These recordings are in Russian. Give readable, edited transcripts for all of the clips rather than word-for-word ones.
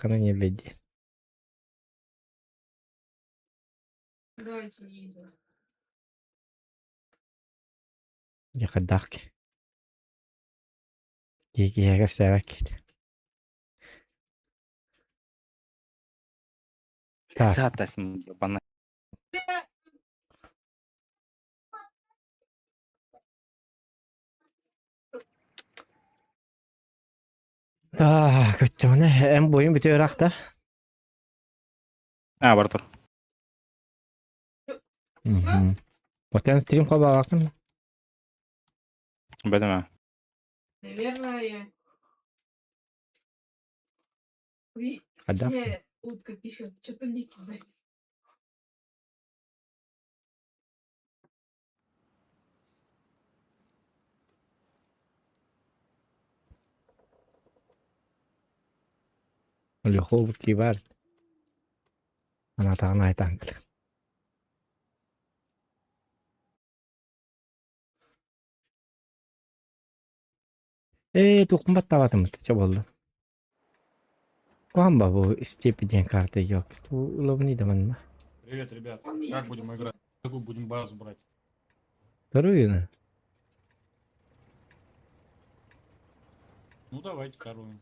Hakan'ı ne bildi? Дайте видео. Yıkıdak. Gigiye göstererek. Так, Затасың ебаный. Kötü onu. En boyun bitiyor da. Бар тұр. Потен стрим қоба bakın. Білдім. Наверное. Kada. Утка пишет, что-то не кидай. Легко кивар. Она так на это. Tukmat tavadım. Çok oldu. Kuamba bu степень карты yok. Tu уловни да man. Привет, ребят. Как будем играть? Какую будем базу брать? Вторую, да? Ну давайте вторую.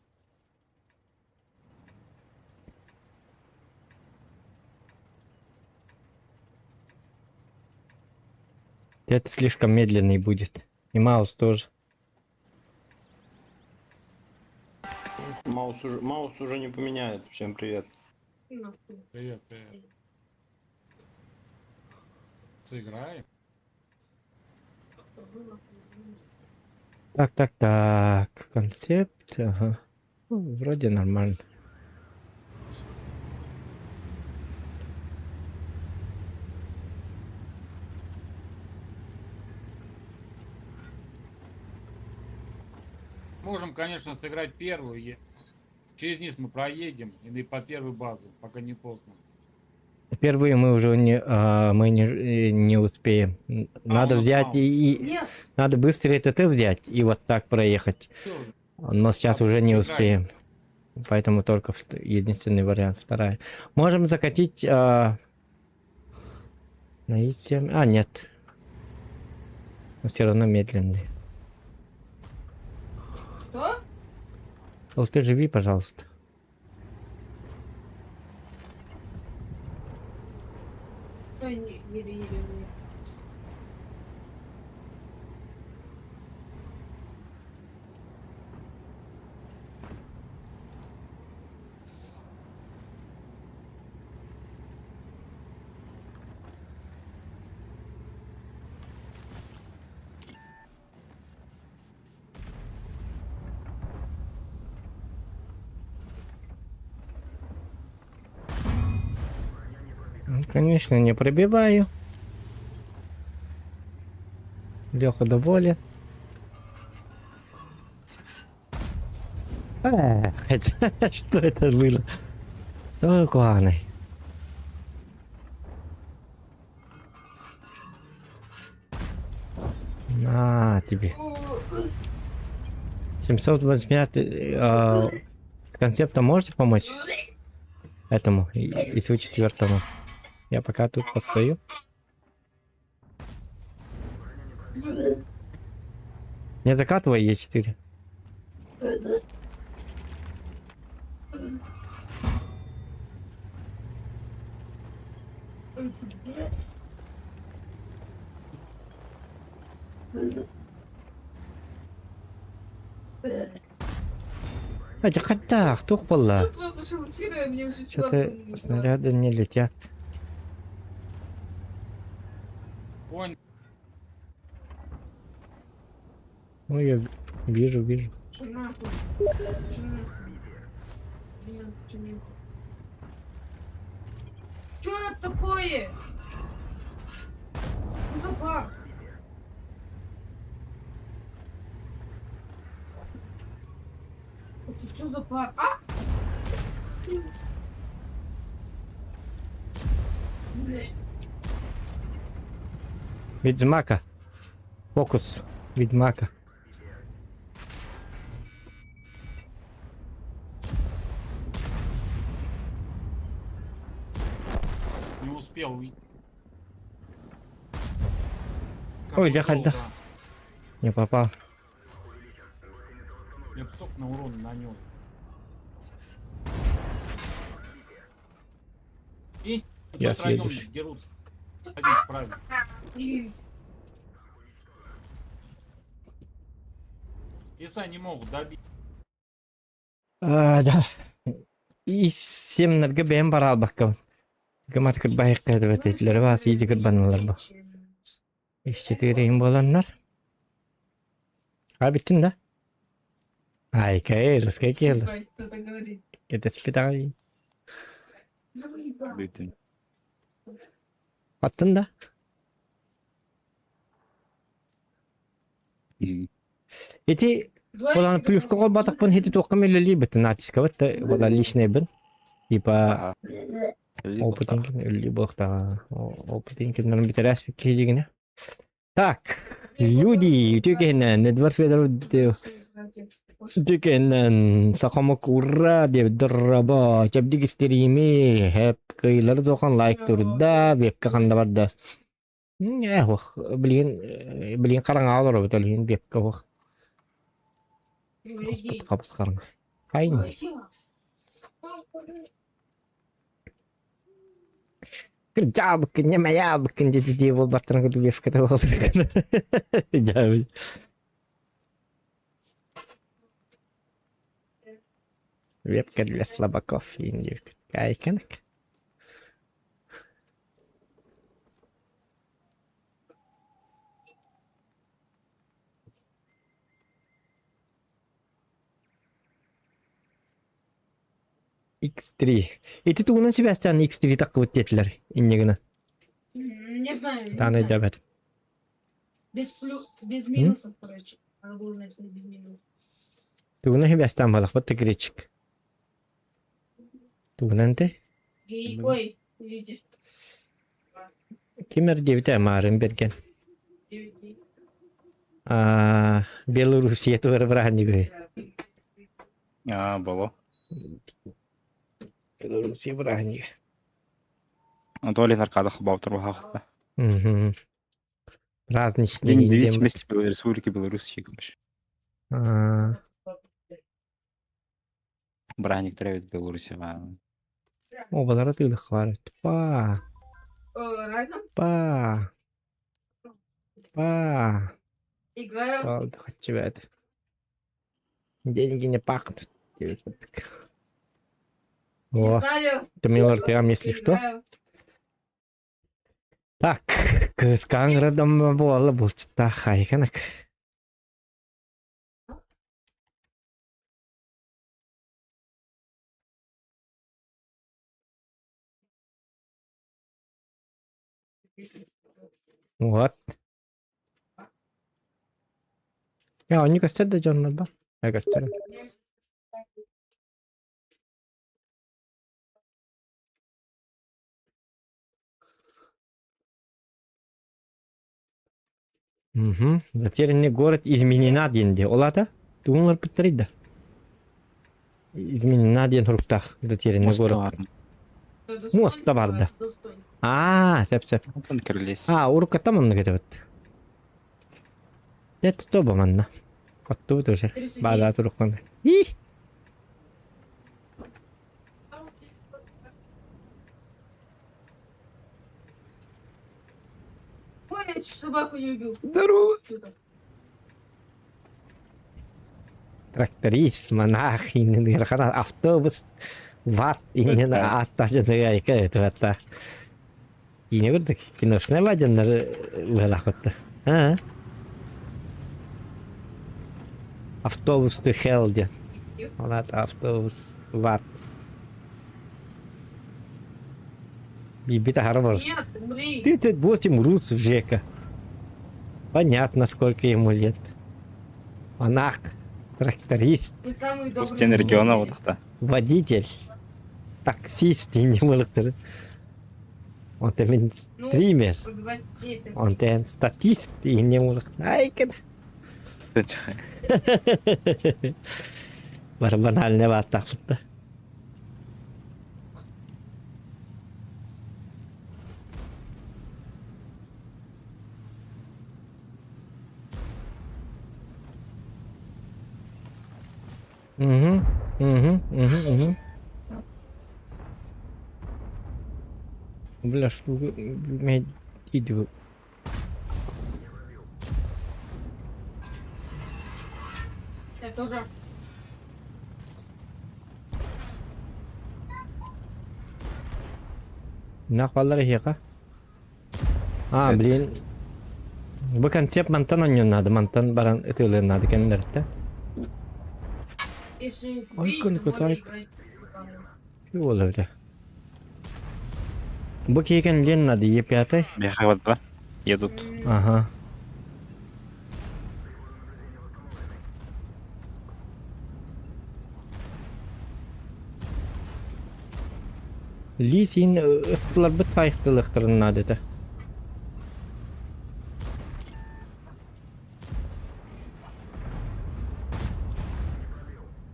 Это слишком медленный будет. И Маус тоже. Маус уже не поменяет. Всем привет. Привет, привет. Сыграем? Так. Концепт. Ага. Ну, вроде нормально. Можем, конечно, сыграть первую. Через низ мы проедем и по первую базу, пока не поздно. Первые мы уже не успеем. Надо у нас взять мало. Нет. надо быстрее ТТ взять и вот так проехать. Всё, Но сейчас А, уже не играем. успеем. Поэтому только единственный вариант, вторая. Можем закатить наитие. Нет. Но все равно медленный. Что? Вот ты живи, пожалуйста. Ой, не доедем. Ну, конечно, не пробиваю. Леха доволен. Что это было? Ой, главный. На тебе. 785. С концептом можете помочь? Этому, ИСУ 4. Я пока тут постою. Не закатывай Е4. Так, тух была. Просто шелчируя, мне уже Что-то снаряды не летят. понял. Ну, я вижу. Что нахуй? Что это такое? Что за баг? Это что за баг? А? Ведьмака. Фокус. Ведьмака. Не успел уйти. Ой, Как да, ушел, да. Не попал. Я бы столько на урон нанес. И Я втроем следующий. дерутся. Один справится. Если они могут добить. Да. И семнерге бен бар албакка. Гамат кырбай кыдып этилер бас, иди кырбаналар ба. Иш-четирейин боланнар. Биттин да? Ай, кайрыс, келди. Ой, кто-то говорит. Это спитай. Битин. Аттын да? Эти Оланы плюшка кол батакпын хити тоқым элли бит натиска бит ола лишний бин. Типа опытинки элли бохта. Опытинки нам битерас фиккигине. Так, люди, тюкен Недвард Федор тюкен сакамак ура деп драба чабдик стрими хеп кыйлар зохан лайк турда вебка канда барда. Вах, блин караңа алыр бит элин вебка вах. Капыс карың. Хайны. Kerja bukannya maya bukan jadi dia buat batang ke tulis kata apa jauh web kan dia selaba kopi ini kayak kan X3. Это ты у нас себя стан X3 так вот тетлер иннегна. Не знаю. Да, не дебет. Без минусов, короче. Надо было написать без минусов. Ты у нас себя стан балах вот гречик. Ты у нас ты? Ой, видите. Кимер девятая марин берген. Белоруссия тоже врани говорит. Было. Белоруссия врани. Анатолий Наркадов Баутер Вахахта. Праздничный День независимости Республики Беларусь, короче. Браник тревит Беларуси. О, балара ты хвалит. Па. Играю. Ладно, хочу это. Деньги не пахнут. Не О, знаю. это милор ты если что. Играю. Так, с Канградом было булчта хайканак. Вот. Я не костет до Джонна, да? Я костет. Угу. Затерянный город изменена денде. Олата? Думал повторить, да? Изменена ден руктах. Затерянный город. Мост да бар да. Сеп. Крылись. Урка там он где-то. Это то бы манна. Оттуда тоже. Бада туркман. Ой, я чуть собаку не убил. Здорово. Что-то. Тракторист, монах, именно автобус, ват, именно аттажы дырайка это ватта. И не говорит, киношная вадина вылахотта. Автобус ты хелди. Вот автобус ват. Бибита Харвард. Нет, умри. Ты вот ему рут Жека. Понятно, сколько ему лет. Монах, тракторист, Ты самый добрый. Стен региона мужик. вот это. водитель, таксист, и не мылыктыр. Он темен Ну, стример, убивать это. он темен статист, и не мылыктыр. Айкын. Бар банальный ват тақсыпты. Угу. Угу. Угу. Угу. Бля, что вы... меня иди. Я тоже. Нахвалар хека. Evet. Блин. Bu konsept mantan oynuyorlardı. Mantan baran ötüyorlardı kendileri de. Если Ой, убить, конь то можно катает. играть. Şu olur öyle. Bu keyken len adı yepyatay. Бегают, да? Едут. Aha. Lisin ısıtlar bu tayıktılıktırın adeta.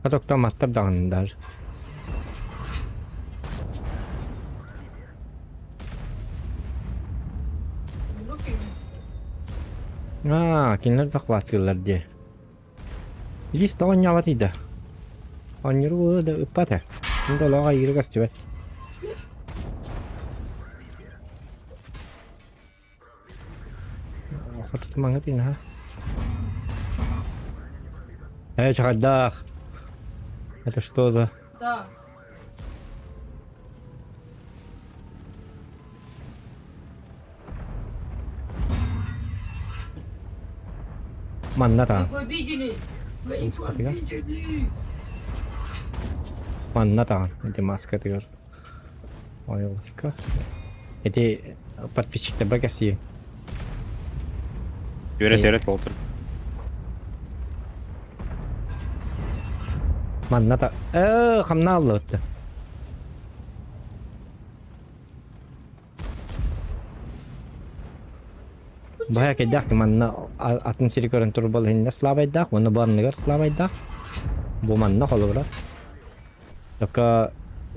Katokta matlar dağınlar. Руки вниз. Kimler taklatıyorlar diye. Liste oynayamadı. Oynayır da ıpata. Şimdi olağa yürü gazetebet. Хатт мангаtin ha. Чакадах. Это что за? Да. Манната. Вы его видели? Вы его Смотри-ка. видели? Манната. Это маска тигр. Ой, маска. Эти подписчики багаси. Öğret İyi. öğret Walter. Манната. Хамна алды. Бая кедах манна атын сирикорен турбал хинна славайдах, мана барныгар славайдах. Бу манна холобра. Така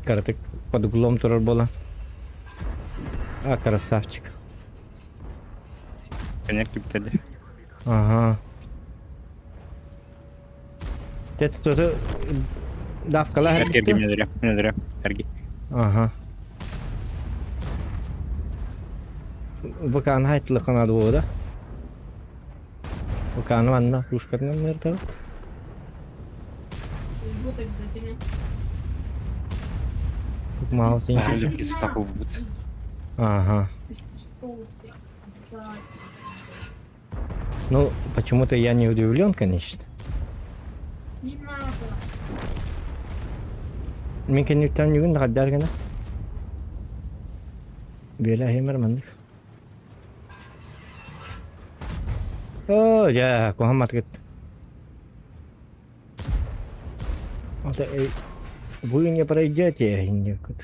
каратык под углом турар бола. Красавчик. Коньяк кипятели. Ага. Это кто-то давкала Ergi minedire. Ergi. Ага. Букан хайтлы канады бода. Букан манна пушкатнан нерта. Вот обязательно. Мало синьки. Сahillik izi takıl bu. Ага. Что я за- Ну, почему-то я не удивлен, конечно. Не надо. Мен кенеттен югін қаддар гана. Бела хемер мандык. Я Мухаммад кет. Это вы не пройдете, Индикут.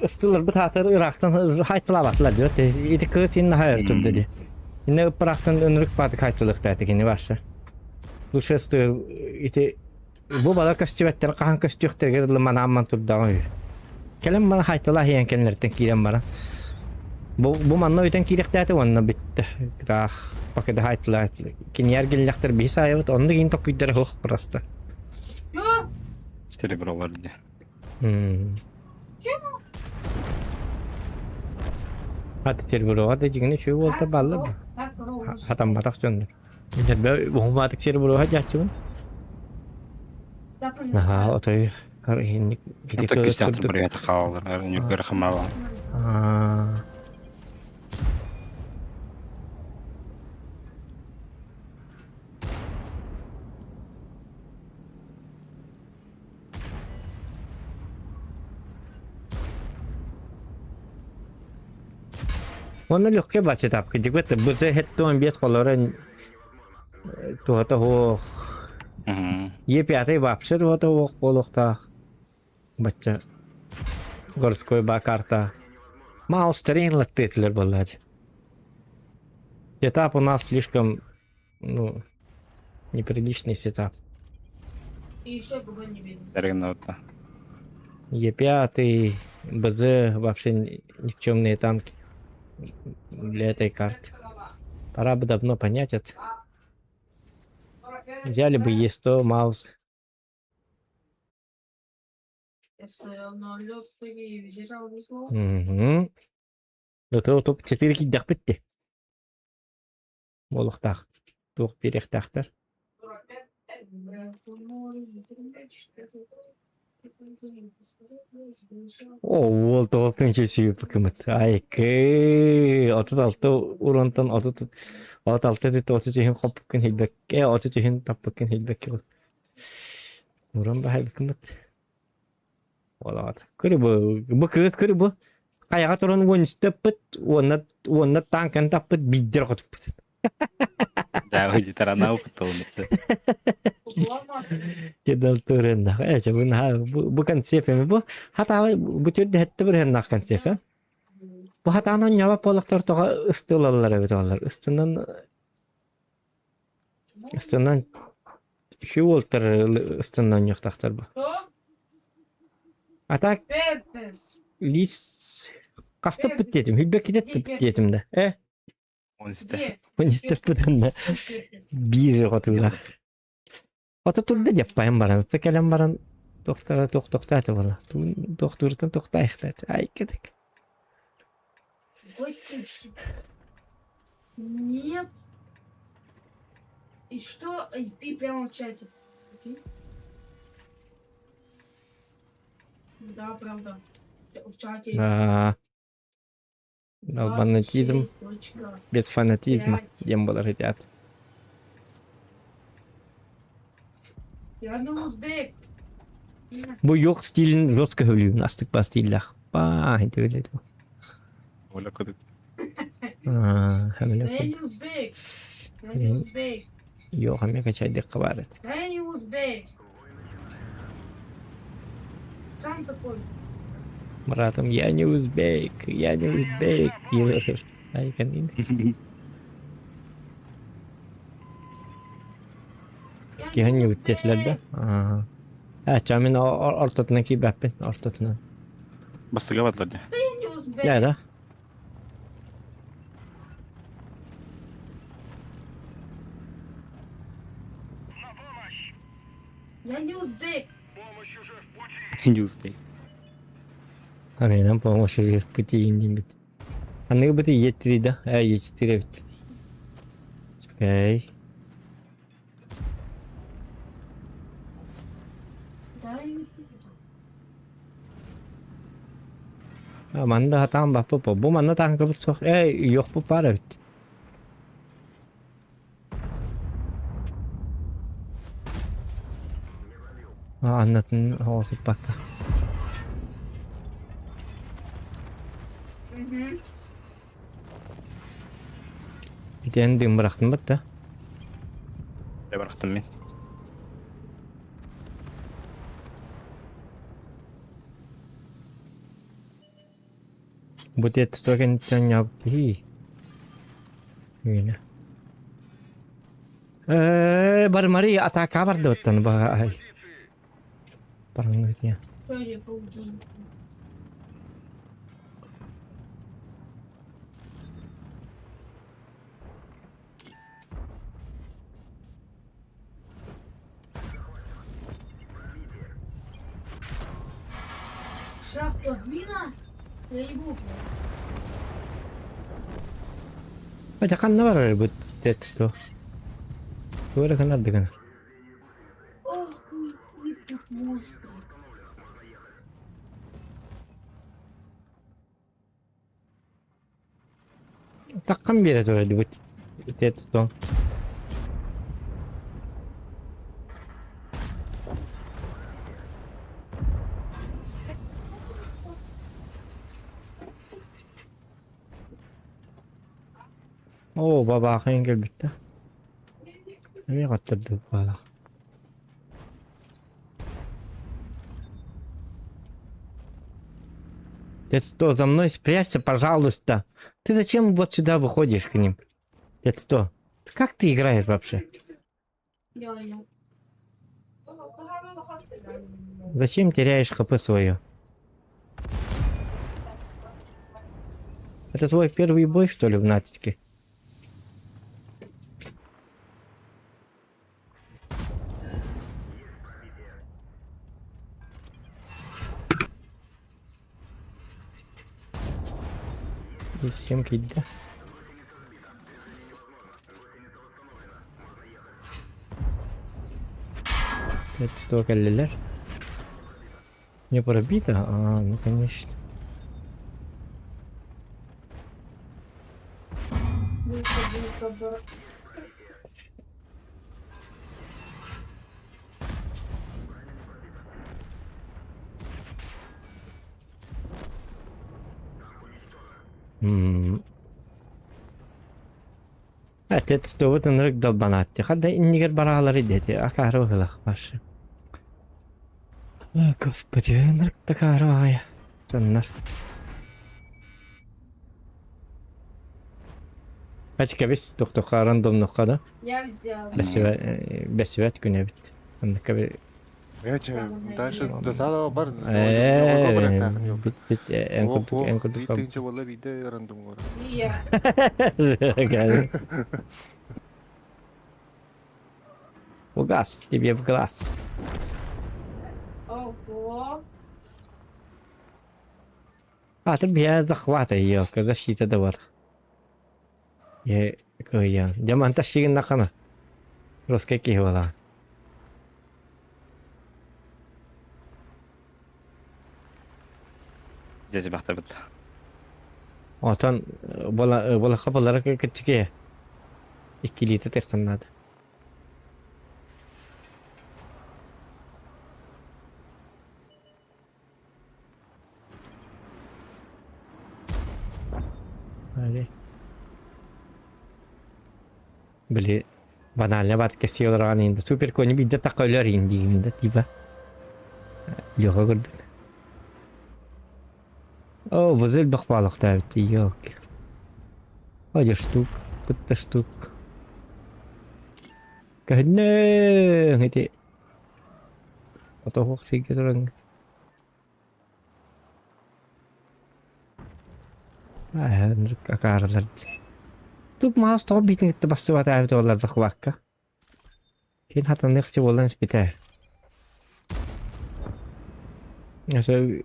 Стылар бит хатыр Ирактан хайтылабатлар диyor. Эти кыз инна хайр туп dedi. Инне Ирактан өнрүк бады хайтылыкта этикени башы. Лучшестер ити bu bala köstübetler kahan köstüktер gerdi mana amman turdağı. Kelem bana haytala hiyen kenlerden kiren bana. Bu manno öten kirekte onna bitti. Daha pakede haytala kin yer gelecektir bir sayıt onu giyin tokuydur hoş prosta. Чё? Сереброlar diye. Hadi terburu hadi cigine şu olta ballı. Так, ровно. Hatam batak söndür. Millet be bu batık terburu hadi açın. Да, понятно. Aha otoy har hinnik Это күйсяқтыр бір еті қалалар. Әрін өкері қымава. Оны легке бачы тапкы. Дигет бөтө хеттон бес колорен туата хо епятай бапшы туата хо болохта. Бача горской ба карта. Маус терен латтетлер боллар. Сетап у нас слишком неприличный сетап. И еще губы не видно. Дәрген отта. Е5, БЗ вообще никчемные танки для этой карты. Пора бы давно понять это. Взяли бы Е100, маус. Я стоял на лёдке и держал весло. Угу. Это топ 4 киддах битти. Болохтах. Тух перехтахтар. О, ол тоғызыншы сүйіп үкімет. Айкы. Отыз алты урантан отыз алты деді отыз жүйін қоп бүкін хелбек. Отыз жүйін тап бүкін хелбек. Уран ба үкімет. Олағады. Көрі бұл күйіз көрі бұл. Қаяға тұрын он істеп бүт, онна танкан тап бүт, биддер қотып бүт. Да, выйди, тарана опытовался. Жедал турында. Эче бу концепция бу хата бу төрдө хетте бир хеннак концепция. Бу хатаны нява полактар тога ыстылалар бит алар. Ыстынан şu oltar ыстынан яктактар бу. Что? Атак Петес. лис кастып бит дедим. Хүлбек кетет бит дедим да. Он сюда. Где? Бу истеп бутында. Петес. Бир готула. Ата турда деп паям баран. Текелем баран. Тоқтата бала. Тоқтуртан тоқтайхтат. Ай кетек. Какой ты чип? Нет. И что? IP прямо в чате. Окей? Да, правда. В чате. Да. Фанатизм. 26.5. Без фанатизма. Дем болар хотят. Я не узбек. Bu yok stilin жестко söylüyor. Nastık bas stiller. Ba, inte öyle bu. Оля, куда? Hemen Я yok. не узбек. Я не узбек. Yok hemen kaçay dik kabaret. Я не узбек. Сам такой. Murat'ım ya ne Uzbek, ya ne Uzbek diyor. Ay kendini. Я Ki hangi узбек. bütçetlerde? Ha, çamin ortasına ki beppin ortasına. Бастыгават вроде. Я не узбек. Ya da. Я не узбек. Не успей. Aynen помощь в пути indim bit. Anne bu da yetirdi. Yetiştirebilir. Okey. Да, я не узбек. Manda hatam bak bu. Bu manda tankı bir sok. Yok bu para bit. Anlatın havası bak. Мгм. Bir tane düğüm bıraktım bak da. Я бырактым мен. Bu det stoken can yaptı. Öyle. Barmari ataka vardı otan bak ay. Parang ya. Sorry, паутин. Шахта глина? Я не буду. Baca kan ne var öyle bu det sto. Böyle kan da kan. Ох, вы тут монстры. Takkan bir öyle bu det sto. Oo baba kan gel bitti. Ne kattırdı valla. Дед, что, за мной спрячься, пожалуйста. Ты зачем вот сюда выходишь к ним? Дед, что? Как ты играешь вообще? Я. Зачем теряешь хп свое? Это твой первый бой, что ли, в натиске? съемки да. Это столько лилер. Не пробито? А, ну конечно. Это стоит нрык долбанатти. Хадда иннигер бараалар идети. Акару гылах башы. О, господи, нрык такарая. Жаннар. Ачка бис тоқтоқа рандомноққа да. Я взял. Бәсивәт күнә бит. Андыка бит. Дальше до бар. Бит энкурдук. Битинче болла биде рандом гора. Я. В глаз, тебе в глаз. Ого. А, ты бия захвата ее, защита давар. Я кая. Диаманта шигин накана. Роскеки вала. Здесь бахта бит. Отан бола хабалара кичке. 2 литр текстаннады. Allez. Били банально бат кесиyorlar инде. Супер кони бидде такайлар инде инде типа. Лёга көрдүк. О, возель бахпалык тавти, ёлки. Один штук, пытта штук. Кадне, эти. Отохок сигезерен. Нрык акарлар. Тут маас тоо битнэгт бассыват авид болар захвакка. Хин хатан нэрчи болан спитэ. Яса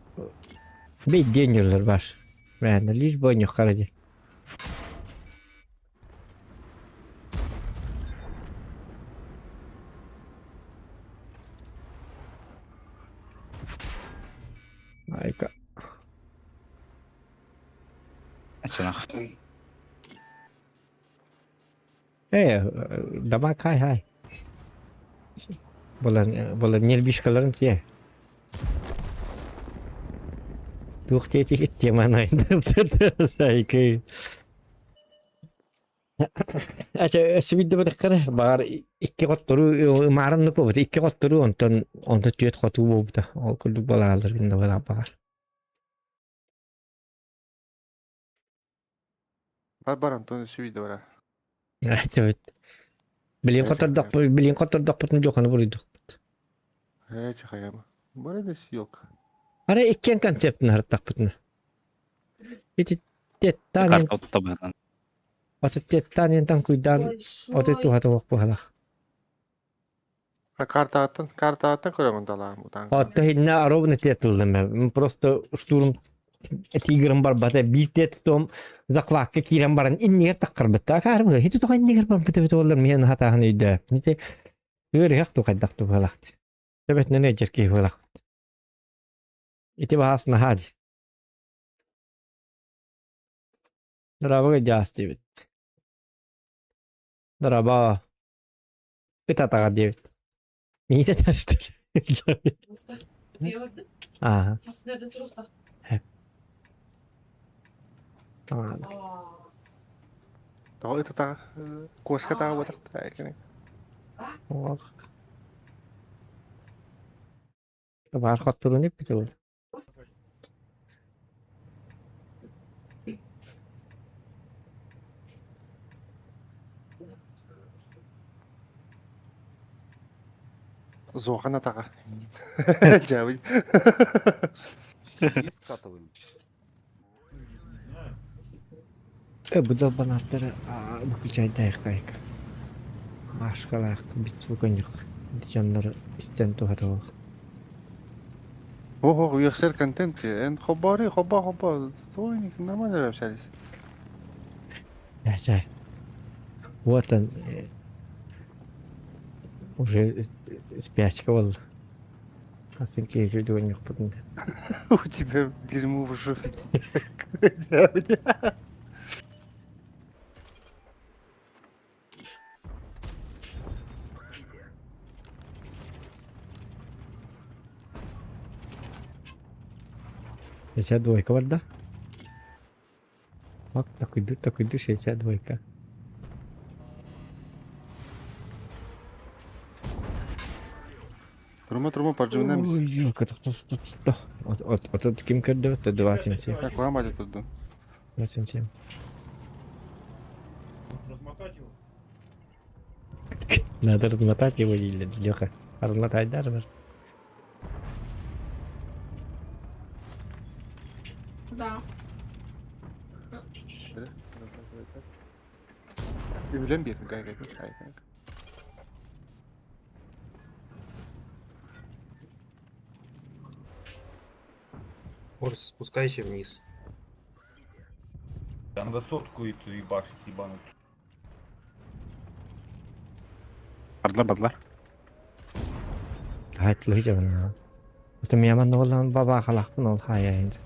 бит деньгер баш. Мен лишь бой не харади. Айка. Ачанах. Дамаг хай. Болан нербишкаларын тие. Тухтети тема найдым. Айка. Ача сибидде бадаккара бар 2 готтуру маарынны көбөт 2 готтуру онтон түйөт хотуу болбута. Ол күлдүк балаалар гында бала бар. Бар Антон Сюиде бара. Ача бит. Билин коттордок бутун жоканы бурuyдук. Чахаяма. Бара да съёк. Ара иккен концептин хартак бутун. Ити теттанин Карта оттабынан. теттанин танкуйдан отетту хатовок бухала. Карта аттан көрөмүн дала мутан. Отто хинна аробны теттылдым. Просто штурм тигрым бар бата битет том заквакка кирен баран иннигер таккар битта карбы хити то иннигер бар бит олар мен хатахан үйдө ните өр як то кайдак то балакт себет нене жерки балакт ити басна хади дарабага жасти бит дараба итатага дебит мите таштыр Gördün. а Aslında da çok da. а Тоо это та коска та вот так экен. ох бар хаттырын деп бит ол Зохана тага. Жабы. Bu da banatları bakılacak dayak. Aşkala bit bugün yok. Canları isten tuhat o. Ого, يخسر контент. Эн хобари, хоба. Той нормально вообще. Ачай. Вот он. Уже спячка был. Астынки жүдігін жоқ бұдында. У тебя дерьмо в жопе. Джабыди. Шестьдесят двойка var da. Bak takıydı 62. Турма поджимаем. Ой, ёлка, то. От ким кірді? То 277. Так, ламали тут. 277. Размотать его. Надо размотать его, Леха. Размотать даже. Да. Өвлөн бир гайгаа. Орс, спускайся вниз. Там высотку и ты ебашить ебануть. Бадла. Hayatlı hiç avına. Utum yaman olan baba kalak bunu ol hayayınca.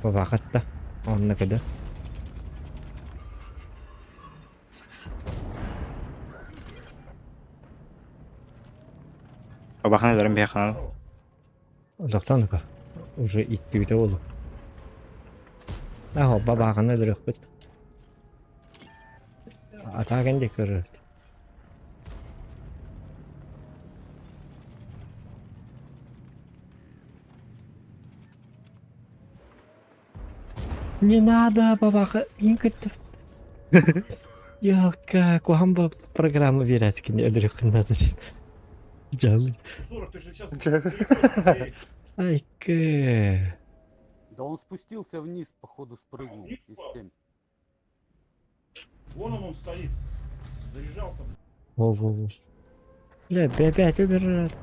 Baba katta. Onunla kadar. Бабаханы көрем бияқаны. Uzaktan da уже itti bir de olur. Aho baba kanı dırık bit. Ataken de körür. Не надо, бабаха, инкет. Ялка, кухамба программа вирасики не одрюх надо. Джалы. 40, ты же сейчас... Айка. Да он спустился вниз, походу спрыгнул из тем. Вон он стоит. Заряжался. Во. لا опять убирать.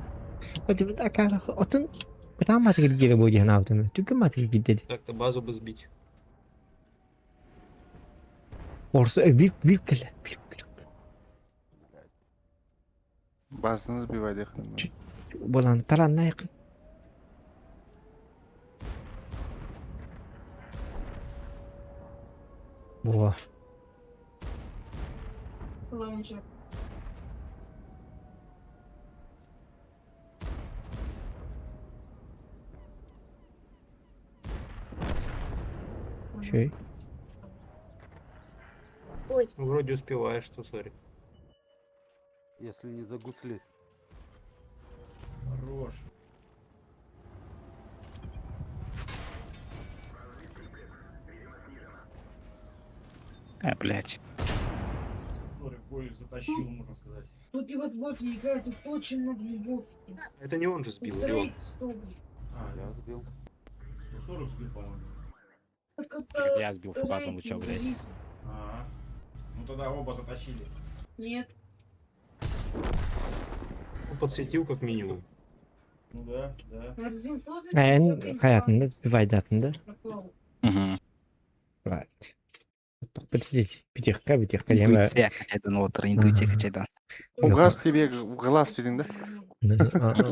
Вот так, вот он. Потому что где будет на автоме. Только мать где. Так-то базу бы сбить. Орса вилкля. Базаны сбивай дехны. Болан таранна якын. Во. Лаунчер. Şey. Ну, вроде успеваешь, что, сори. Если не загусли. Хорош. Блять. 40 бой затащил, можно сказать. Тут его вот не играет, тут очень много любовь. Это не он же сбил, Леон. А, Я сбил. 140 сбил, по-моему. Я сбил фугасом лучом, блядь. Ага. Ну тогда оба затащили. Нет. Он подсветил как минимум. Ну да. En hayatında faydatında. Угу. Right. Пятихка, я бы... Интуиция качайдан отыр, интуиция качайдан. Угас тебе в глаз дедің да?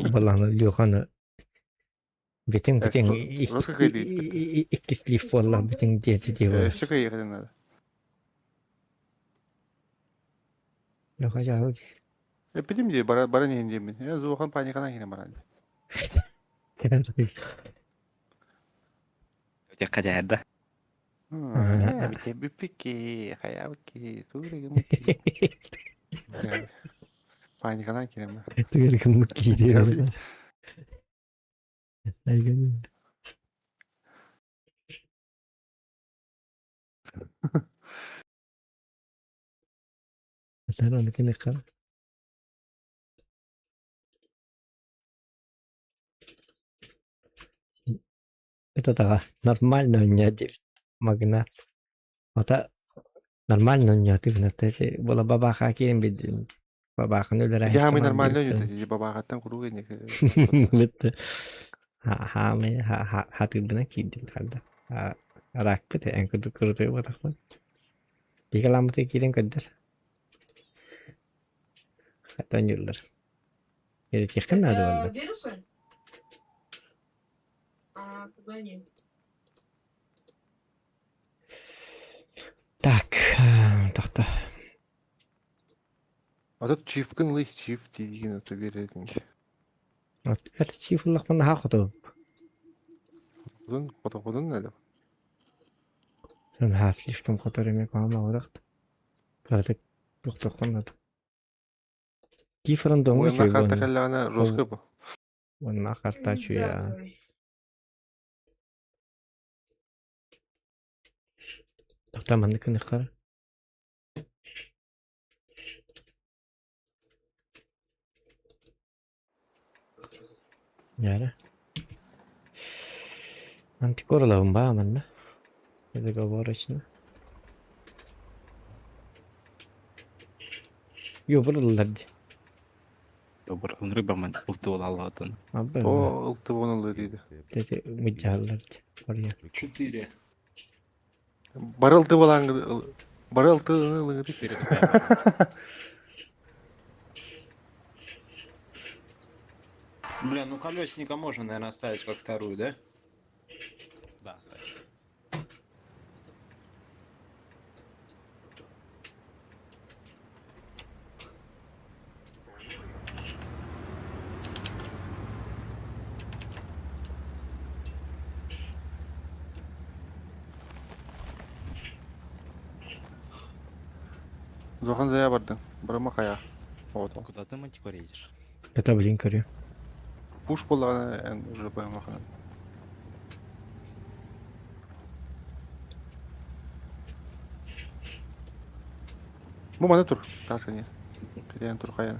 Баланы Леханы. Бетің Русқа кайды. iki слив болла бетің дети дева. Что ехать надо? Леха жауы. Білем де, бара неген деймін. Зуған паникана кене барады. Кеден сұрай. Өте қажайда. Бите бүппеке, хаябыке, турегі мұке. Паникана кене ма. Түгергі мұкки дева. Айганы. Sen onu kene kal. Это да, нормально не один магнат. Это нормально не один. Это была бабаха кем бидим. Бабаха ну да. Я мы нормально не бабагаттан куру кене. Это Ha me ha tibdina kiddim hadda. Ha rakpı te en kudu kurutuyor batakman. Bir kalan bu tekirin kadar. Hatta yıllar. Gerek yakın nerede valla. Вирусы? А, туда нет. Так, tahta. А тут чифкин лых чиф деген это беретін. Это чифлах мана хақыды. Құдын әлі. Sen ha слишком который мне кама урахт. Картык тоқтоққан надо. Кифран доңы Ойынға қарта чөй кәліғана жосқы бұл. Онна карта чөй я. Тоқта манды кіні қары. Яра. Антикорлавым ба манда. Договорочно. Yo buralardı. Добр, рыба мен улты ол алатын. Abi О, ұлты онылы дейді. dedi mücahlardı oraya. 4. Бар ұлты болаңғы. Бар ұлты онылы дейді. Бля, ну колесника можно, наверное, оставить как вторую, да? Да, ставь. Зохан зая бардың. Бұрыма қая. Вот он. Куда ты, Мантикор, едешь? Tata blink arıyor. Пуш болағына ән уже бұрыма қана. Бұл мана тұр. Тасқа не. Қиден тұр қаяны.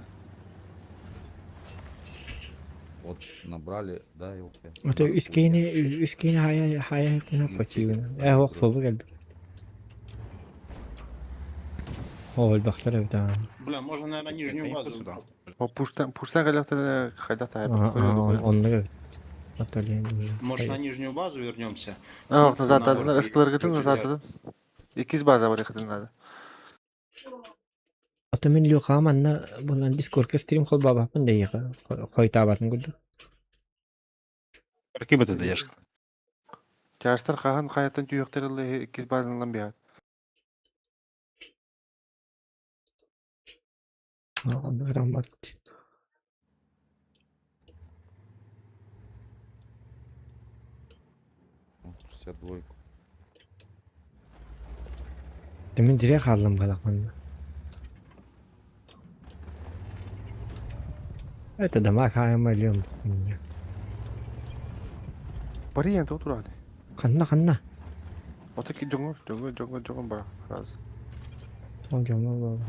Вот набрали, да, его. Это üskeyne haya ne yapıyor? Vakfı bu geldi. Ol baktar evde. Бля, можно, наверное, нижнюю Поехали базу. сюда. О, пуштан қайдақтан қайда тайып. Onunla gel. Atölye. Может, на нижнюю базу вернемся? А, Смысл назад, набор ыстылар кетің перейти. назад. Екіз база бар екетін надо. Ata men liyo kamanna bulan Discord'ga stream kol baba ben de yıka. Koyta batın güldü. Какие бы ты даешь? Жарыстар қаған қаяттан түйіқтірілі екіз базынан бияд. Rahmat. Вот 62. Demin direkt aldım balak bana. Это дома кая миллион. Бари енді отырады. Қанна. Отаки жоңы бар. Раз. Ол жоңы бaba.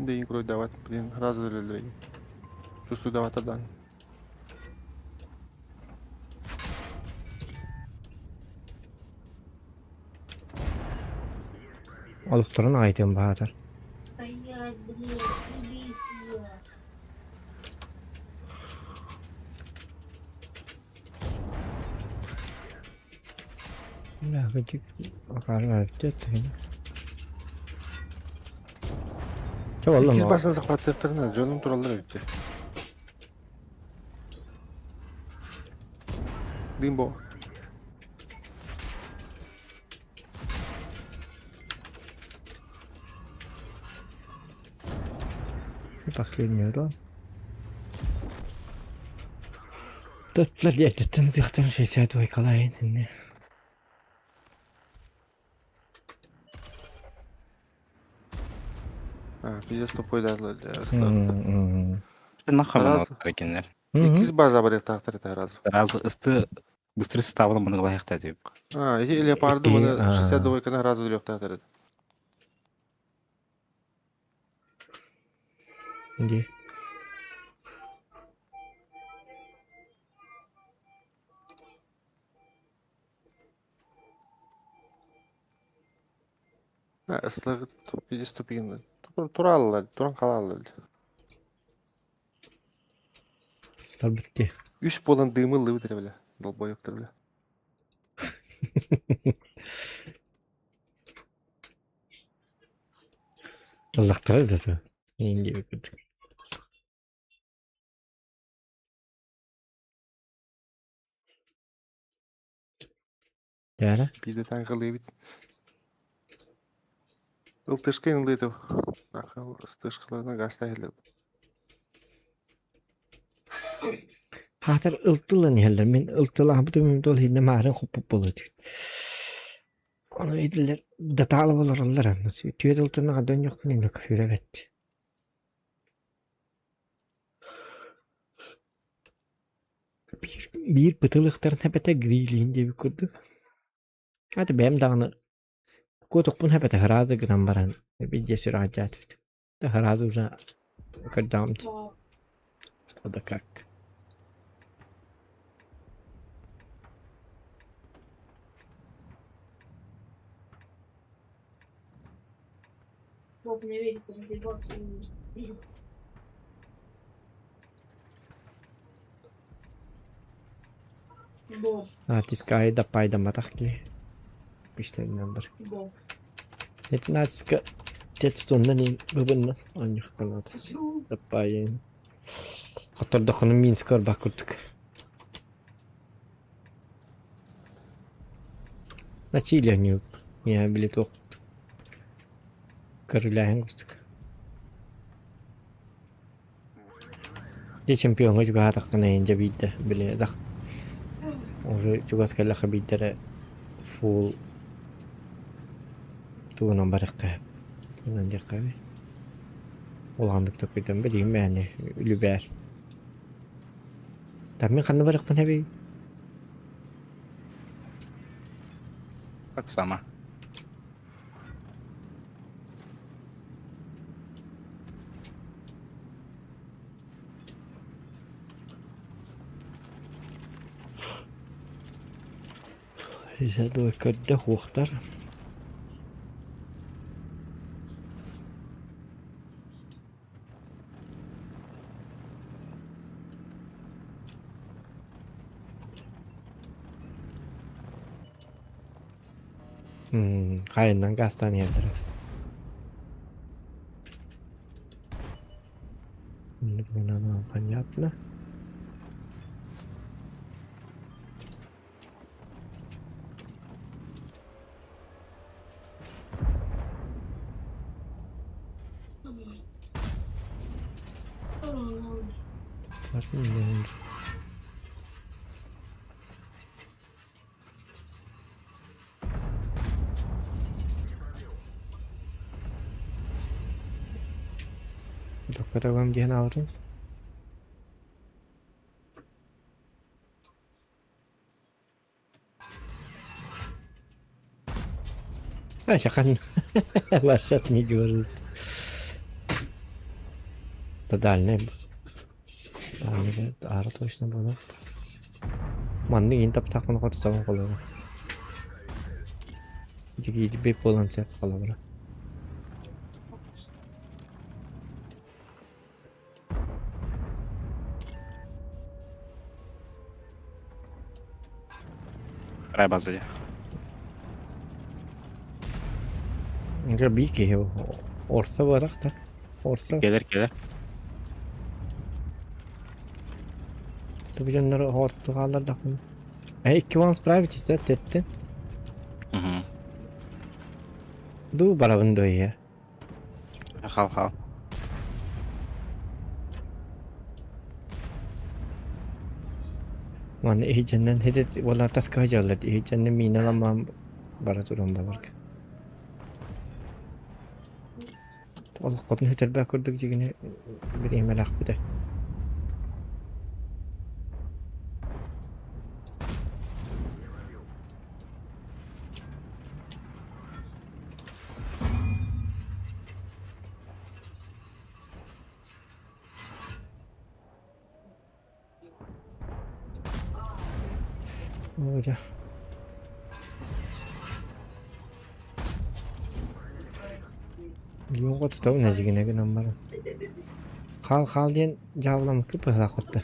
Енді ең көрі дават. Блин, раз өлілі. Чувствую даватадан. Олықтырын айтым бағатыр. Стоять, блин, убейте. Бля, гыдик. Ақарым әріпті етті. Чо олым Екіз о. басын сақпаттықтырына жолым туралар өтті. Дейін бұл. Последний урон. Тут летит, ты надыхтан 62 калайын. Пиздец тупой дадылы. Нахуй Раз. рекенler. Екіз база бар ектақтыр еті раз. Сразу ысты быстрый составы мұны лайықта деп. Или парды Ики, мұны а. 62 кана раз өлі ектақтыр еті. Где? Ыстылығы пиздец тупиын. Turallar, turan kalallar. Slar bitti. 3 bolan dımıllı bitire bile. Dolba yoktur bile. Kızıktırız da sonra. Yenge gibi kırdık. Yani Bir de tankılı bit. Iltışkı inlıydı. Nakal ıstışkılarına gastaylı. hatır ıltılı niyeller. Men ıltılı ahı dümüm dolu hinde mağarın hupup bolu diyor. Onu ediler. Datalı bolurlar anlasıyor. Tüyet ıltına kadın yok. Neyine küfür evet. Bir pıtılıkların hepete griliğin diye bir kurduk. Hadi benim dağını koyduk bunu hepete hırazı gıdan baran. Bir cesur acat. Da hırazı uza kırdağım diye. O da kalk. Бог не верит, потому что заебался. Бог, Natiska'yı da paydamatak ki. İşlerinden bir. Бог. Neti natiska tetstondan in babından ancak kanat. Почему? Da payın. Hatta dokunun Minsk'ar bakırdık. Naçıyla yok. Ya bilet okuduk. Karılayan kustuk. De çempiyonu juga hatakana ince bide bile dak. Onu juga sekali kabidere full tuh nomor ke. Nanti kabe. Ulandık da birden bileyim yani Lüber. Tapi kan barak pun hebi. Так само. Bisa tuh kerja hukhtar. Kayından kastan yerler. Ini nama понятно. Farkında. Dokter abam diye avrum. Kan Başlat ne görürüz. Pedal ne bu? Arı точно bunu. Mandı intap takını kotu tamam kolay. Jadi bir polan set kalabra. Рай базы. Enggak biki o. Orsa barak da. Orsa. Gelir gelir. Tabii canları hortu kalır da. İki ones private istet ettin. Hı hı. Du bara window ya. Хал. Mana ihicanan hedet wala tas kajalat ihicanan mina lama bara turun da bark. Allah qotni heter ba kurduk jigine bir emelak bide. Udah. Yok otu da nezigine günem var. Kal diyen cavlamak ki pıhlak otu.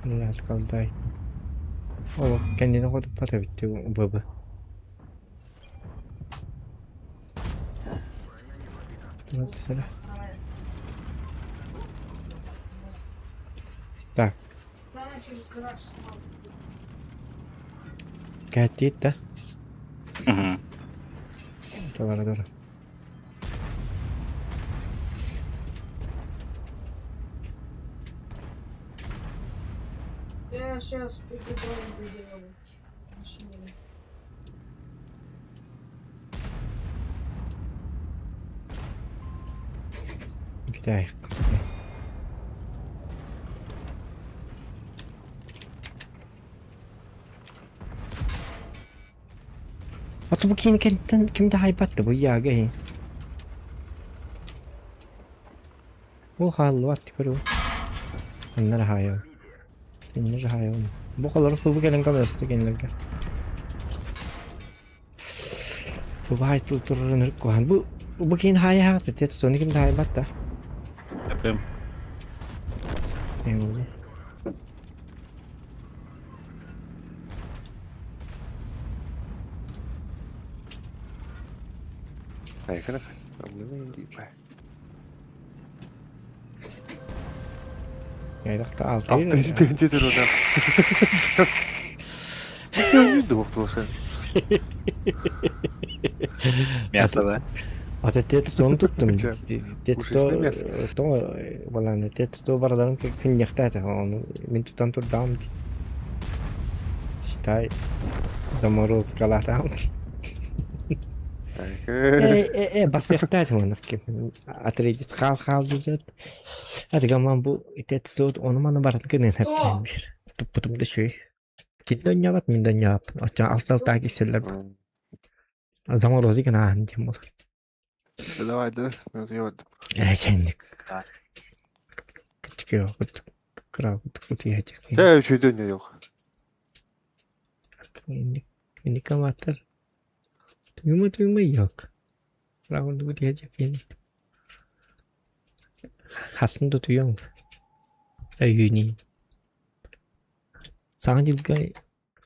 Biraz kaldı. O kendine koyup pata bitti bu baba. Вот сюда. Так, Бана через гараж стал. катит, да? Угу. Doğru. Я сейчас прикупаю доделаю. Машину. Gidelim. Atı bu kimde haybattı bu ya gayın. Bu halı var tıkırı. Bunlar hayal. Bunlar hayal. Bu kadar fıvı gelen kamerası genellikle. Fıvı hayatlı turunur kuhan. Bu kimin hayal hatı. Tet sonu kimde haybattı. Yapayım. Ne oldu? Này cái nó nó đi phải. Yaydakta altı Altta hiç penceredir orada. Görmüyordu bu olsa. Мясо, Ata tetsto'ni tuttum. Hocam, Tetsto bu ses bo'ladi. Tetsto baradarim kınyaqtaydı. Onu men tutan turdam. Считай, заморозка там. Basıqtaydı onu ki. Atredis xal deyip. Adamın bu tetsto onu bana barat gene hep. Tutum da şey. Kimden yapat minden yap. Açan alt keserler. Заморозка gene andim olur. Давай, да. Вот я вот. Şimdi. Çıkıyor. Kral kutuya çıkıyor. Да, чуть не yok. Ini kamatar. Tuyuma yok. Kral kutuya çıkıyor. Aslında tuyum. Ayuni. Sangat juga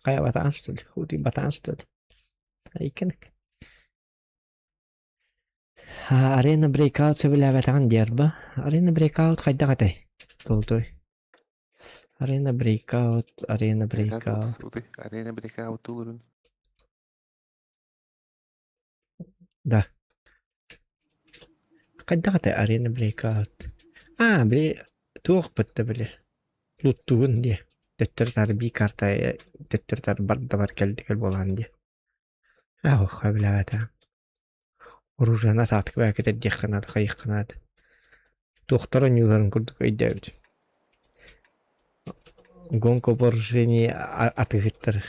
kayak bataan studi. Uti bataan studi. Ikan. Arena breakout sebelah tangan diarba. Arena breakout kayda katay. Toltoy. Arena breakout. Вот арена брека вот улурун. Da. Kayda katay arena breakout. Bile tuğuk bitti bile. Luttuğun diye. Döttürler bir kartaya. Döttürler barda var geldi bolan diye. Kabile bata. Orujana saatlik belki de dikkanat kayıkkanat. Doktorun yılların kurduk öydevdi. Гонку вооружений отыгыттыр.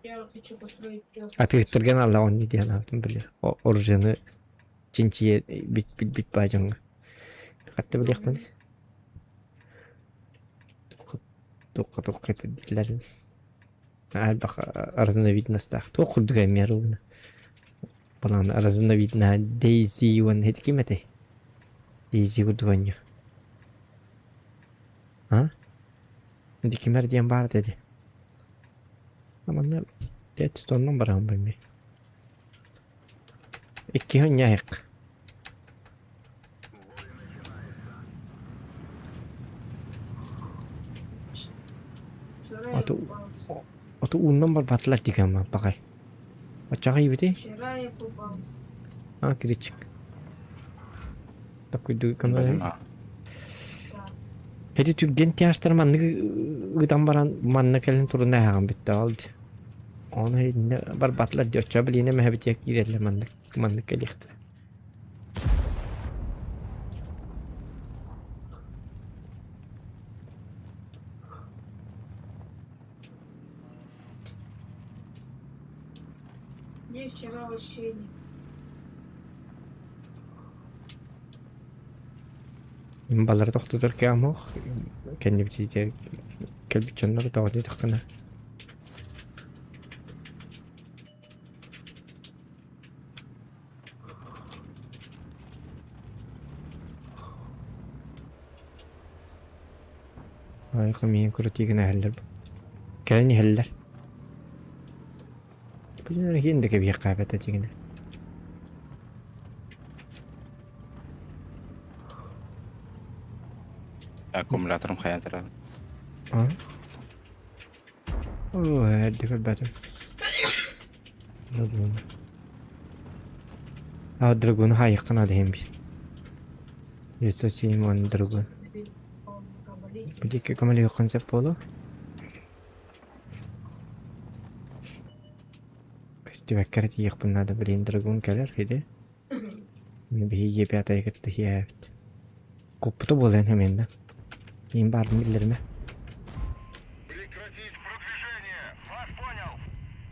Я хочу построить трёх. Отыгыттырген алла он не диyan абдым биле. Оружені чинчие бит бажың. Катты билек мен. Тоққа дилерин. Бак разновидностях. Тоқурдуга меруна. Балан разновидна Дейзи вон хет кимете. Дейзи урдуганья. Ha? Dikimer diyen var dedi. Ama ne? Deadstone'dan baran ben. İki hın yayak. Вчера А я то- купался. Otu undan bar batlar dikem ben bakay. Açağı iyi bidi. Вчера я купался. Ha giri çık. Takuydu kamera. Понимаю. Hedi tüggen tiyastır manlı gıdan baran manlı kelin turun ne hağım bitti aldı. Onu ne bar batlar diyor. Çabıl yine mehbet yak girerle manlı kelikti. Мне вчера вообще не Балар тохтодор кямох. Кенне битер келбичоннор тоodi таккана. Ay kamiyen kurutiyken heller. Kelni heller. Bunlar hindeki bir kahvete çekine. Аккумуляторым хаятыра. Ha? Oo, hadi kadar. Dragon. Dragon hayıkın adı hem bir. Yüzde Simon Dragon. Bu dike kamali yok konsept polo. Kesti bakkaret yık bunlar da bir Dragon gelir hadi. Bir yepi atay gitti ya. Koputu bolan hemen de. Им бар миллерме.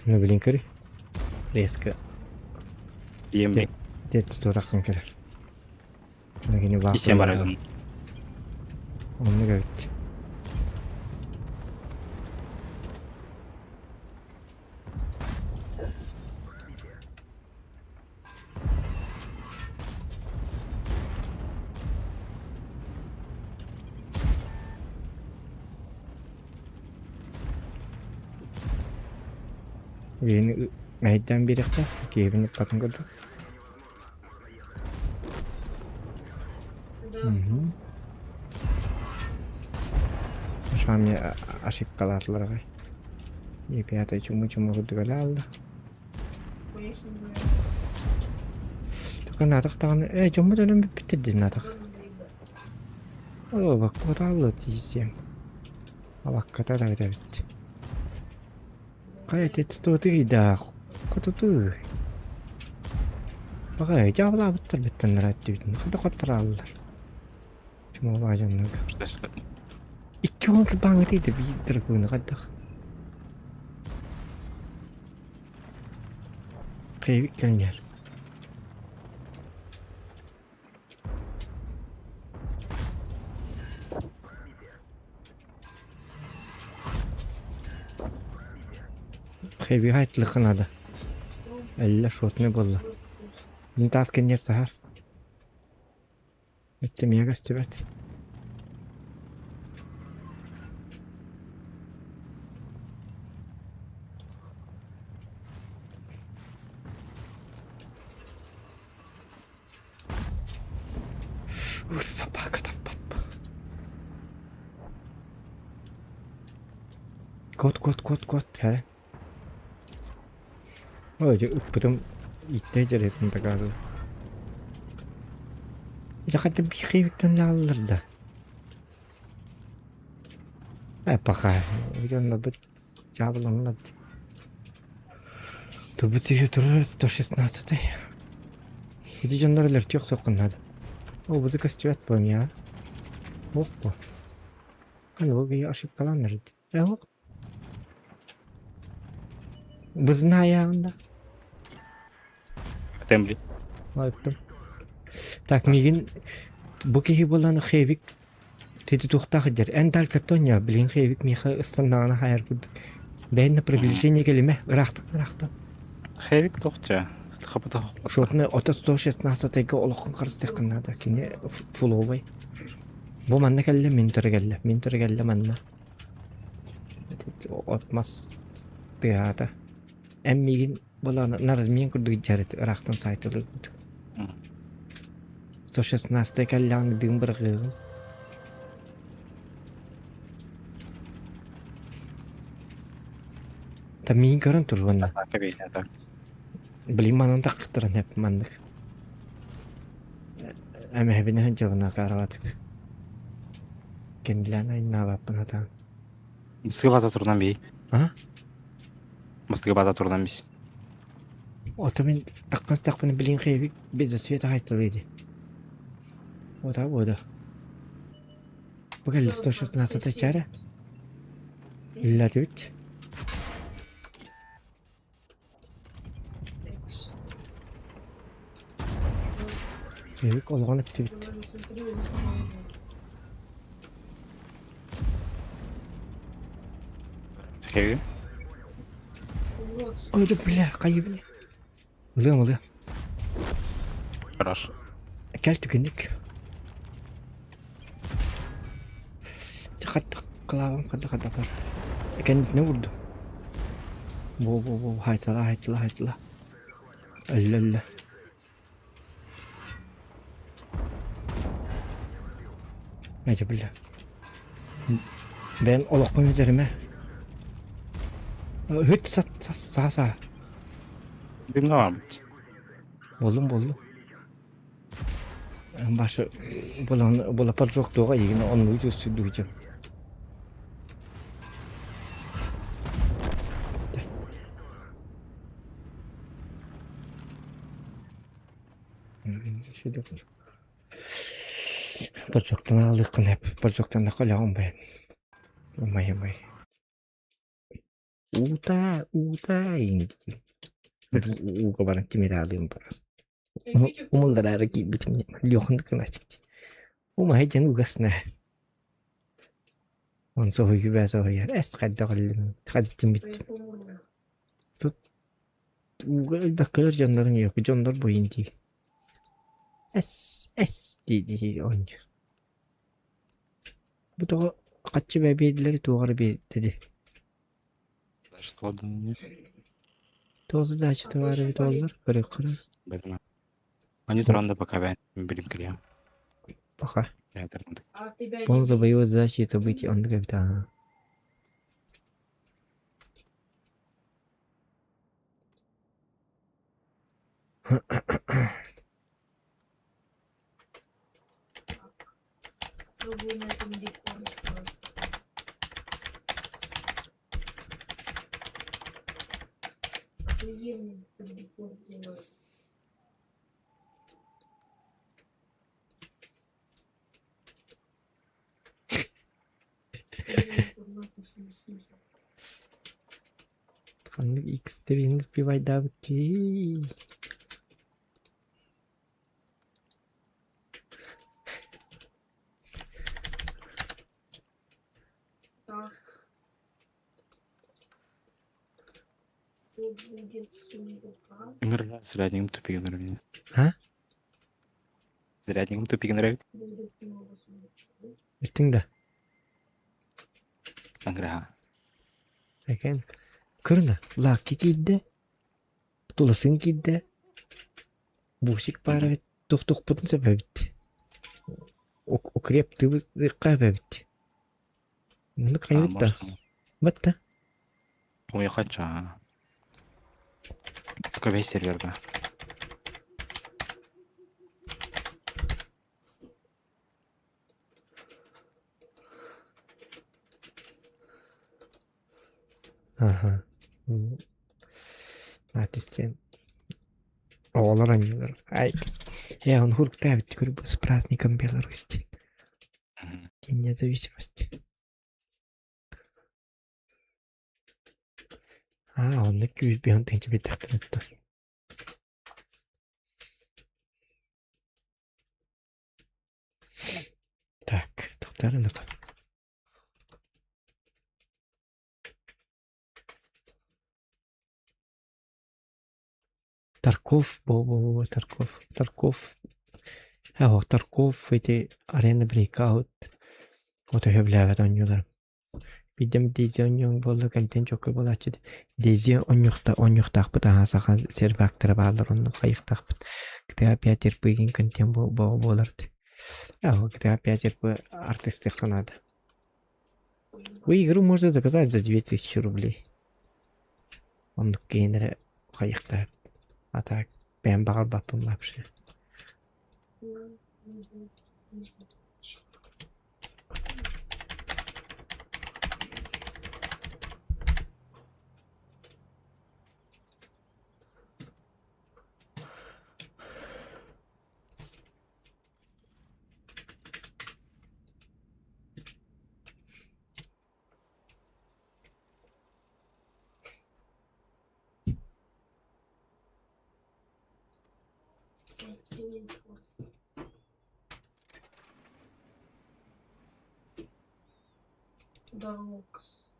Ну блин, кори. Резко. Ем. Дет что ракын келер. Нагини бар. Исем бар едім. Onu göt. Yeni meydan bir yakta. Keyfini bakın gördüm. Şu an ya aşık kalarlar gay. Yepi ata çumu gıdıgalı aldı. Tukun atak tağını çumu dönüm bitirdi atak. Oo bak bu da aldı diyeceğim. Bak kata da bitti. Kaya tututu gida. Kututu. Bakay cevaplar bitti nerat diyorsun. Kada katır aldılar. Cuma bacanlık. Что если... İki onki bangetiydi bir dragon'u kadar. Kıyık gelmiyor. Kıyık hayatlı kınadı. Elle şotunu bolla. Zintas kenyer sahar. Ettim ya göstübet. Sabah patma. Kot her. Öyle öpüdüm ihtiyacı ettim de galiba. Ya kadar bir kıyıktan alır da. Bakay. Yanına bir cevablanmadı. Dur bu tiri durur. Doşes nasıl da. Gidi canlar alert yok sokunladı. O bu da kaçıyor bu ya. Oh bu. Hani o bir aşık kalan nerede? Yok. Bızın ayağında. Тембли. Baktım. Tak migin bu ki bulan xevik tedi tuhta xajar. Endal katonya bilin xevik miha ıstanana hayar kud. Ben приближение kelime rahat. Хевик тоқча. Хапата. Şotne 16 tege olukun karısı tıkkınada kine full ovay. Bu manna kelle minter kelle manna. Otmaz biyada. Emmigin bulan narazmiyen kurdu gijaret rahattan saytılır. 16 kelleğini dım bırakıyorum. Tamin görün turbanna. Кабейна так. Blimanın taktıran hep mandık. Ama hepine hıncavına karavadık. Kendilerine inna vapın hatan. Мыстығы база тұрдан бей. Ha? Мыстығы база тұрдан бейс. Otomin takkan stakpını bilin xeyvik bize sveta haytılıydı. O da. Bu geldi 116 içeri. İlla düt. Xeyvik olğan hep düt. Heavy. Вот, Ой, да бля, кайыбли. Лым. Хорош. Gel tükündük. Hatta kılavım hadi var. Kendine vurdu. Bu haytala. Allah. Nece billah. Ben olakman üzerime. Hüt sağ. Birine var mı? Buldum. Başı bulan çok doğru yine onun ucusu duyacağım. Şöyle Barcoktan aldık hep. Barcoktan da kalıyorum ben. Umay. Uta indi. Uga barang kimira alayım biraz. Umullar araki bitim. Lyokhun kına çıktı. Umay can ugasna. On sohu gibi sohu yer. Es kaddakalım. Kadittim bitti. Uga bakılır canların yok. Canlar bu indi. Es dedi oynuyor. Bu da kaççı bebeğleri doğru bir dedi. Что да? Tozu da açtı var bir tozlar. Kırı. Bilmem. Они туранда пока ben bileyim kırıyor. Baka. Я так. а тебя Он не за боевой защитой быть он как-то. пробую на этом декоре. Охуенный декор делает. Kanlık X3'iniz bir vay daha ki. Так. Что будет с сундука? Игра зарядником тупик нравится. Ha? Зарядником тупик нравится. Будет много сундучков. Bittin de. Игра. Bakın. Kırına. Laki gidde. Tulasın gidde. Busik para ve tok putun sebebi bitti. O krep tıvı zırka bitti. Bunu kaybetti. Bitti. Уехать, только весь сервер, да. Ага. Атистен. Оолар анилар. Ай. Он хуркта bitti. Көріп с праздником Беларуси. День независимости. Он 200 бион тенче беттахтан өттü. Так, тоқтарын да. Тарков, Тарков. Тарков эти арена breakout. Вот hövlävät oynuyorlar. Bildim dizi oynuyor boldu kanten çok bol açtı. Dizi oynuyorda bu daha sağa serbaktara bağlar onu kayıqtaq. Kıta Peter Bugin kanten bolardı. O Kıta Peter bu артисты Канады. Bu игру можно заказать за 2000 рублей. Он кейнере кайыqta. А так ben bağır bapım вообще. Дорокс.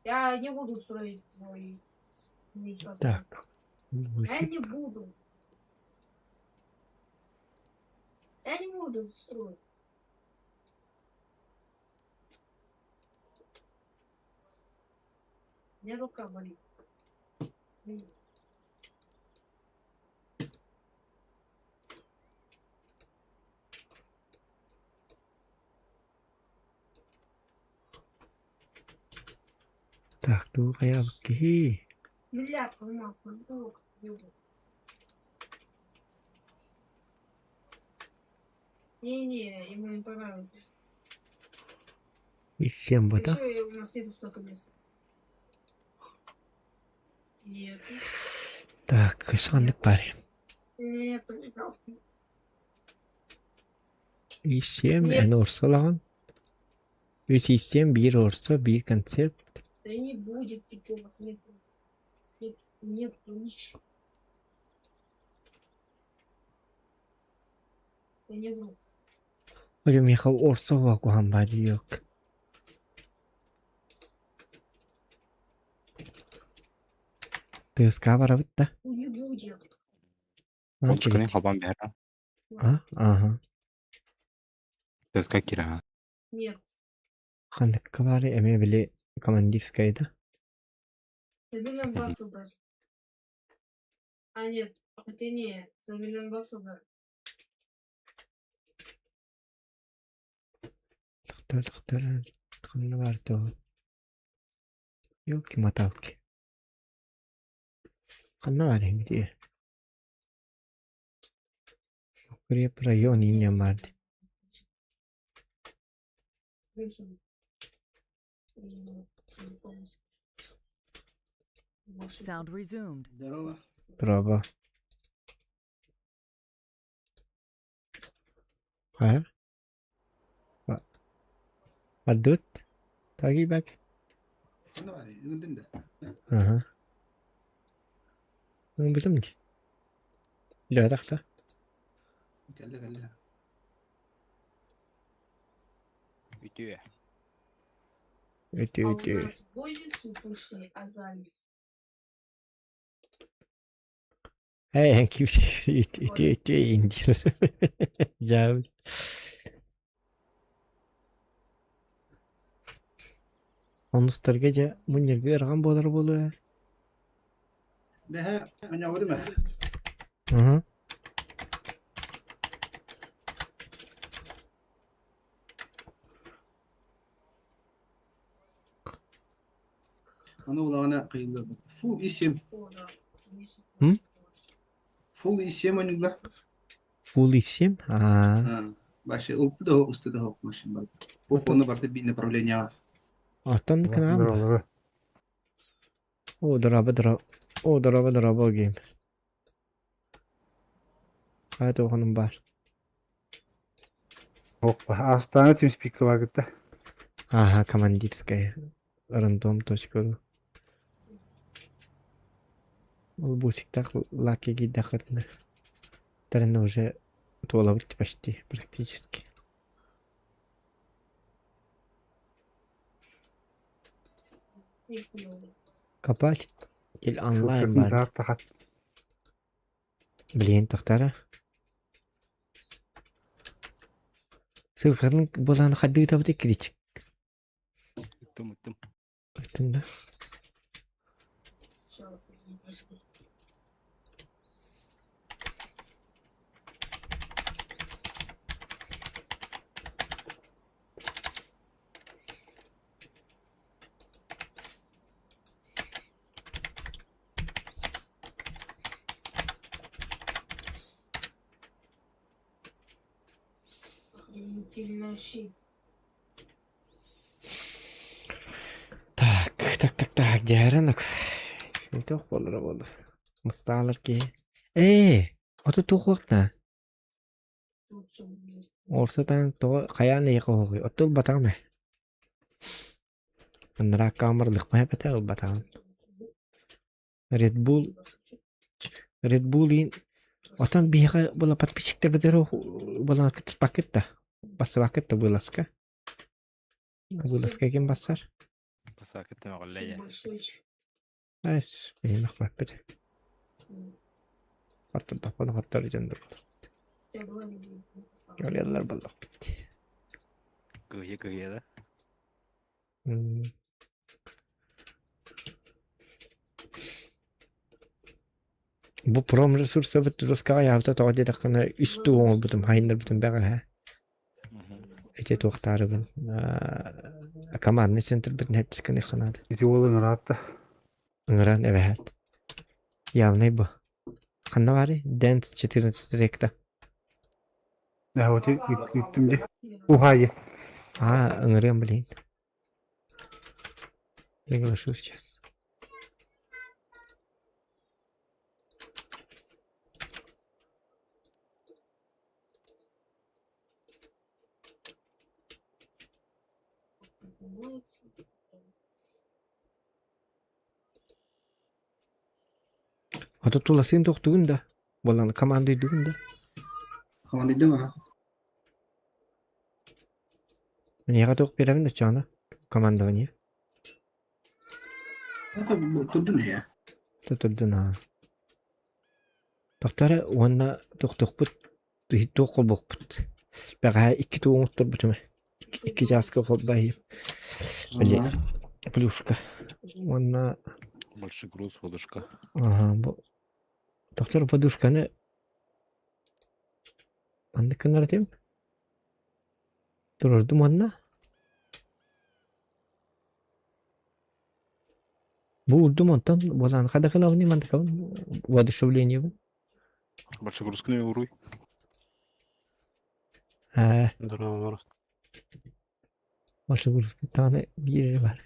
Я не буду строить твой низкий. Так. Я не буду. Я не буду строить. У меня рука болит. Так, dur kayak begini. Миллиард у нас на долг. Не, ему не понравится. И всем бы, да? Еще у нас нету столько места. Нет. Так, sandık bari. Нет, не правда. İstem Нет. en olsa lan. 3 istem 1 olsa 1 konsept. Да не будет такого. Нет. Нет, нет, ничего. Я не вру. Hocam yakav olsa bak o hambali yok. Tezgah var abi de. Не будет. Ha, Олчканы kilit. хабан бера. Ha, aha. Тезка кира. Нет. Sandık var eme bile командирская. За миллион баксов даже. А нет, хотя не, за миллион баксов даже. Doktor. Tıkımlı vardı o. Yok ki matalki. Kanna var hem diye. Buraya rayon inyam vardı. Плюсом. Не помню. Больше. Sound resumed. Bravo. Ha? Adut. Takip bak. Aha. Bunu bildim ki. La da. Ütüye. Ötü А у ötü. нас будет супушный азали? He kimse ötü indir. Cavul. Onustar gece munyer görgan bolar bolu. Behe, ana vurdu mu? Hı. Ana ulağına kıyıldı. Full isim. О, да. Не М? Full isim önügle. Full isim. Ha. Ha. Başı ultu da üstü de hokmaşın bak. Bu Это- konu barda bir направление. Alttan dikkat ama. O draba game. Hadi oğlum var. Опа, Astana TeamSpeak'ı var gitti. Ага, командирская. Random.ru. Ол бусиктах лакиги дахатны. Тарана уже туалаврит почти практически. Копать. Ел онлайн Шуткасын бар. зар тахат. Блин, тохтара. Сылхырның боланы хадды табыты кричик. Үттім. Айтын да. Всё, не прошу. Охренительная щит. Так, жаранок. Itu bolur. Mustalar ki. Ото тухвакна. Тут всё, блин. Орсатан то каяны якогы. Отул батагме. Анра камерлык май бата батаган. Red Bull ин отан биха була подписчиктер бедеро була кыт пакетта. Бас пакетта буласка. Буласка кем басар? Sakit mi oğlum ya? Большой. Эс, benim akmak bir. Hatta da bana hatta ricandır. Я говорю. Görüyorlar balık bitti. Kıyı da. Hmm. Bu prom resursa bitti Ruska ayağımda da öyle dakikana üstü onu bitim hayınlar bitim bana ha. Ece tohtarı ben. Kaman ne center bitin hep çıkanı kanadı. Bizi oğlum rahatta. Ngran evet. Ya ne bu? Kanna var ya? Dance çetirin direkte. Ne o gittim de. Hayır. Ha, ngran bileyim. Legal şuracağız. Hatta tulasın doktuğun da. Bolan kamandı düğün da. Komandaydı mı? Niye kadar bilemin de çana? Komanda niye? Tabii bu tuttu ne ya? Tuturdun ha. Doktora ona doktor but. Hiç doktor but. Bana iki tuğum tuttur bütüme. İki jaska kol bayım. Böyle pluşka. Ona Больше груз, водушка. aha bu. Doktor подушканы anne kadar diyeyim. Dururdum onunla. Bu urdu montan. Bolan kadakın avni mantıklı. Воодушевление bu. Больше груз не уруй. Ha. Здорово. Başka bir tane bir var.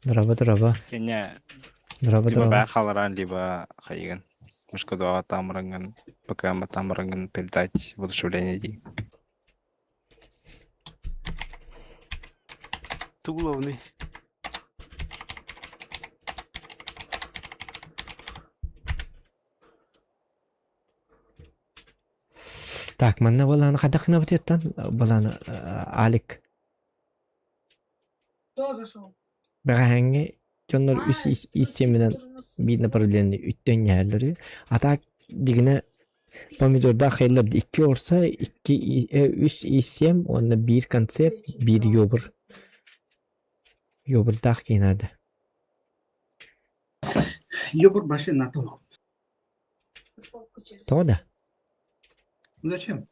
Draba. Kayaknya Draba. lima ben halaran lima kayak Мышка доа тамыранган, пока мы тамыранган передать воодушевление ди. Главный. Так, манна баланы кадакына битеттан, баланы алик. Кто зашел? Бәгәңге жоннор үс иссеминен бир направление үттөн ярлары. Атак дигине помидорда хәйлләрдә 2 орса 2 үс иссем, онда бир концепт, бир йобыр. Йобыр так кинады. Йобур başı NATO. Тода. Зачем?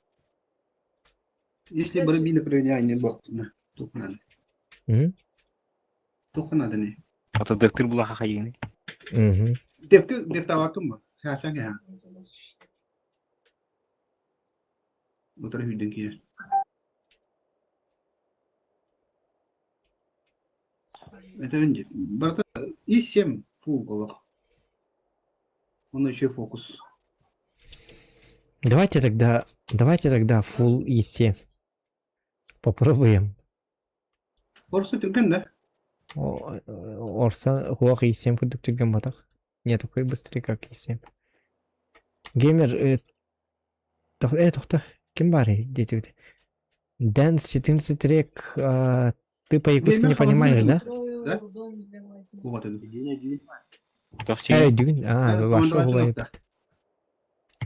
Если бы рубины проверяли бокна, то надо. Только надо не. Atau dokter bulah kayak gini. Defta waktu mah, saya sangat ya. Motor hidden kia. Это önce. Barata isem full было. Он еще фокус. Давайте тогда full исе. Попробуем. Орсы түрген да? Орса хуак и7 продуктурген батак. Не такой быстрый, как и7. Геймер, тохта, кем бари, дети? Дэнс 14 трек, ты по-якутски не понимаешь, да? Да? Вот это. Дюгин, вашу голову.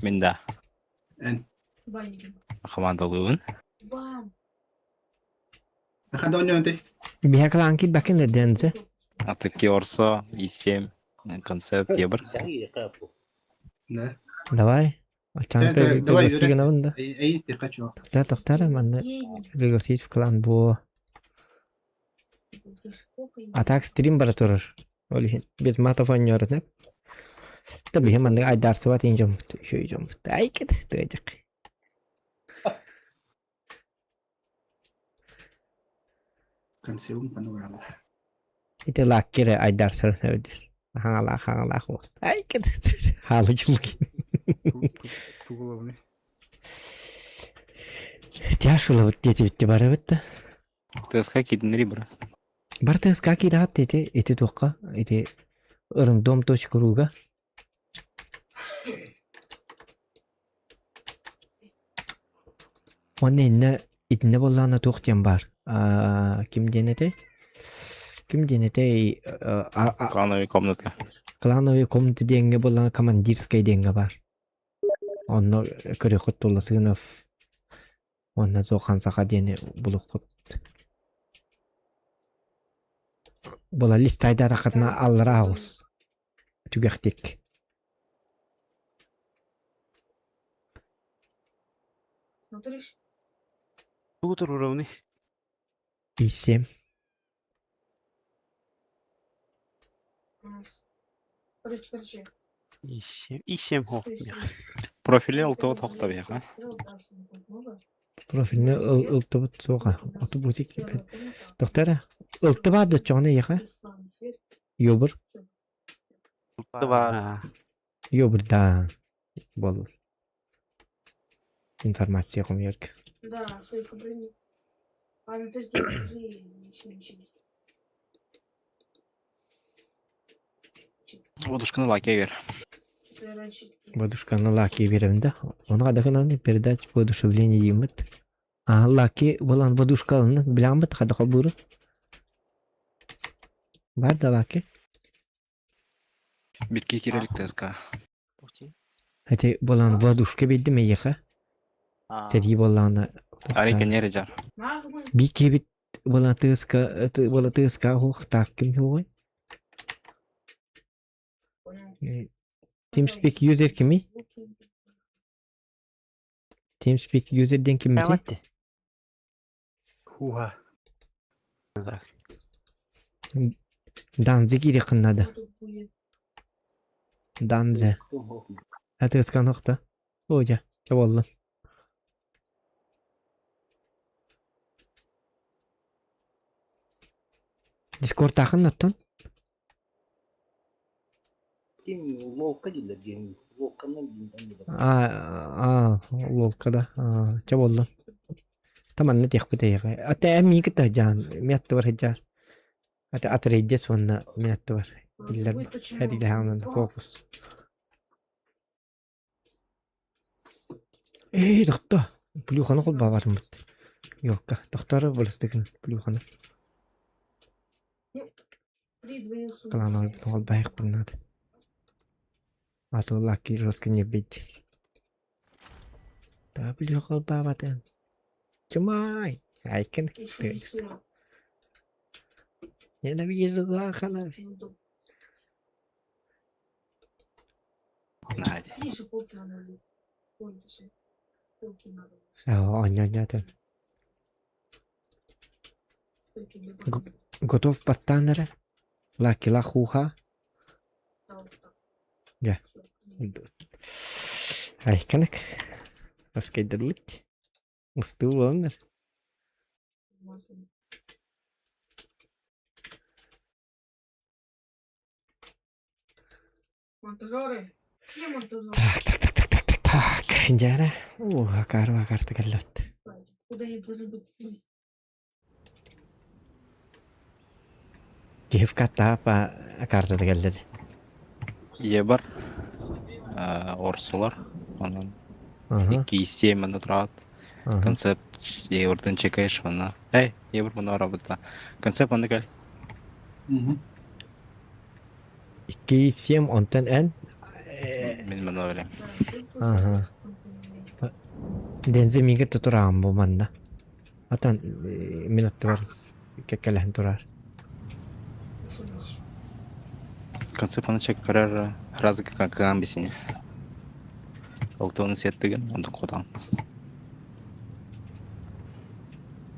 Minda. En. Командалуун. Ada oynuyor nanti. Biar kelangkit bakin le dance. Atau Kiorso, I7, концепт ебр. Да. Давай. Ачан пригласи гана бunda. Эй, ты хочу. Тохтара манна пригласить в клан бо. А так стрим бара турur. Олихин. Без матов ойнyoruz hep. Tabii hemen de ay dersi var ineceğim. Şu yiyeceğim. Ay git. Duyacak. Kansiyon panorama. Itu lakir ay dersi var nedir? Hangalah. Ay git. Halıcım bakayım. Главный. Тяжело вот дети бара bitti. Ты скакивай на ребра. Барта скаки rahat dedi. Eti toqa. Eti ırın dom toç kuruga. Onun inne bollarına toqtiyan bar. Kim denedi? Ким денете Клановый комнатка. клановый комната денге болан командирская денге бар. Онно көрөкөт туласынов. Онна зохан саха дене булукут. Бола листайда рахатна алраус. Түгәхтик. Смотришь? Утро уровни. Исем. Короче. Ищем хо. Профили ылтыгы токтап яка. Профилне ылтыбыт соға. Аты бутик. Доктора, ылтыбады чоны яка. Йобыр. Бар. Йобырда. Бол. Информация комерк. Да, свой брони. А ну подожди, ничего. Водушканы лаке бер. Что-то я раньше... Водушканы лаки беремде. Онга дагынан передач воодушевление димит. А лаки болан водушкалны биламыт хада кабуру. Бар да лаки. Бирки кирелик теска. Хати болан водушка бидиме яка. Сери боланы. Арика нере жар. Магмы. Би кебит болан тыска хох такким хой. TeamSpeak user kimi? TeamSpeak user den kimiti? Хуха. Danzi giri kınladı. Danzi. Hadi ıskan nokta. Hoca. Çaballı. Discord takın attın. Лолкада. Çaballı. Tamam ne diyek bide yaka. Ata emi kita jan. Miyat var hjar. Ata atreyde sonra miyat var. İller her ilhamın fokus. Doktor. Plüxanı kol bavarım bit. Yok ka. Doktora bolstakın plüxanı. 3 двоих сумок. Плановый кол байк пынады. А то лаки жестко не бить. Да плюхал бабатен. Чумай. Айкен. Еще и всё. Ненавижу лахана. Нади. Ближе полки надо. Полки надо. Оня-оня-тен. Полки для Готов паттанere. Лаки лахуха. Ya. Айкенек. Раскайдерлик. Усту олнер. Монтажеры. Где монтажеры? Так. Жара. Акар тагallot. Куда я должен быть? Киев катта па карта тагalladi. Ебар. Орсулар. Онан. 207 мына турат. Концепт еврден чекаеш мына. Эй, евр мына работа. Концепт мына кел. 207 онтан эн. Мен мына белем. Дензе миге тутурам бу манда. Атан минут бар. Кекелен турар. Концепт мына чек карар разы как амбисине. Алтыны сеттеген, онда кодан.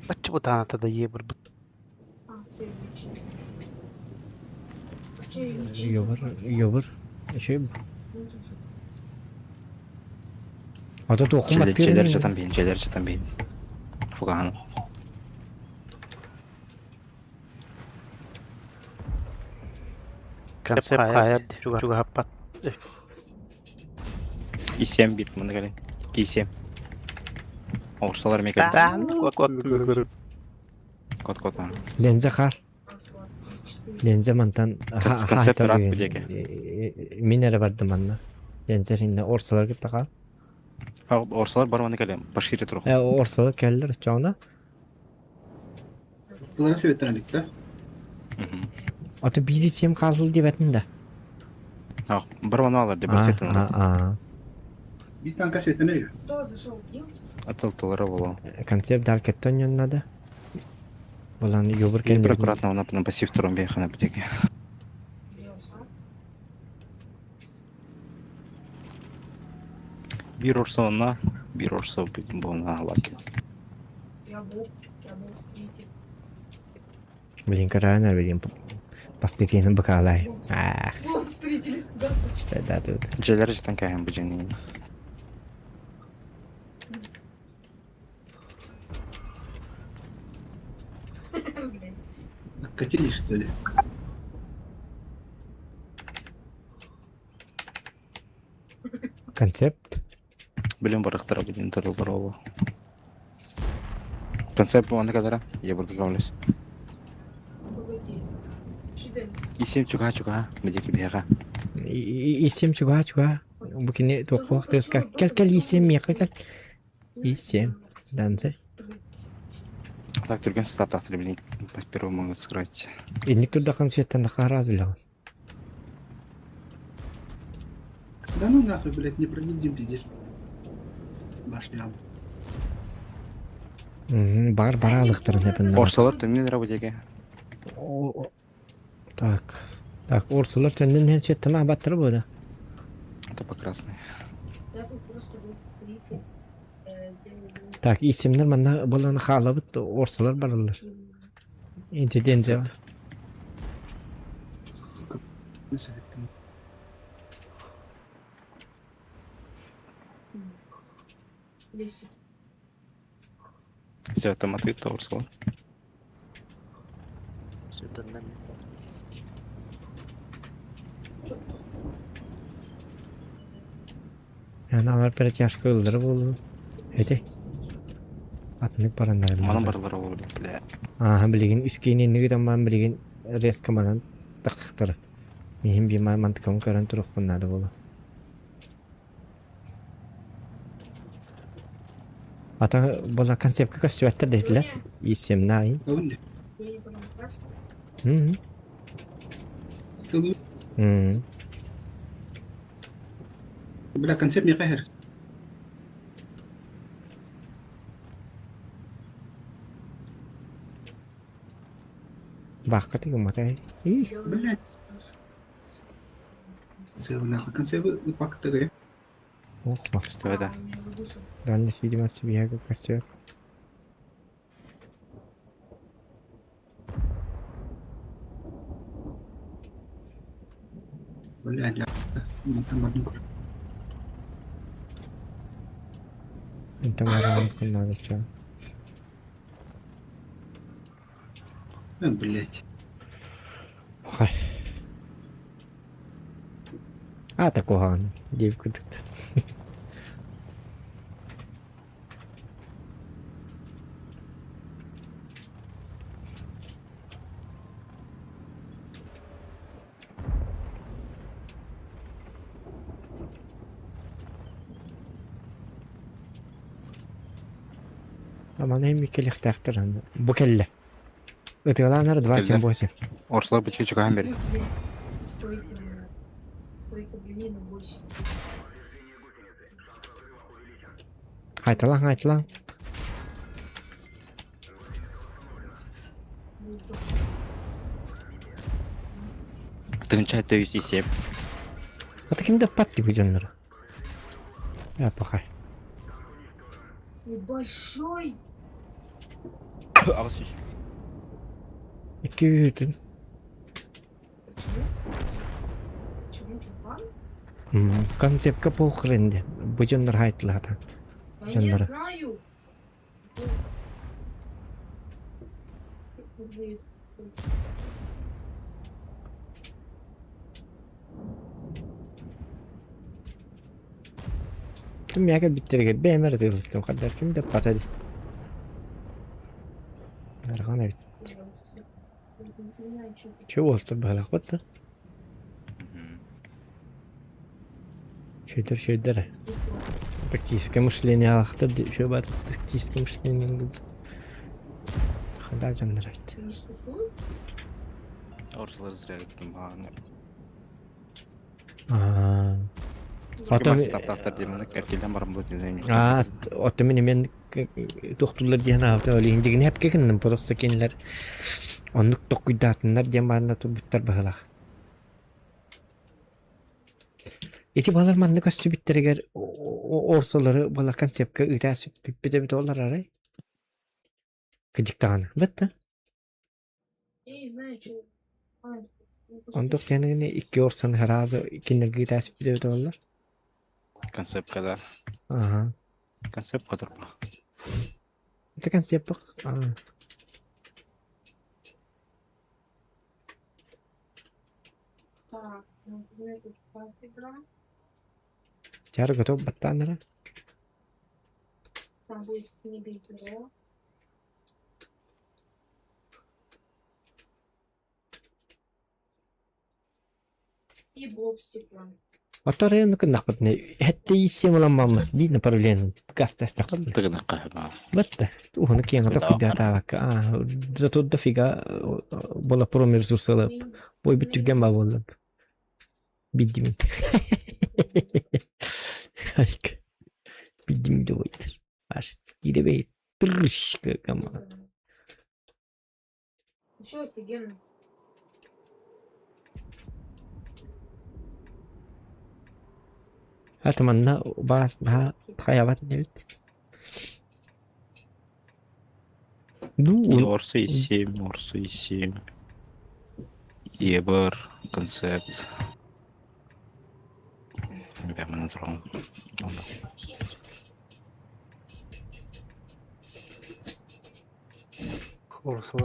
Бачы бутана тада ебір бұт. Йобыр. Şey bu. Ata tokumat Челер жатан бейін. Фугахан. Концепт қайыр жүгі хаппат. Исем бир мына келен. 207. Орсалар мекел. Код. Lenze kar. Lenze mantan Konsept rahat bilecek. Minere vardı manna. Lenze şimdi orsalar gitti kar. Орсалар бар мына келен. Пошире турук. Orsalar geldiler çoğuna. Bunları sebepten alık da. Аты BDSM қалыл деп әтінді. Ақ, бір оны алыр деп бір сетін алыр. Bir tane kasvete ne diyor? Кто зашел? Где? Атылтылары болу. Концепт дәлкеттен йоннады. Бұланы йобыр Ең бір кәндер. аккуратно оны бұны пассив тұрын бейхана бітеге. Я сам. Bir орса ona, bir орса бұна лаки. Я был встретил. Блин, каранар, блин. Постепенно бакалай. Во, встретились куда-то. İşte да тут. Желер житан кәйін бұл жені. Блядь. Откатились, что ли? Концепт. Білім барықтыра бұден тұрылдыр олу. Концепт бұғанды кадара? Я бір кекавлес. Погоди. Читай. Исем чуға, бідекі бейға. İsem çuğa. Bugün çok vakti ska. Gel isem ya gel. İsem. Danse. Так, түрген стат ақтыры білін. По первому могут скрыть. İnlik turda konsertten daha razı lan. Да ну нахуй, блядь, не продадим здесь. Башням. Бар алықтырын hepin. Орсалар төмен работеге. Так. Орсалар төнден her şeyden abattırı bu da. Это по красной. Я тут просто был встретил. Так, isimler bana bulanı xalabıt orsalar barılır. İnti denze var. Не советую. Лесик. Все, автоматы, то орсалар. Yani ama перетяжка öldürüp olur. Hedi. Atınık paranlar. Манан барлар олу бля. Aha bilgin üskeni nigiden man bilgin reska manan takıktır. Mihim bir mantıkım karan turuk bunlarda bolu. Ata bola konsept kasvetler dediler. İsim nayi. Кого мне? Я не понял, как? Hı. Ты Hı. бля, концепт не кахер. Bak katı matay. İyi. Блядь. Концепт нахуй, концепт пак-то говорит. Oh bak. Что это? У меня вышел. Дальность видимости бега костюм. Блядь, я. Там одну. Entam aram kılmadı şu an. Блядь. Hay. А такого девку так. Ama ne miktarı taktırın. Bu kelle. Ötegalanlar 278. Орсалар бітке чугахан бері. Стойка блин, больше. Haytalan. Тыңча 407. Ata kimde pattı bu canları? Ya bakay. Небольшой. Ağız şiş. 200. Почему? Почему ты пан? Konsept kapı kırındı. Bu canlar haytladı. Да я Жаннара. знаю. Kim yaga bittirge bemer diyorsun kadar kim de patadi. Yargana bit. Şu oldu böyle kapattı. Şöyle. Тактическое мышление алахтыр все бар. Тактическое мышление. Хада жандар айт. Ты не существует? Орсылар зря гиттим баганы. Отом Таптар демені кәркелден барым бұл деден. отом мен доктурлар диен авта олин диген хеп кегеннем просто кинлер. Оннук токуйдатыннар диен барына турбуттар багалах. Эти балар манны костюбиттерегер орсолары бала концептка ытасып биппеде бит олар арай. Кыдыктаганы. Бетте. Я не знаю, что. Ондук тенегени икки орсон харазы кинерге ытасып бит олар. Концепт когда? Ага. Концепт который. Это концепт. Так, например, тут пас игра. Чары готов баттанара. Там будет книга игра. И блок стекла. Оторы ну кнахпатне. Это и символом мамы. Би направление. Каста стахал. Тыгына кахба. Бетте. Ух, кен ата кудата. Зато дофига была промер ресурсала. Бой биттирген ба болду. Биддим. Хайк. Биддим дойтер. Аш киребей. Трышка кама. Еще офигенно. أتمنى بعضها خيارات نبت. И Орсы и 7, Орсы и 7. Ебер, концепт. Прямо на трон.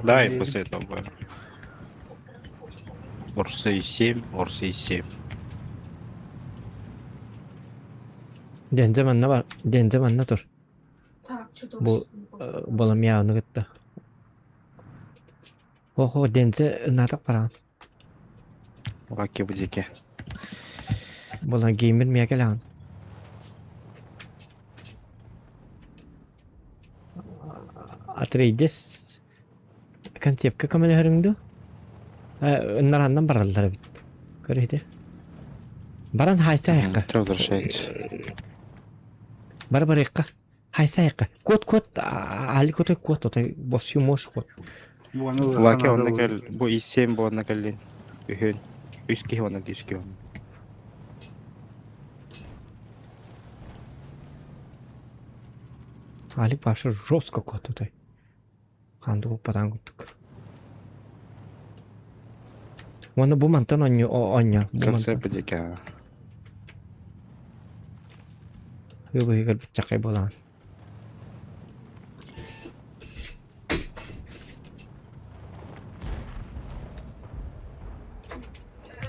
Да, и после этого бы. Орсы и 7, Орсы и 7. Den zamanına var. Den zamanına dur. Так, что там? Bu balam yağını gitti. Oho denze natak paran. Лаки будики. Balan gamer miye gelan. Atreides konsepka kamera hırındı. Narandan barallar bit. Görüydü. Baran haysa yakka. Ты возвращаетесь. Барбарекка. Хайса якка. Кот. Али котой кот. Отой босью мош кот. Лаки он накал. Бу и 7 бу накалин. Үхен. Үски он накиски он. Али башы жестко кот отой. Канды bu padan guttuk. Оны bu mantan оня. Концепт будики. Hıgı bıçakay bolan.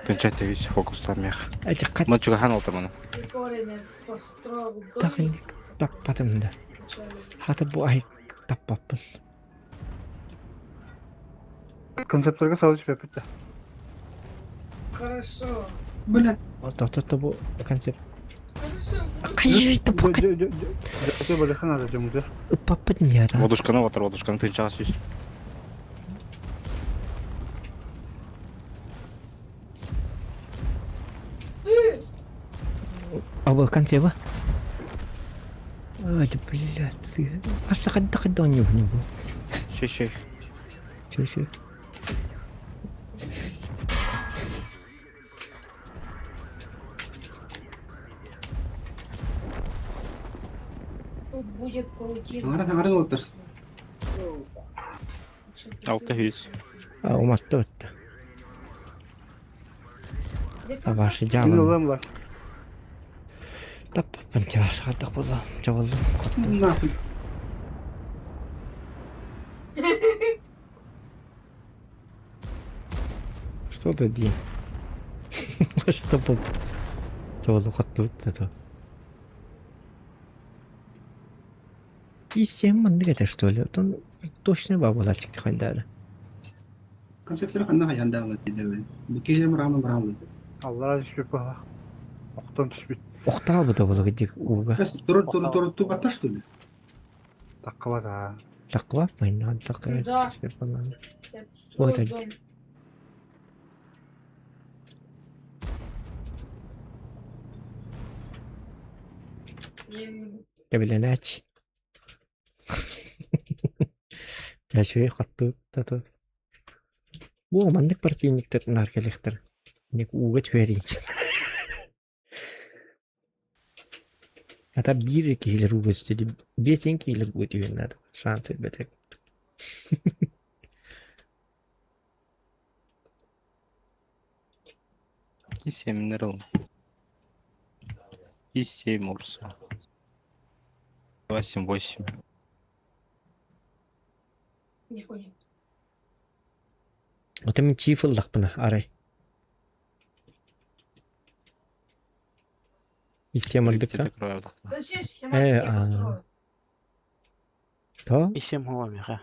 Тынчатый весь фокус там мех. Acıkat Мы чугахан отырмын. Прикольно построил домик. takınlık tappadım da. Hatta bu ay tappapın. Концепторга салып жибеппит да. Хорошо. Блядь, Oto bu konsept. Хорошо. Kayıt bu Жөтө бөлөкөн ара жомуза. papın ya da. Водушканы отыр, водушканы тынчага сүйс. Абыл консепт. Ай, да блядь. Asa kadda onyo bu. Чей. Чё. Тут будет паутина. аңаран отыр. Алты хүс. Уматты öttü. Başı Мен canım. уламлар. Tappapın çavaş kadda bolan. Çavaldım. Нахуй. Что ты день? Что поп? Çavaldım katlı öttü. И 7 ман где-то что ли? Он точно бабула çıktı хандары. Концепттер кандай хаянда дебен. Бикеем рамын бралы. Аллар жибеп бала. Октон түшпүт. Оқтал bu da bula gidecek uğga. Тур тубатта что ли? Таккыла да. Takla yapmayın lan takla. Да. Falan. Я тут строил Вот дом. Мен Кабеленач. Я шуй хатту тату. Бу мандык противниктер наркелектер. Ник уга тверин. Ата бир килер уга стеди. Бесен килер уга тверин надо. Шансы бетек. И 7 нырыл. И 7 урса. 8. нихуя. Ота мен чифылдак бына арай. Истем алдык та. Зачем а. схематики я построю? То? Исем хуа меха.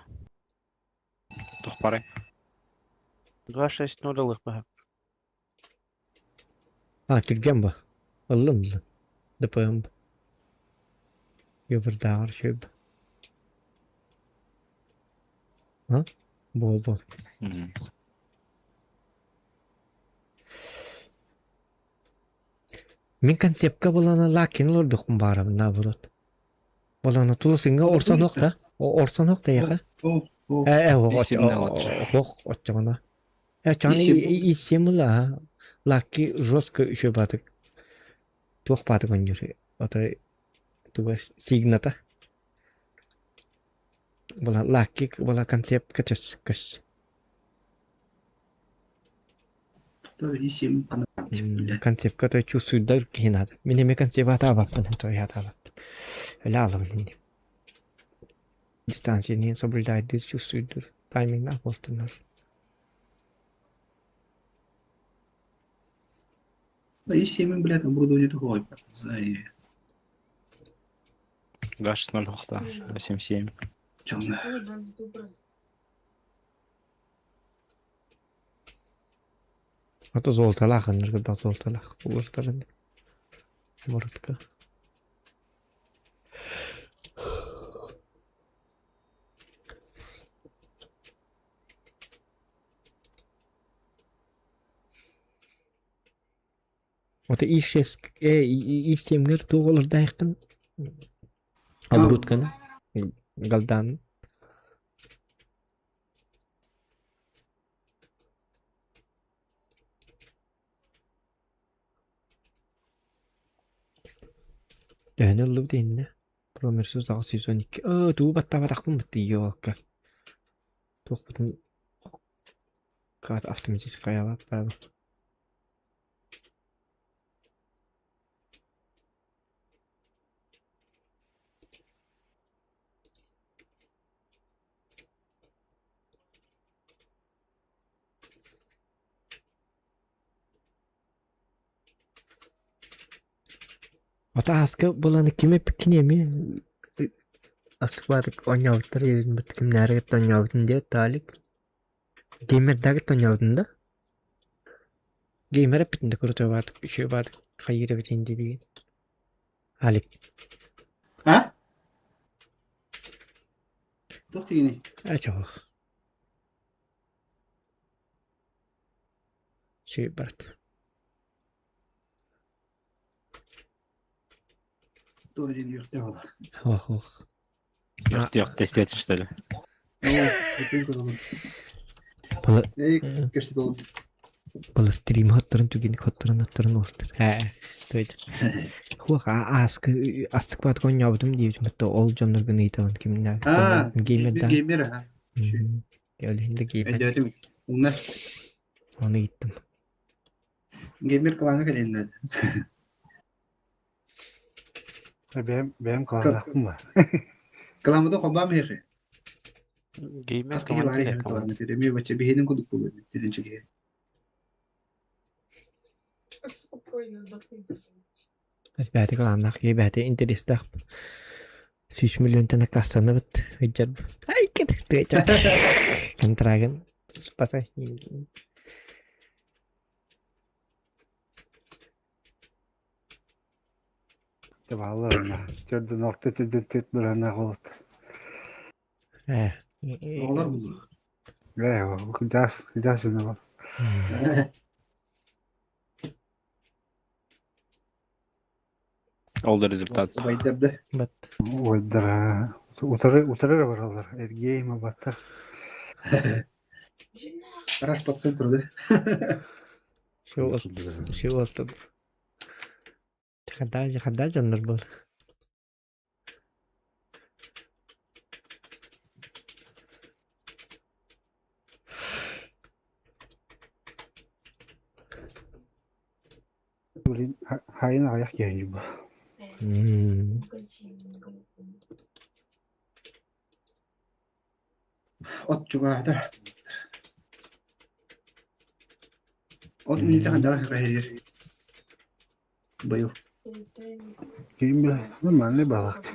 Тухпары. 2-6-0 ылык ба. Тирген ба. Аллым. ДПМ. Ёбыр дагыр шөп. Бо. Мен концептка болана лакин лордук бара наоборот. Болана тулсынга орсонок да. Орсонок да яха. Отчогона. Чаны исемла. Лаки жестко шөбатык. Тухпатык онжур. Ата туга сигната. Бола лаки бола концепт качас. Исем понравился, блядь. Концепт который чувствует даже надо. Меня мне концепт атаваппын, то я атаваппын. Лялым не. Дистанция не соблюдает, чувствует тайминг на полтора. Исем, блядь, оборудование такое. Гаш 0 хохта. 8-7. Чёрно. Они будут убрать. А то золоталах, он же говорил золоталах. Золоталах. Моротка. Вот ишес, истемгер туголор дайктын. Обрутканы. Галдан. Дәне лып дейінне. Промерсіз ағы 112. Туы баттаба тақпын бітті еуаққа. Тоқ бұтын кат автоматизі қаяба бәбі. Ата аска боланы кеме пікінеме асық бадық ойнауыттар евін бұт кім нәрігет ойнауытын де талик геймердагет ойнауытын да геймер әпітінде күріті бадық үші бадық қайыры бітенде деген алик Тоқ дегені. Әчауық шүй барды Тоже день вертела. ох Ёх, тестировать, что ли? Бұл стрим хаттырын түгенік хаттырын ортыр. Тойды. Хуақ асық бадық ойнауыдым дейбін. Бұтты ол жонлар күні етауын кемін. Геймер, а? Өлінде геймер. Әдетім. У нас Оны еттім. геймер қалаңа кәлейін әді. Benim kalanakım var. Kalamada koba mı hexe? Геймер Askı var ya kalamada. Demi baca bihenin koduk bulu. Tidinci gehe. Спокойно, допустим. Бәті қаланақ ей бәті интерестақ. 3 миллион тәні қасаны біт. Өйджар бұл. Ай, кәдікті өйджар. Контрагын. Спатай. Vallahi Çördün orta çördün tet bir ana kolut. Oğlar bulu. Gideceğiz şuna bak. All the результат. Байдарды. Бат. Ойдара. Утары баралар. Эргейма баттар. Раш по центру, да? Şu oldu. Kadar canlar bu. Блин, хайын аяқ кейінгі ба. От чугада. От минуте қандағар қайыр. Байыл. Кейін біле, нормальный балақ.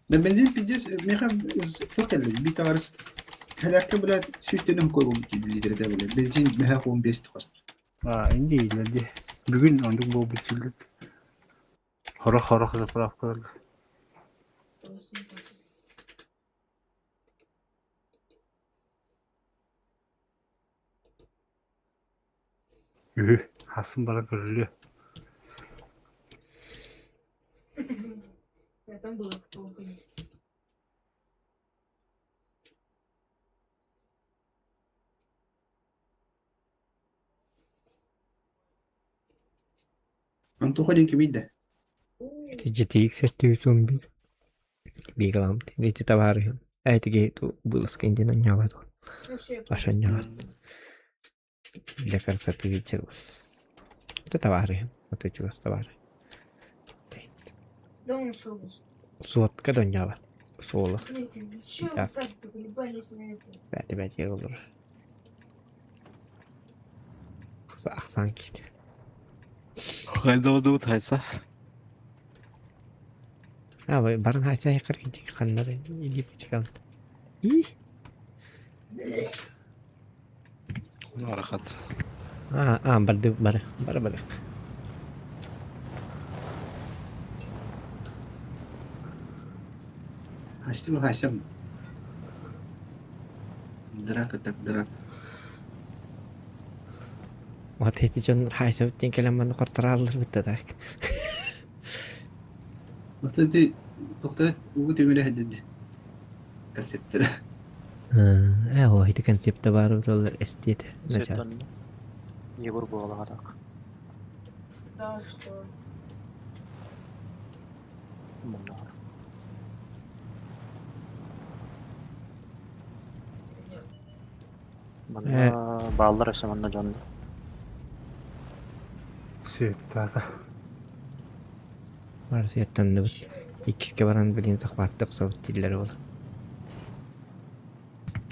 Да бензин пиздец, меха флотелли, бита варс. Халакка блядь, sütünün koyup litrede böyle. Benzin meha 15 kost. Инде ийлерде. Бүгін ондық бұл бүтілдік. Хорақ запырап көрді. Хасын бара көрілі. Я там была в полкане. Антоха деньки бийді. GTX 711. Беглам. Эти товары. А это гейту было скандина няват. Аша няват. Для красоты ветеру. Это товары. Вот эти у вас товары. Да он ушел уже. Сотка до няват. Соло. Нет, зачем вы Ясно. так заколебались на это? 5 евро. Ахсан кит. Қайда удут хайса. Вы барын хайса якыр кит ханнары илип чакан. И Рахат. барды. Haştım haştım. Драк так драк. Вот эти жон хайса тен келеман котторалыр битте так. Вот эти тоқтат угу темеле хадди. Кассеттер. О, это концепт бар улар эстет. Начал. Егор болғаға так. Да, что? Балдар ашаманда жанды. Сөйт таза. Бар сеттен бит. Икиске баран билин сахваттык сабыт дилер бол.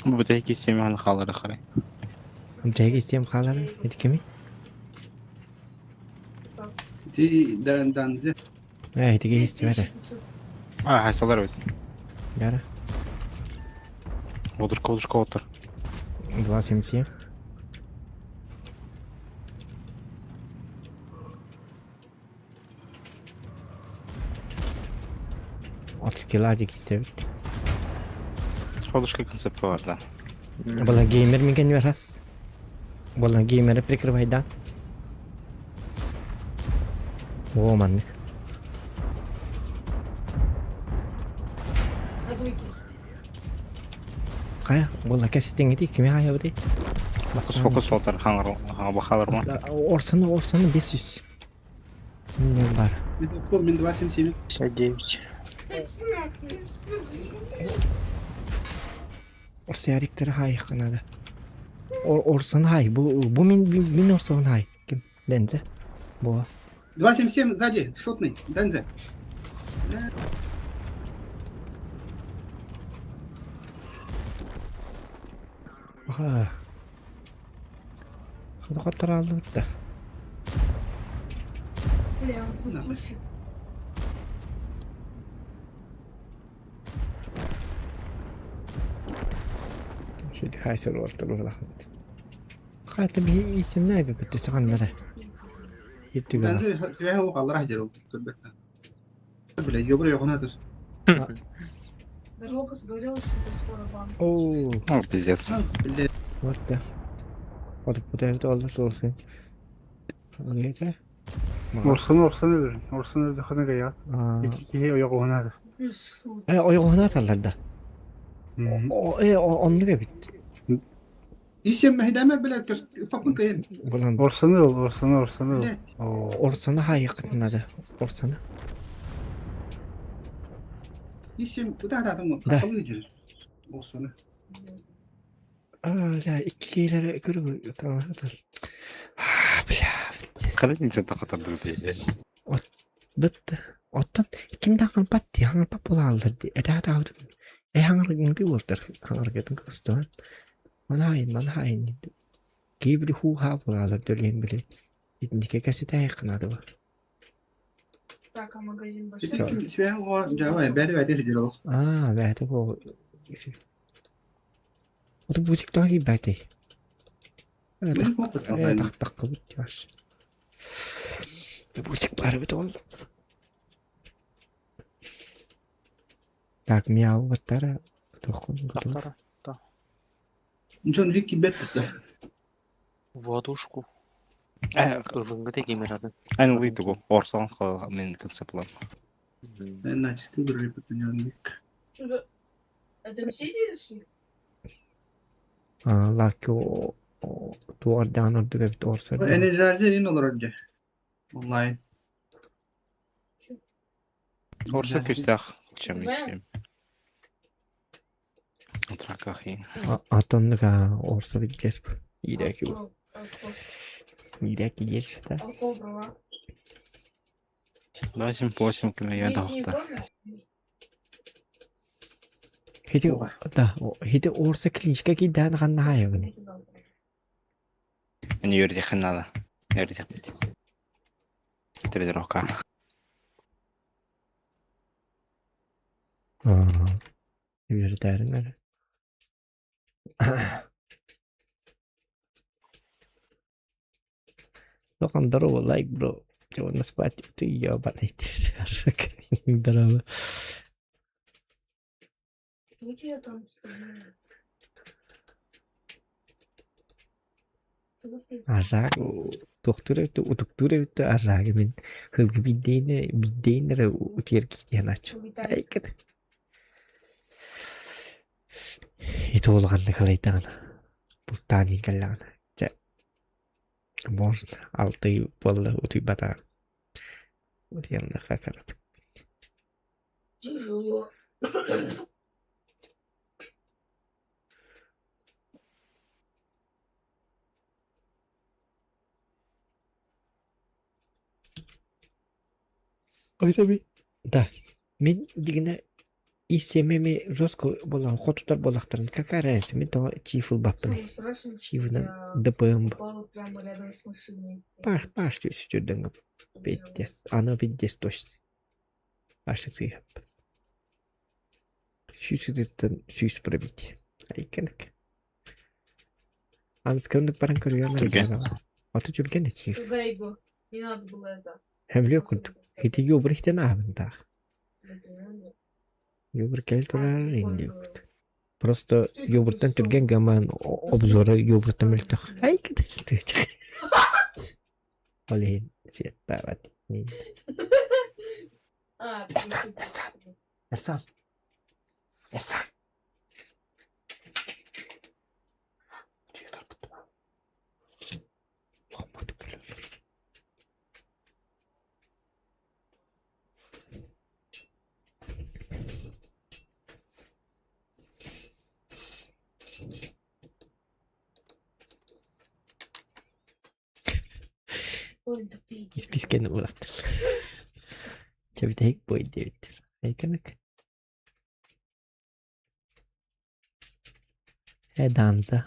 Бұл бұта екі семен қалары қарай. Жайга истем халары. Это кеми? Ти данзе. Это истем это. Хайсалар өт. Гара. Отырқа отыр. 277. От скиллади кисеп. Отырқа концепті бар да. Бала геймер миген верас. Бала геймер прикрывайда. О, манник. Надуйки. Кая? Бала кәсетен ети кеме кая бите? Фокус отыр, бақалар ма? Орсаны 500. Не бар. Мен 277. 59. Орсы яриктері хай қанады. Орсын хай. Бұл мен орсын хай. Кім? Дензе? Бұл. 277 сзади, шотный, данзе. Аха. Хада қаттар алды бітті. Бля, он все слышит. Şöyle haysel ortalığı bırakmadı. Hatta bir isim ne bir bitti sakanlara. Yetti galiba. Данзе свяга у қаллар хадерол. Көрбетті. Бля, ёбры yoğunadır. Даже Лукас говорил, что ты скоро бан. Oo. Пиздец. Бля, What the? What the evde alır olsun. Neyse. Орсан ölür. Orsan öldü kanı ya. İki kişi yok ona. Oyog'una atarlarda. Onu da bit. İsem mehdeme bile papın kayın. Bulan Orsan öl. Bilet. Orsana hayıqınadı. Orsana. İsem bu da tatım. Da. Kapalı gıcır. Olsana. La ikilere görüp tanıdır. Ha bla. Kalınca takatırdı diye. Bitti. Ottan kimden kalpatti? Hangi pap olalırdı? Eda da avdım. Hangi gibi oldur? Hangi gedin kıstıvan? Mana hain. Gibi hu ha olalır dölen bile. İndike kasete yakınadı var. Так, а магазин большой. Bütün siyah o cevap verdi verdi gıcır ol. Bähti bu. O da buzik daha gibi bähti. Benim kokut var. Tak bitti var. Buzik var bit oldu. Так, мяу, ватара. Тохун, готов. John Ricky bet tuttu. Водушку. Ылыңгы тегемер ады. Aynen uydu bu. Orsan men konceptlar. Ben naçıstı bir reputun John Rick. Что за... Это Мерседес зашли? Laki duvardan orada bir Bu orsa. enerji olur önce. Online. Orsa küstah. Чем isem. Trakahı. Atanlık orsa bir kesp. İyideki bu. İyideki geçti. Алкоголь брала. Basım posim kime ya Здесь не dağıttı. кожа? Hidi orsa klişka ki dan kan daha ya beni. Yani yürüdük kanala. Yürüdük bitti. Tabii roka. Bir derin öyle. Lokan daro like bro. Jangan sepatu itu ya pak itu daro. Ну, я там стою. Arzak doktor itu arzak min hılgı biddeğine utir gidiyen aç. Ayıkın. Itu olağanlı kalaydan. Bultani kalan. Можно алты болла ути бата. Уриянна хакарат. Тяжело. Ой таbii. Da. Мен дигне istememi жестко болан хотутар болактарын. Какая разница? Мен то чифл баппын. Самое страшное, что Чифнан я ДПМ. упала прямо рядом с машиной. Паш тюстүрдөн. Беттес. Ана беттес точно. Ашысы. Сүйсүдеттен сүйс пробить. Айкенек. Анскандык баран көргөн. Аты жүрген чиф. Туда его. Не надо было это. Hem lökündük. Hiti yobrikten abında. Yobrik turar indi. Просто yobrikten türgen gaman obzora yobrikten mültük. Ay kıdı. Olehin siyetta var. А, Ersan. İspiskeni bıraktır. Tabii tek boy değildir. Aykanık. Dansa.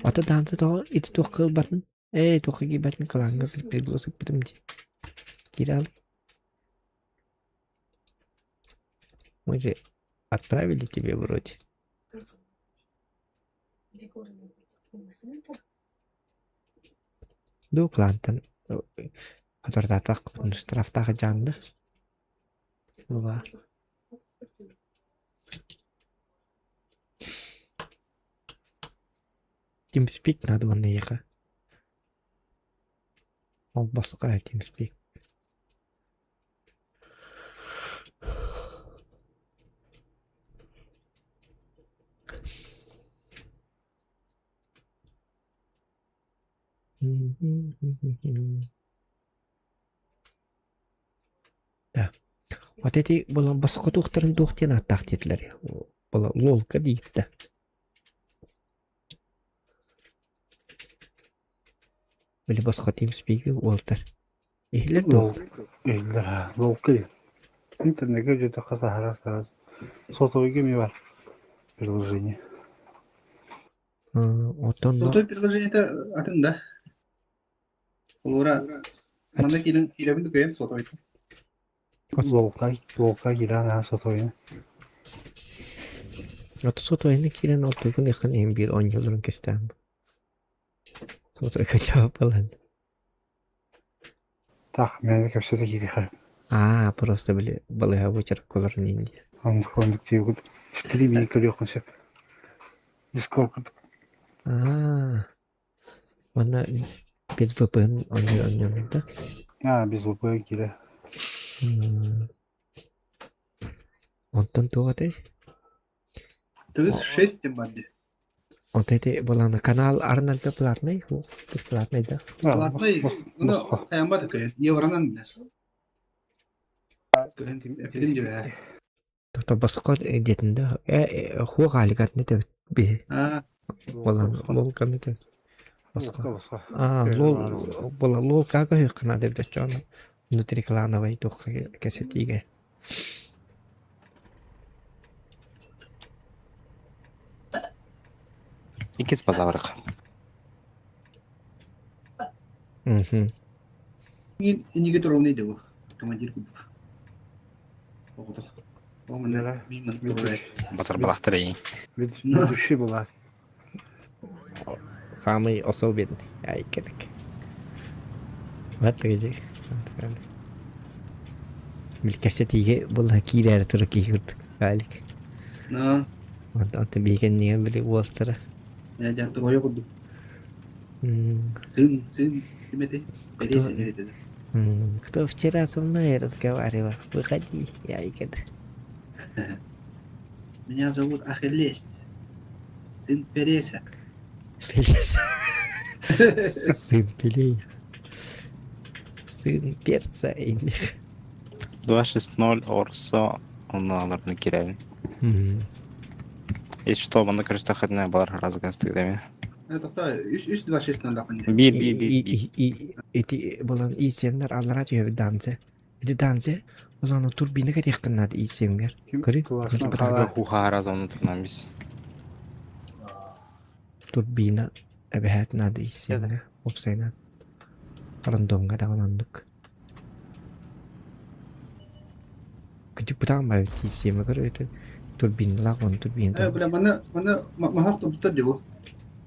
Ata dansa to itu to kıl batın. To kıgi batın kalanga bir glosak bitim di. Giral. Мы же отправили тебе вроде. Ду клантан. Атортатак штрафтагы жанды. Була. TeamSpeak надо вон ехать. Ол басқа TeamSpeak. Да. Вот эти было басқа тухтарын тухтен аттақ деділер. Была лолка дейді. Білі басқа TeamSpeak Уолтер. Эхлер Лол. дух. Эйлер, лолкы. Интернетке где-то хаса сразу. Сотовый ми бар. Приложение. Отон Сотовый приложение-то атында. Олора, манда келебінді көйем сотовый. Лолка гирана сотовый. Аты сотойны кирен отугун якын эң бир 10 жылдын кестем. Сотойга жауап алан. Так, мен кепсете кири. Просто били балыга вычар колорун инди. Андык тиюгут. Стриминг көрөкүн сеп. Дискорд. Мана без VPN оньон да. Без VPN кире. Онтон тугаты. Тыгыз 6 тем барды. Вот эти баланы канал Арнольда платный, платный да. Платный, ну, аямбады көйен. Евронан да. Көйен фильм жебе. То басқа детинде хуа галигат не деп би. Баланы лол каны деп. Басқа. Лол бала лол кага хыкна деп дечон. Внутри клановой тух кесетиге. Икис базаврық. Неге турам нейді бұл? Командир күдіп. Оғыдық. Оғымын меймін турай. Батыр балақтыр ей. Ведущий была. Самый особенный. Ай, керек. Вот так. Bil kasetiga bular kiylari turib kiyirdik. Alik. Anta bilganniga bile Walter. Ya jatuh koyo kudu. Сын, Тимати. Кто вчера со мной разговаривал? Выходи, я икет. Меня зовут Ахиллес. Сын Переса. Переса. Сын Пелей. Сын Перса. 260 орсо оны аларны кирәлен. Если что, банда көрсөтө хатына балар разгастык деме. Это кто? 326 надо понять. Bir. Эти балан исемнер алара жөбү данзе. Эти данзе баланы турбинага теккеннады исемгер. Көрү? Хуха разамны турнан биз. Турбина эбехет нады исемге. Опсайнат. Рандомга дагыландык. Küçük bir tane var TCM'e göre öyle turbinler var turbinler. Bile bana mahaf da tutar diyor.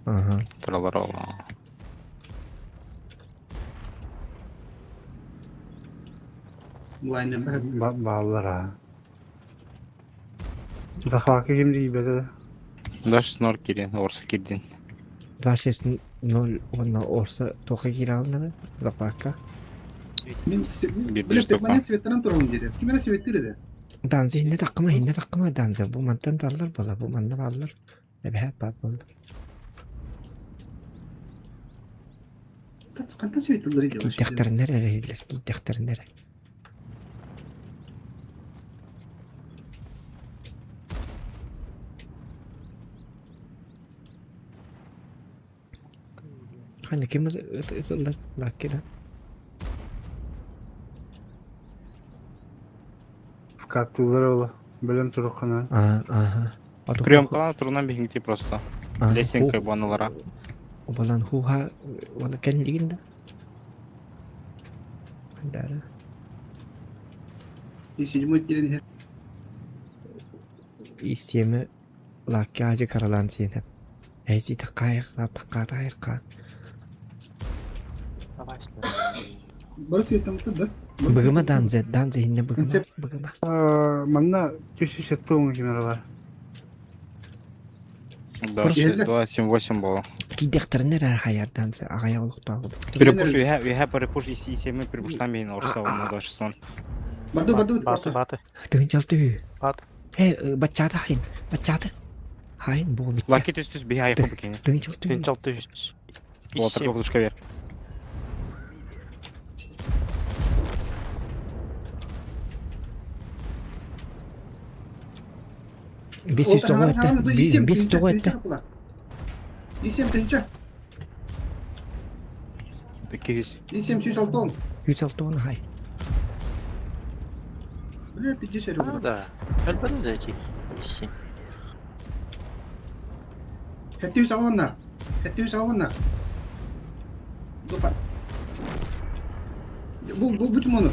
Aha. Turalar ola. Line bak. Bağlar ha. Daha kimdi gibi de. 260 kirin, orsa kirdin. 260 ona orsa toka kiralnara. Zapaka. Bana Svetlana turun dedi. Kimine Svetlana dedi. Danze hinne takma danze. Bu mantan darlar bala bu mandan alır. Ebehet bak bala. Kantan Svetlana dedi. Gidekler nere reyles gidekler nere. Hani kim ısırlar lakina. Картылары ола. Білім тұрықына. Ага. Приемкалар турнан бихинти просто. Лесенка баналара. Балан хуха вала кенлигинде. Андара. И седьмой телен. İstemi lakacı karalan seni. Ezi takayıka. Barı Svetlana da. Bıgıma danze hinne bıgıma. Манна чуть шеттуң кемері бар. 278 было. тидектернер хайярдан агая улуктагы. Перепуш, we have a repush и мы перепуштам бейн орса на дашсон. Барды. Баты. Тыгын жалты. Баты. Баччата хайн. Баччата. Хайн бу бит. Лаки түс би аяқ бекен. Тыгын жалты. Тынчалты. Олар көбүшкө бер. Бесис тоғытты. Бес тоғытты. Исем тынча. 200. Исем 106. 106 хай. Бля, 50 рублей. Да. Әлбәттә дәти. Исем. Хәтти саванна. Дупа. Бу чумону.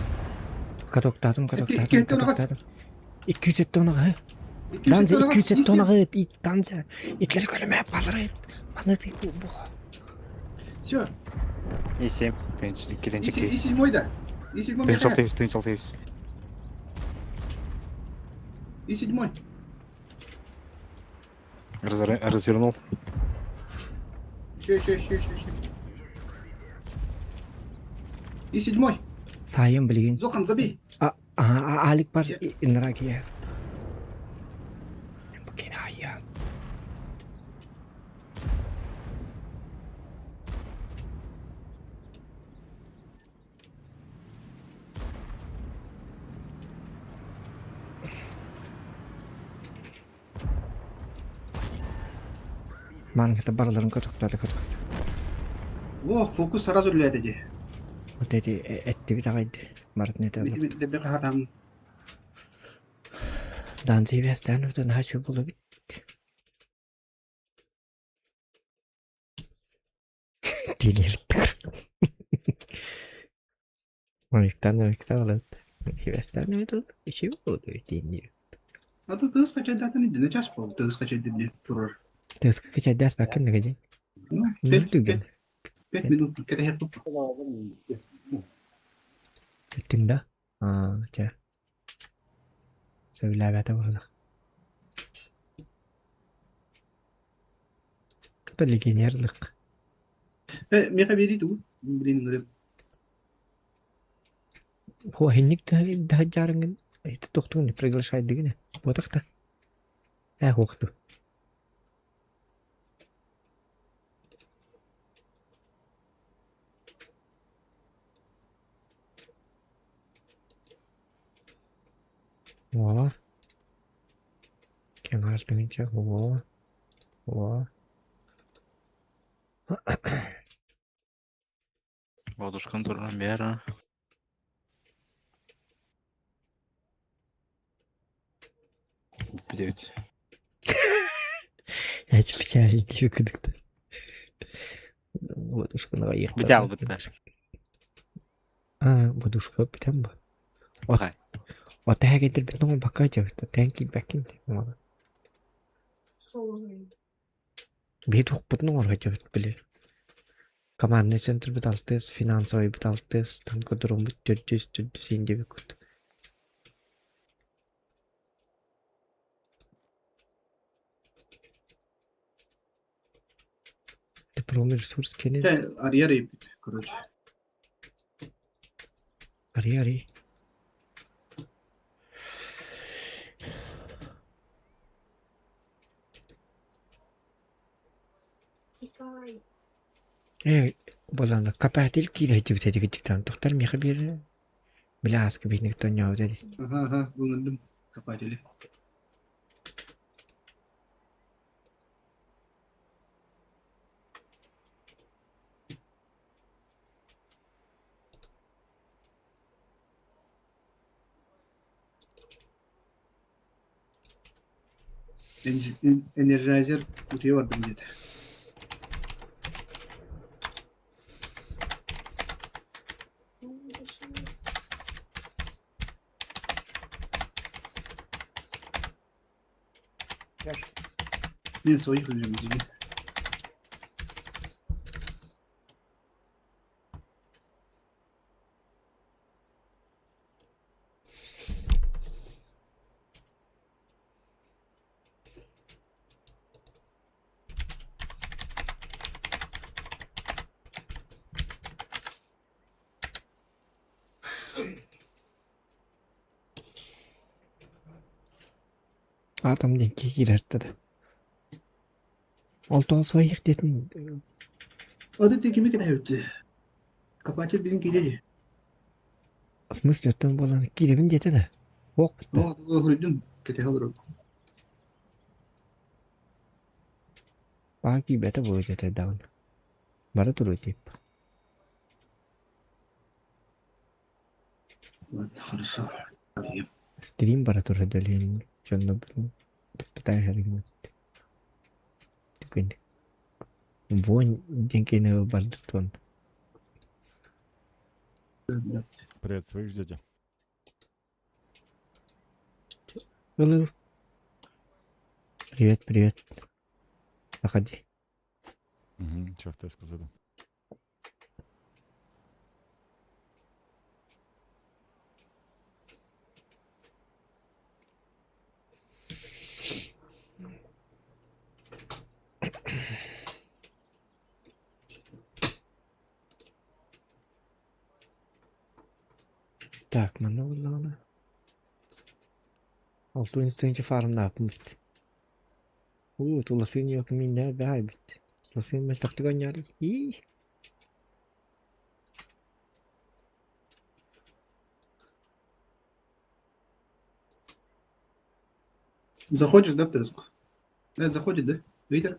Катоктадым. Кетті оңағыз. 200 тоннаға. Данза 200 тоннаға данза. Итлер көріме балырайт. Маны тек бұл. Всё. И7. Тынчы кейс. И седьмой-да. И седьмой. Тынчалтыйыз. И седьмой. Развернул. Еще. И седьмой. Сайын білген. Зохан, забей. Алик бар инрагия. Бөкен айя. Ман ката барларын көтөктады. О, фокус сразу лет иди. Вот эти этти битагайды. Мартнета. Дебе хатам. Данзи вестен өтөн хачу болу бит. Дилерттер. Ориктан олет. Вестен өтөн иши болу дейни. А тут ты скачать дата не на час пол, ты скачать дебли турор. Ты скачать дас бакын неге? 5 минут, kita hep bu. Bittің да? Жа. Сөйләп әті болдық. Күті легенерлік. Меха бери ту, блин, греб. Хо, хенник да жарыңын. Это тоқтығын приглашайды дегені. Ботақта. Хоқты. Во. Кеңар дегенше. Во. Водушкан турган бері. Бідеуді. Әчі пішәлі дейі күдікті. Водушканыға еқті. Біде ал бітті. Водушка бітем ба? Қай. Ота хәгендер бітін оң баққа жауыды. Тәңкіл бәкін де. Бет оқ бітін оңға жауыды біле. Командный центр бит алтыз, финансовый бит алтыз, танкодром бит 400 инде бекут. Дипломный ресурс кене. Ари, короче. Ари. Болана капатил киле жибтэй гэдэг тань доктор миха бир бляск бинэг тоняо дэ. Ага, бүгүндүм капатили. Energizer kutuya vardı millet. Ben soyu koyacağım bizi. Adam denki girerdi de. Oltu olsa yıktedin. Adı tekimi kadar öttü. Kapaçır bizim gideci. Смысле, ötten bolan girebin dete de. Ok bitti. O hırdım. Kete alır. Belki bete bu dete dağın. Bana duruyor deyip. Хорошо. Stream bana duruyor deliğin. Canına bunu. Tuttu her gün. Tükündü. Вон деньги бардутон. Привет, своих ждете? Ылыл. Привет, привет. Заходи. Угу, что в Теску зайду. Так, mana ulanı. 6. farm ne yapmış? Tulasın yok minne be bit. Tulasın mestakti ganyari. İyi. Заходишь, да, в Теску? Да, заходит, да? Видер?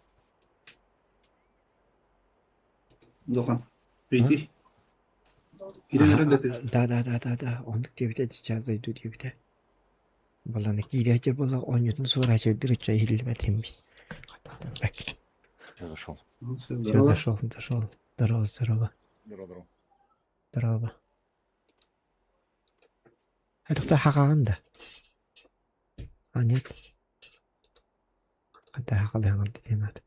Зохан. Прийти. Giren de Tеску. Da. Onduk diye bite diyeceğiz diye bite. Balana giyecek bala 10 yutun sonra açıldır çay hilme temiz. Hadi bak. Я зашел. Все, зашел. Здорово. Здорово. Здорово. Это кто хаганда? А нет. Когда хаганда не надо.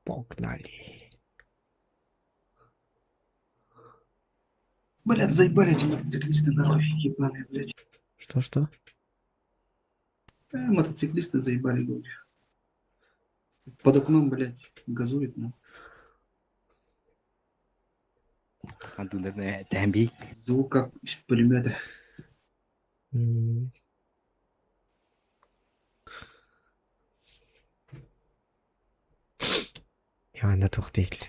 Погнали. Блядь, заебали эти мотоциклисты, нахуй, ебаные, блядь. Что? Мотоциклисты заебали, говорю. Под окном, блядь, газует, ну. Тәмби. Звук как из пулемета. Yani çok değil.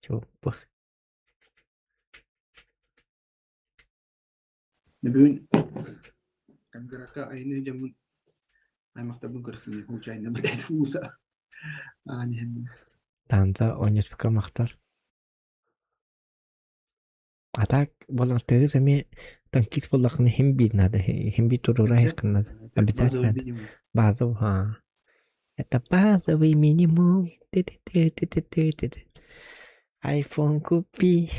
Çok bu. Бүгін конкретка айны жамын аймақтардың көрсетілген случайно, блядь, муса. Танза ойнес пока мақтар. А так болон тез эми танкист боллакны хем бит надо, хем бит турура хекн надо. Обязательно. Базовый, ха. Это базовый минимум. Айфон купи.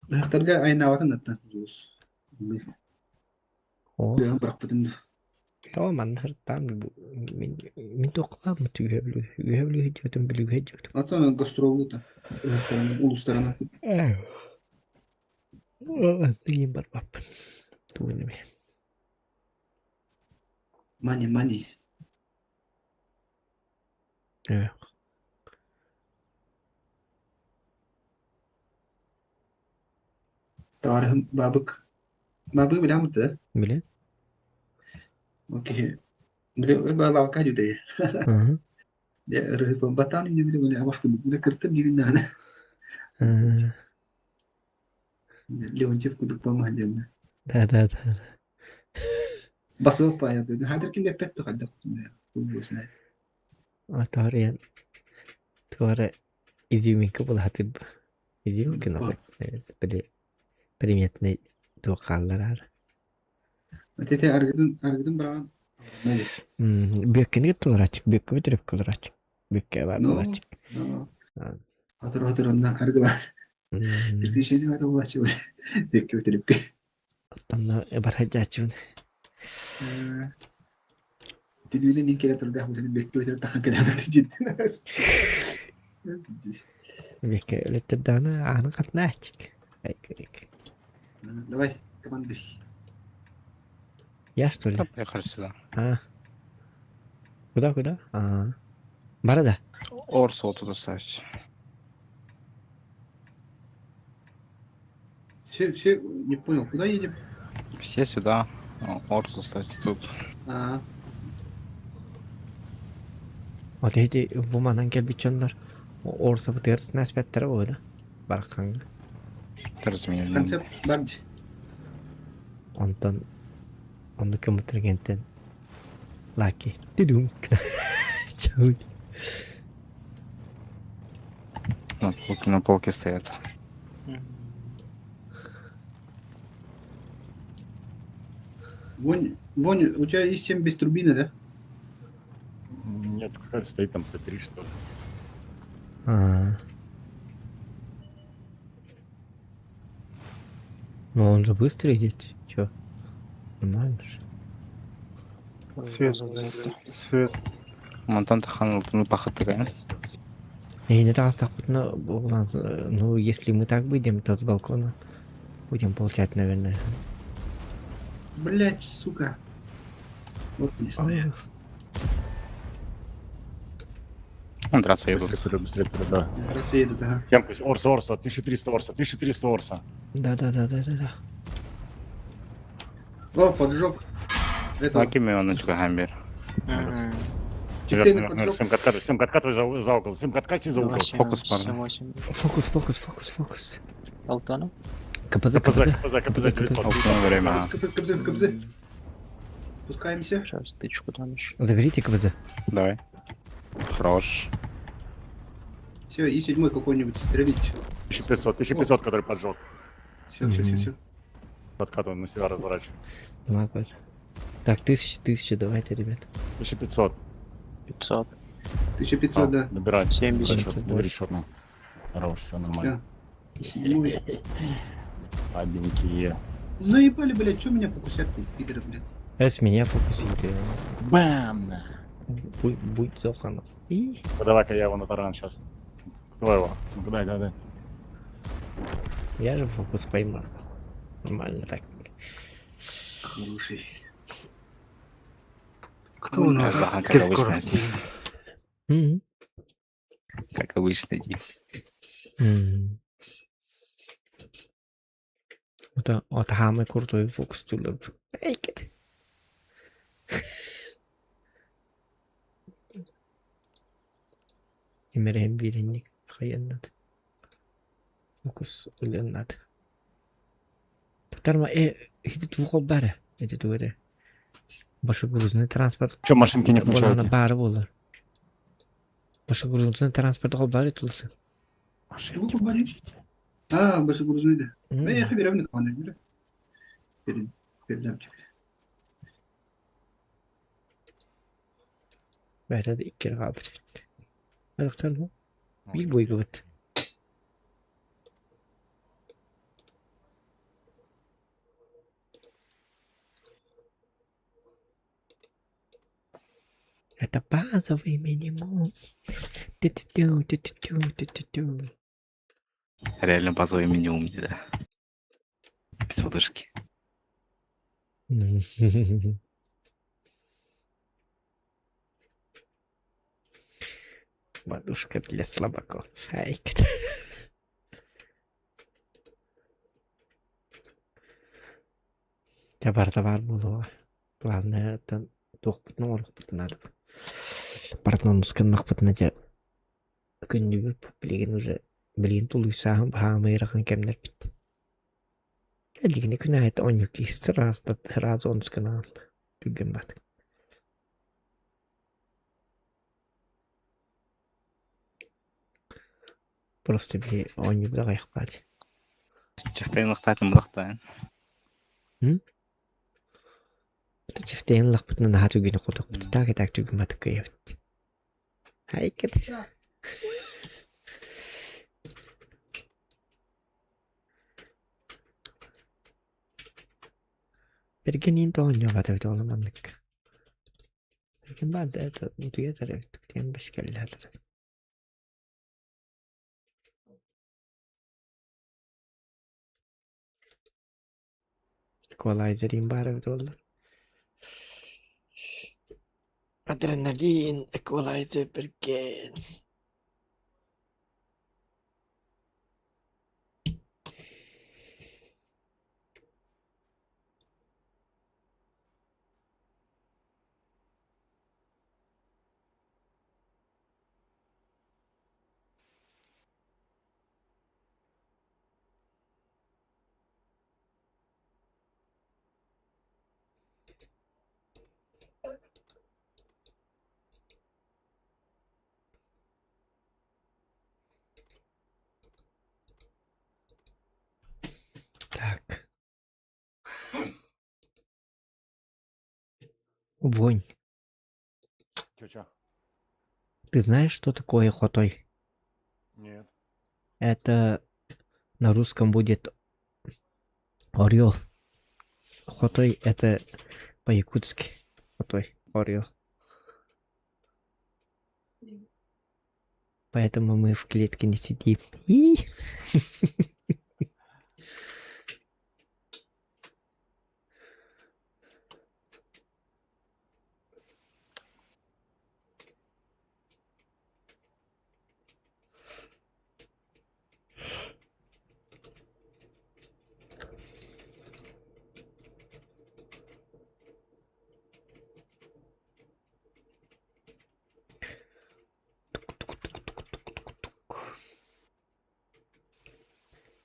Аяқтарға айна аватын аттан дұрыс. Бұлан бірақ бұтынды. Tamam tam min toqqa mı tüyevli heccetim bilgi heccetim. Atan gastrollu da. Uluslarına. Diyeyim barbap. Tuğunu bir. Money. Evet. Tarihim babık. Babık bilen mıydı? Bile? Okey. Beliau bawa kaju deh. Dia harus pembatan ini bisa boleh awas tu. Dia kertas di mana? Dia wajib kudu pemahaman. Da. Bas apa ya? Hadir kim dapat tu kadang. Bosnya. Atarian. Tuara изюминка kabul hatib. Изюминка надо. Приметный туқаллар. Nanti argidin berawan. Büyükkeni gittiler açık. Büyükke bitirip kalır açık. Büyükke var açık. Hatır ondan argılar. Bir kişinin adı ulaşıyor. Büyükke bitirip. Ondan barhacı açın. Tidurnya nih kira terdah bisa büyükke bitirip takkan kadang cidden. Büyükke öyle terdana anı katna açık. Давай, командуй. Я что ли? Поехали сюда. Куда? Барада? Орсу вот туда ставить. Все, не понял, куда едем? Все сюда. О, Орсу, кстати, тут. А, Вот эти бумадан келбит жондар. Орса бутырс наспеттер ойда. Барканга. Разумеется. концепт бар. Онтон онды кым бутыргентен. Лаки. Тидум. Чау. На полке стоят. Вонь, у тебя есть 7 без турбины, да? Нет, какая-то стоит там Т3, что ли. А. Ну он же быстро идет. Чё? Нормально же. Свет. Монтан Тахан, ну, пахот такая. И не так стопутно, ну если мы так выйдем, то с балкона будем получать, наверное. Блять, сука. Вот не стоят. Он драться Быстрее едут. вперед, быстрее вперед, да. Раз едут, ага. Темка, Орса, 1300 Орса, 1300 Орса. Да. О, поджог. Это Лаки Мионочка Гамбер. Четыре поджог. Семка откатывай за угол, Семка откатывай за угол. Фокус, парни. Фокус. КПЗ. КПЗ 900. Окно время. КПЗ. Спускаемся. Заберите КПЗ. Давай. Хорош. Все, и 7 какой-нибудь стрелить. 1500, который поджег. Все. Откатываем, на себя разворачиваем. Ладно. Так, 1000, давайте, ребят. 1500. 1500, да. Набирать. 70. Набери черную. Хорош, все нормально. И 7. Слабенькие. Заебали, блядь, что меня фокусят, ты, пидоры, блядь. С меня фокусирует. Бам! Будь зохано. И Ну, давай-ка я его на таран сейчас. Кто его? Ну, дай. я же фокус поймал. Нормально так. Хороший. Кто у нас? Ага, как обычно. Мгм. Как обычно, Дим. Мгм. Вот самый крутой фокус тулып. Имереем билинник хаяннат. Фокус уленнат. Тарма хитит вухол бары. Эти туэре. Башы грузный транспорт. Че, машинки не Болана включают? бары болар. Башы грузный транспорт ол бары тулсын. Чего поболеть? А, больше грузный, да. Ну, я хабиров на команду, передам тебе. Это икер габит. Айлыктар бу. Бил бойга бит. Это базовый минимум. Ту-ту-ту. Реально базовый минимум, да. Без подушки. Подушка для слабаков. Ай, товар было. Главное, это надо. Партнер сканнах потнадя. Күннүгү билген уже билген тулуйсаам баамай рахан кемнер бит. Эдигини күнайт онюки сразу он сканаам. Түген бат. Просто би оню да кайыкпат. Чифтейн лыктайтын мыдактайын. Это чифтейн лакпытны наха түгени кодок бит. Так түген бат кыйбыт. Ай кет. Чё? Берген то оню бат бит олмандык. Берген бат это утуя тарабит. Тен бешкеллер. Эквалайзерин бар бит олар. Адреналин, эквалайзер берген. Вонь. Чё? Ты знаешь, что такое хотой? Нет. Это на русском будет орел. Хотой это по-якутски. Хотой, орел. Поэтому мы в клетке не сидим.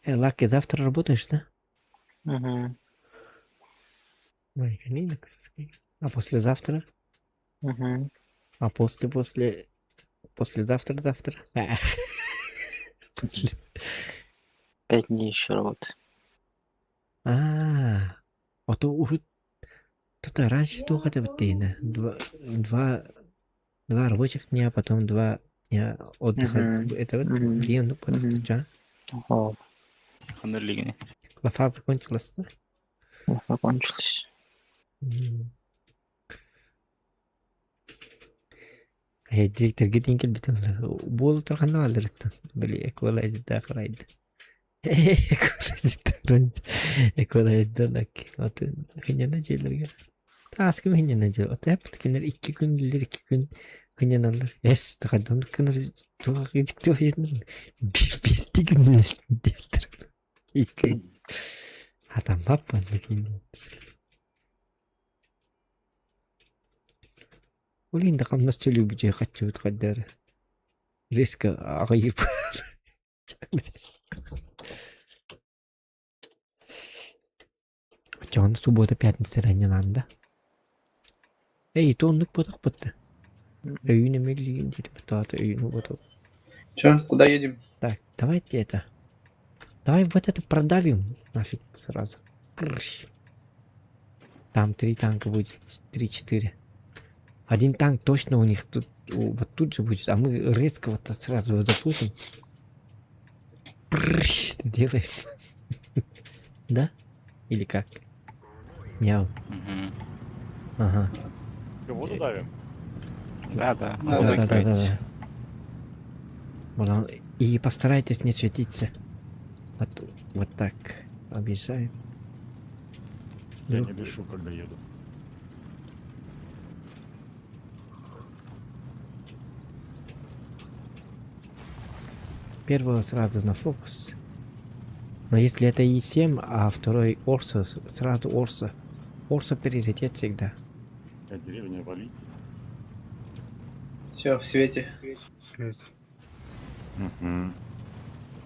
Лаки, завтра работаешь, да? Угу. Ой, конечно. А послезавтра? Угу. А послезавтра? После... 5 дней еще работы. А то уже... То раньше только это бітейне. Два рабочих дня, потом 2 дня отдыха. Это вот, блин, ну подожди, О, Ханелигни. Лафа закончилась, да? Закончилось. Директорге дейін келбетім. Бұл тұрғанды алдырықты. Біле, эквалайзерді ақырайды. Эквалайзерді лак. Оты хыняна желерге. Таскы хыняна жел. Оты әптікінер 2 күн білдер, 2 күн хыняналар. Әс, тұғадан күнір туға қыжықты өйдіңіз. 5 күн білдер. 2. Адам бап банды кейін. Ол енді қамнас төлеу бүйде қатшы өтқандары. Резко ағайып. John суббота, пятница раннеланда. Эй, тонлык поток бітті. Өйіне мейлеген дейді. Бітті өйіне поток. Че, куда едем? Так, давайте это. Давай вот это продавим нафиг сразу. Крыш. Там 3 танка будет. 3-4. Один танк точно у них тут. Вот тут же будет. А мы резко вот сразу его запустим. Прыщ, сделаем. Да? Или как? Мяу. Ага. Воду давим? Да. Да. И постарайтесь не светиться. Вот так. Объезжаем. Я не дышу, когда еду. Первого сразу на фокус. Но если это И7, а второй Орса, сразу Орса. Орса приоритет всегда. А деревня валить. Все, в свете. Свет.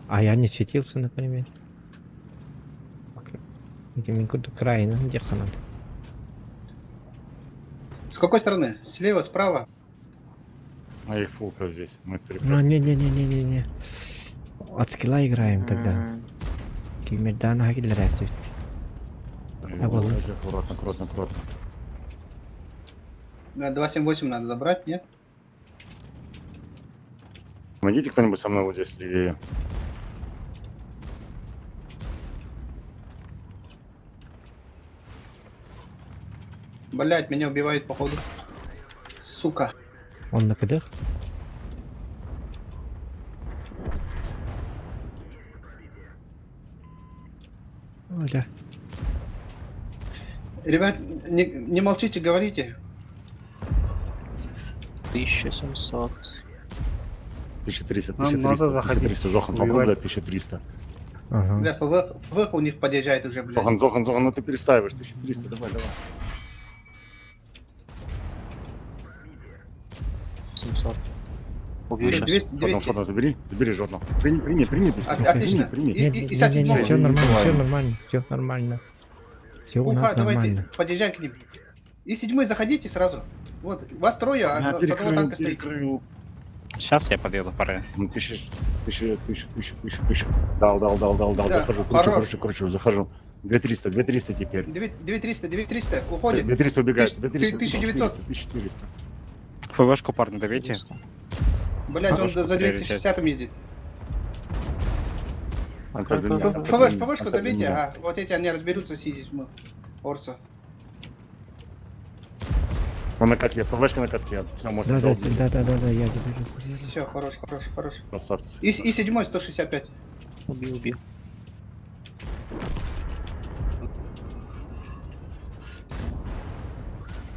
А я не светился, например. Где минкуду край, ну где ханат. С какой стороны? Слева, справа? А их фулка здесь. Мы Ну не. От скилла играем тогда. Кимердан хакил растут. Аккуратно. На 278 надо забрать, нет? Помогите кто-нибудь со мной вот здесь левее. Блять, меня убивают походу. Сука. Он на КД? Оля. Ребят, не молчите, говорите. 1700. 1300, Нам надо заходить. 1300, Зохан, попробуй, блядь, 1300. Ага. Бля, ФВХ у них подъезжает уже, блядь. Зохан, ну ты перестаиваешь, 1300, давай. 700. Убью сейчас. 200. Жодно, забери жодно. Прими. Отлично. Нет, И сейчас все седьмой. нормально. Все у Уха, нас давайте, нормально. подъезжай к ним. И 7 заходите сразу. Вот, вас трое, а с одного танка стоит. Сейчас я подъеду, пора. 1000. Дал. Да, Захожу, хорош. кручу, захожу. 2300, 2300 теперь. 2300, уходит. 2300 убегает. 1900. 1400. ФВшку, парни, давите. Блять, он Ладошку за приоритет. 260 ездит. ФВшку ФВшку добейте, а вот эти они разберутся с Изис. Орсо. Он на катке, ФВшка на катке. Все, может, Да, я доберу. Все, хорош. Красавцы. И 7 165. Убил.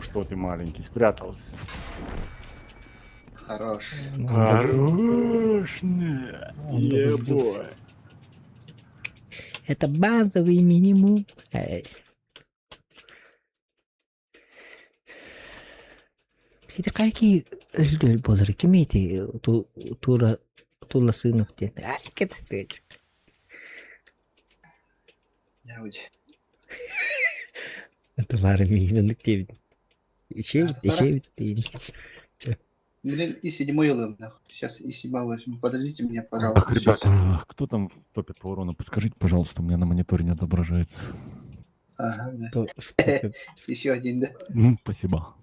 Что ты маленький, спрятался. Хорош. Хорошно. Ебой. Это базовый минимум. Эй. Это какие ждёл болар ким эти тула сынов те. Ай, кетти. Это вармин те. Еще. Блин, и 7 лым. Сейчас и 7 возьму. Подождите меня, пожалуйста. Ах, ребята, кто там топит по урону? Подскажите, пожалуйста, у меня на мониторе не отображается. Ага, да. В Еще один, да? Спасибо.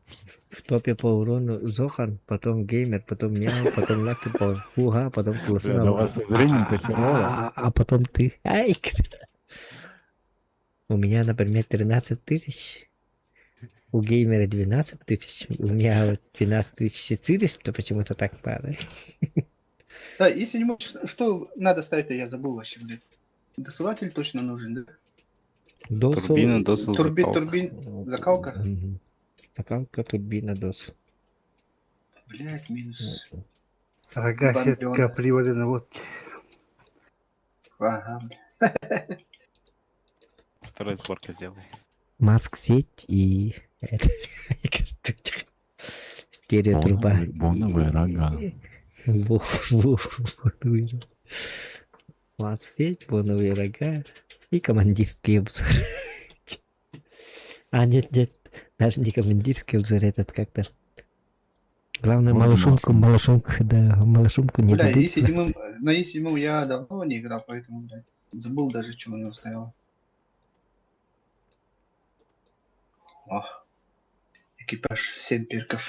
топе по урону Зохан, потом геймер, потом мяу, потом Лаки по Фуга, потом Да, Классына. у вас зрение-то херово. А потом ты. Ай, у меня, например, 13 тысяч. У геймера 12 тысяч. У меня вот 12 400, почему-то так падает. Да, если не можешь, что надо ставить-то, я забыл вообще, блядь. Досылатель точно нужен, да? Турбина, досыл, закалка. Турбин, закалка? Мгм. Закалка, турбина, дос. Блядь, минус. Рога, сетка, приводы, наводки. Ага. Вторая сборка сделай. Маск сеть и это, стереотруба. Боновые рога. Маск сеть, боновые рога и командирский обзор. А нет, даже не командирский обзор, этот как-то. Главное, малошумку, да, малошумку не Бля, забудь. на E7 я давно не играл, поэтому, блядь, забыл даже, что у него стояло. О, экипаж 7 перков.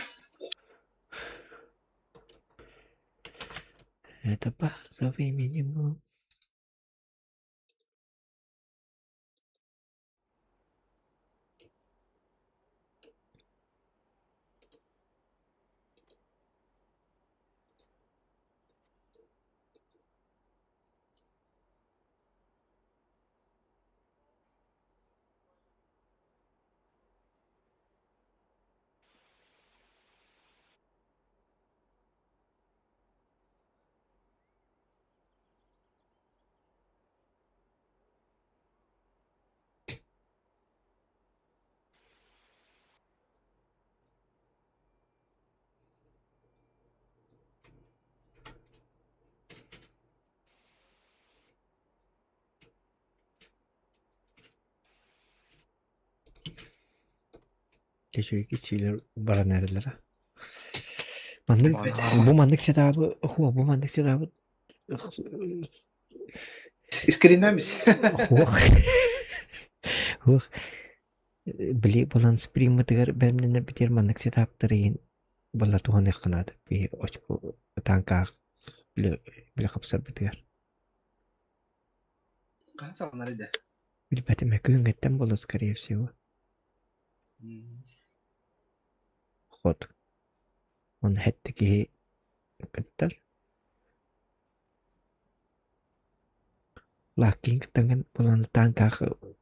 Это базовый минимум. Кечеги силер баран эрелер. Бу мандык сетабы, бу мандык сетабы. Искоренаемся. Бли болан сприматыгар бәрмнене битер мандык сетаптырын. Бала туганы кынады. Би очку танка били капсар битер. Канцал нарыда. Били бәтеме күнгеттен болу, скорее всего. Ход. Он хэттеги каттар. Лакин танген болан танка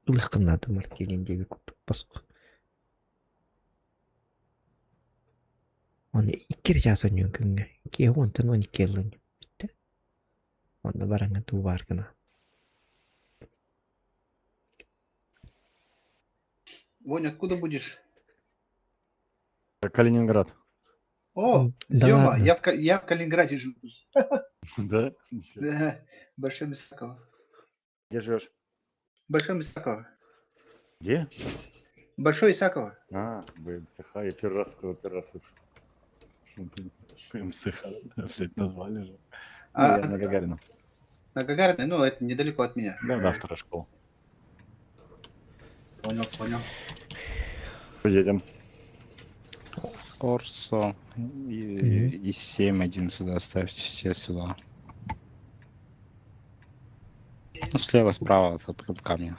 ылыккынады маркелиндеги кутуп басып. Он иккер жасоньон күнгө. Ке онтон 12 елын. Битти. Онда бараңа туу баргына. Вонь, откуда будешь? Калининград. О, Да Зёма, ладно. я в Калининграде живу. Да? Да, Большой Мисаково. Где живешь? Большой Мисаково. Где? Большой Исаково. Блин, МСХ, я первый раз слышу. МСХ, блядь, назвали же. А, Я на Гагарина. на Гагарина, ну, это недалеко от меня. Да, вторая школа. Понял, понял. Поедем. Орсо и 7-1 сюда ставьте, все сюда. Ну, слева, справа от камня.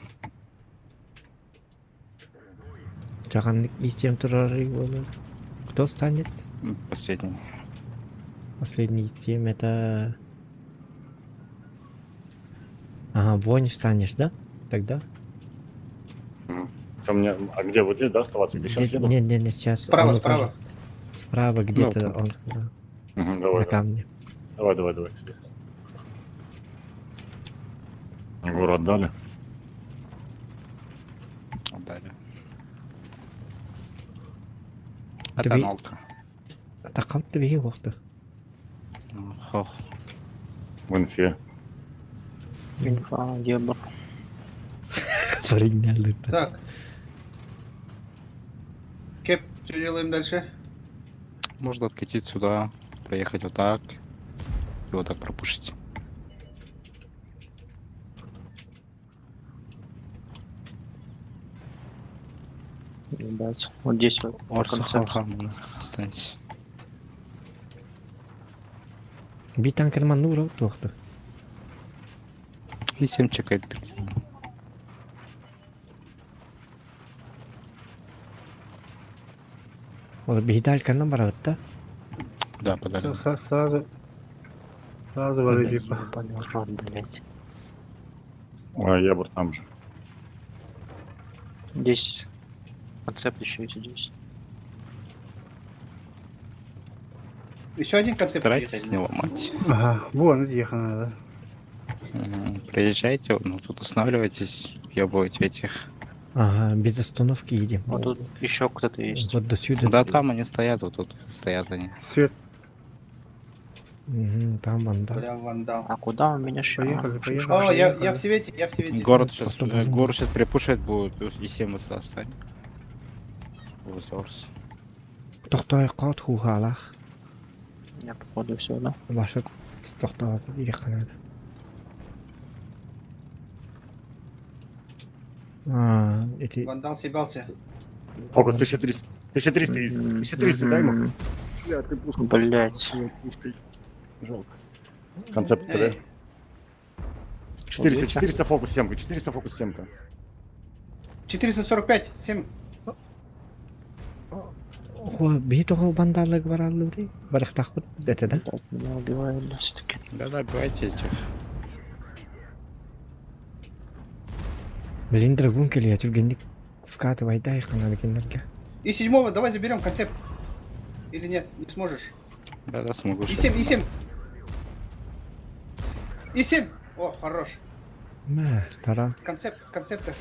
Жаганлык истем турары болар. Кто станет? Последний. Последний истем это... Ага, Вонь станешь, да? Тогда? Ко мне, а где, вот здесь, да, оставаться, где сейчас еду? Не, сейчас. Справа, он справа. укажет. Справа где-то Ну, он сказал. Мгм, За давай, давай, камнем. давай. Гору отдали. Отдали. Это Это ви- нолка. Тақапты бейі оқты. Хох. В инфе. Инфа, ебр. Оригинальный. Так. Кеп, что делаем дальше? Можно откатить сюда, проехать вот так. И вот так пропушить. Ебать. Вот здесь вот. Орсо, хаха, останьтесь. Би танкерман нурау тоқты. И 7 чекает. Ол бейдальканнан барабытта. Да, подали. Сразу вали, типа. Ебаный рот, блядь. А, Ебр там же. Здесь. Концепт еще эти здесь. Еще один концепт. Старайтесь не ломать. Ага, вон, отъехал надо. Приезжайте, ну тут останавливайтесь, ебывайте этих. Ага, без остановки едем. Вот тут еще кто-то есть. Вот до сюда. Да там они стоят, вот тут стоят они. Свет, Мгм, там вандал. Бля, вандал. А куда он меня шел? поехали. О, я в свете, я в свете. Город сейчас, Кто должен город сейчас припушит будет, и 7 вот туда встань. Возле Орса. Тоқтай қат хуғалақ. Я походу все, да? Башы тоқтап еханады. Эти... Вандал съебался. Фокус 1300. 1300 есть. 1300 дай ему. Бля, ты пушку. Блять. Пушкой. Жалко. Концепт Эй. ТВ. 400 фокус 7, 400 фокус 7. 445, 7. Хо, бейтоғы вандалыг баралды дей. Барықтақ бұд, это да? Так, меня убивают все-таки. Да, убивайте этих. Блин, драгун келе, жүргенлік вкатывай да иқана дегенлерге. И 7-го давай заберем концепт. Или нет, не сможешь. Да, смогу. И 7, и 7. И 7. О, хорош. Мә, тара. Концепты.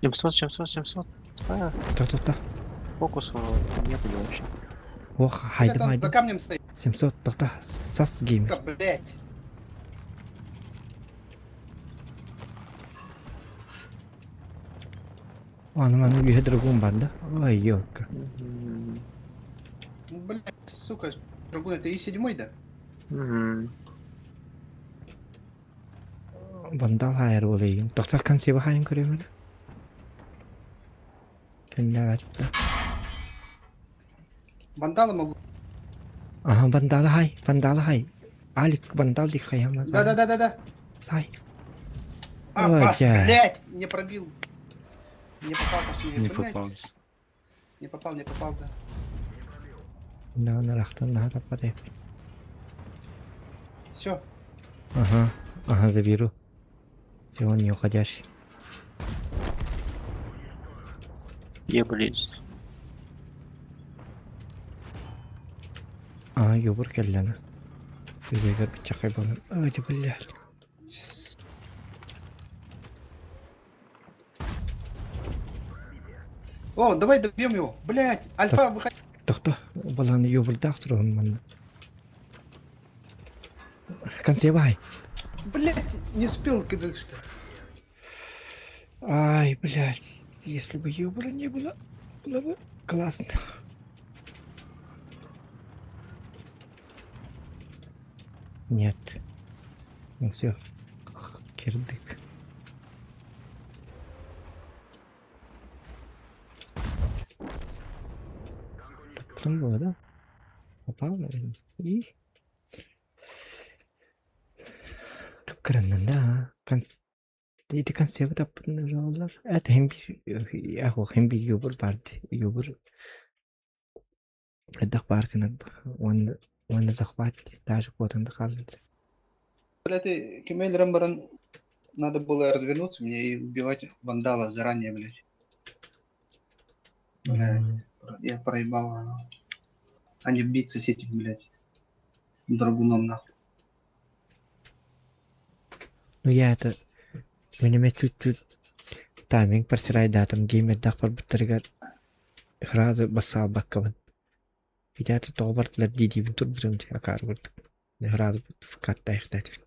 700. А, Та. фокуса нет вообще. Ох, Бля, хайдым, там за хайдым. камнем стоит. 700, тоқта, сас геймер. Блять. Аны мәні үйе драгун бар да? Ой, ёлка. Блять, сука. Другой, это и 7, да? Вандал хайыр бол егін. Тоқтар консебі хайын көремеді? Кәнді әвәтті. Вандала могу. Ага, вандалы хай. Алик, вандал дик хайамна. Да. Сай. А, Ой, пас, дядь. блять, не пробил. Не попал почти. Не блядь. попался. Не попал, да. Да, нарахтан на хата падай. Все. Ага, заберу. Сегодня не уходящий. Еблись. Ага, ёбір келлені. Сөйлегі бітчақай болын. Ой, блядь. О, давай добьем его. Блять, альфа, выходи. Тоқта, баланы ёбірдақ тұрғын мәні. Консебі хай. Блять, не успел кидать что. Ай, блядь. Если бы ёбра не было, было бы классно. Нет. Ну все. Кирдык. Потом было, да? Попал, наверное. И... Капкараннан, да. Эти консервы таппын называлар. Это хем бир юбур барды. Юбур. Эдак барканак. Ванда захват. Даже потом халит. Блядь, Кемель Рамбаран надо было развернуться мне и убивать вандала заранее, блядь. Блядь, я проебал. А не биться с этим, блядь, драгуном, нахуй. Ну я это... Менеме чуть-чуть... Тайминг парсирай датам геймер дахпар бітіргер... Хразы басал баккаван. Видят, это обортлар дидивин тур бірімде акар көрдік. Хразы вкатта ихтатив.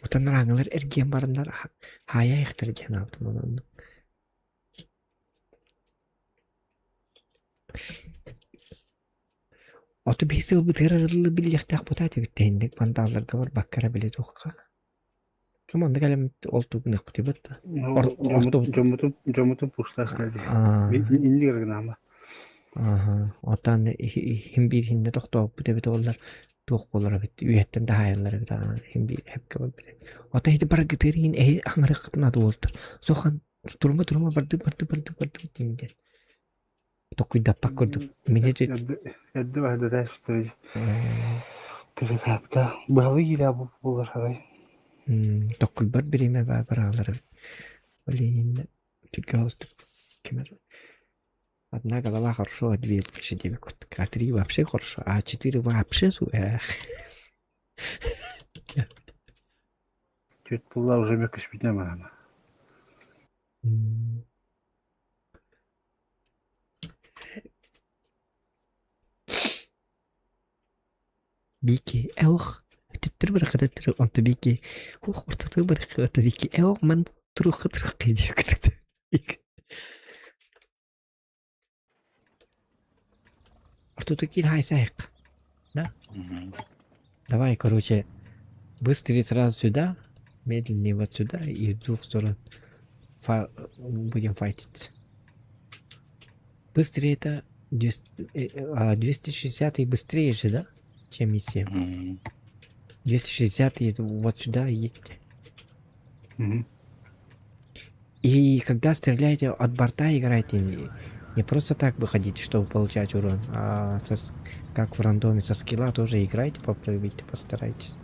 Отан раңылар эрген барындар хая ихтар ген алдым onu. Otu bihsil bu terörlü bil yaktaq potati bittendek vandallarga var bakkara bile toqqa. Kamanda kalem oltu gınaq butibatta. Жомуту пушташтады. Инди кыргынама. Aha. Otan him bir hinde toqtoq butebet ollar toq bolara bit. Üyetten daha ayarlara bit. Him bir hep kabul bit. Ota hidi barag terin angara qatna doldur. Soxan turma bardı bitinde. Tokuy dappak gördük. Minece Эдді барды да что Кыргатка. Балы гиля булар харай. Tokuy bar birime var baraları. Блин, только галстук. Кемер. Одна голова хорошо, а две лучше 9 кот. А 3 вообще хорошо, а 4 вообще Чуть пула уже мекаш битнема. Бики, эх, ты берхадет он то бики. Ух, ты берхадет бики. Эх, man трох идёт как-то. Что такие хайсайк? Да? Давай, короче, быстрее сразу сюда, медленнее вот сюда и в двух сторон будем файтиться. Быстрее это 260 и быстрее же, да? Чем миссия. 260 и вот сюда едете. И когда стреляете от борта, играйте не просто так выходите, чтобы получать урон, а как в рандоме со скилла тоже играйте, попробуйте, постарайтесь.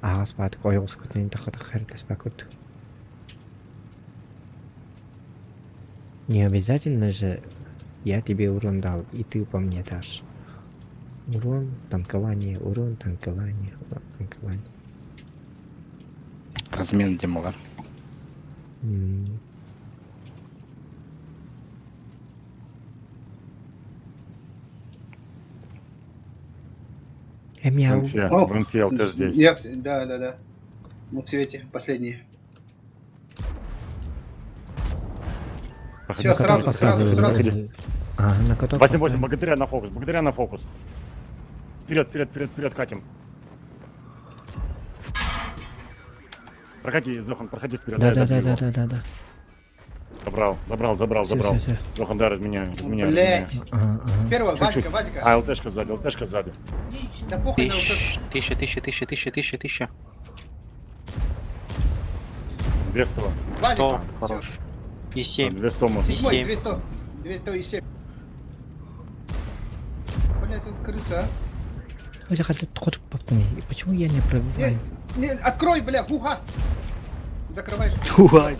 Ага, спать, койлскут, не спокойно. Не обязательно же я тебе урон дал, и ты по мне дашь. Урон, танкование, урон, танкование, урон, танкование. Размен демога. Мяу. Венфиел, ты здесь. Да. Мы в свете, последние. Все, сразу. Ага, на каток 8-8, богатыря на фокус. Вперед, катим. Проходи, Зохан, проходи вперед. Да. Забрал. Всё. Зохан, да, разменяю. Блядь. Первого, Чуть-чуть. Вадика. А, ЛТшка сзади. Да похуй на ЛТшку. 1000. 200. Вадик. Хорош. И 7. 200 можно. 7. 200 и 7. Блядь, тут крыса, Почему я не пробиваю? Не, открой, бля, гуха! Закрываешь. Хуай.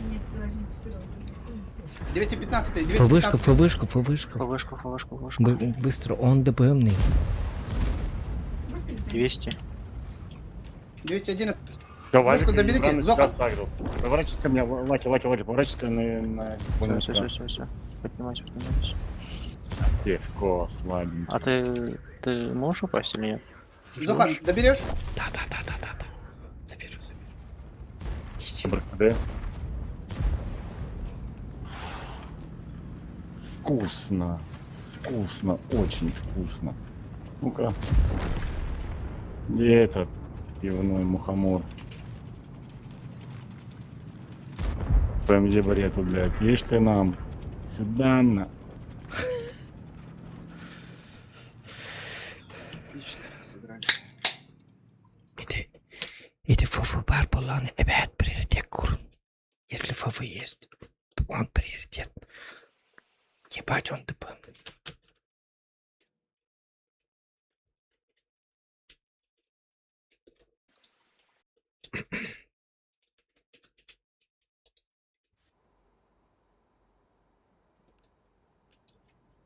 Нет, даже не посмотрел. 215. ФВшку. Быстро, он ДПМный. 200. 211. Давай, доберите, Зохан. Поворачивайся ко мне, Лаки, поворачивайся на... Все. Поднимайся. Легко, слабенький. А ты можешь упасть или нет? Зохан, доберешь? Да. Заберу. Изи. Да? Вкусно, очень вкусно. Ну-ка. Где этот пивной мухомор? ПМД барету, блядь, ешь ты нам. Сюда на. Он приоритет. Ебать, он тупо.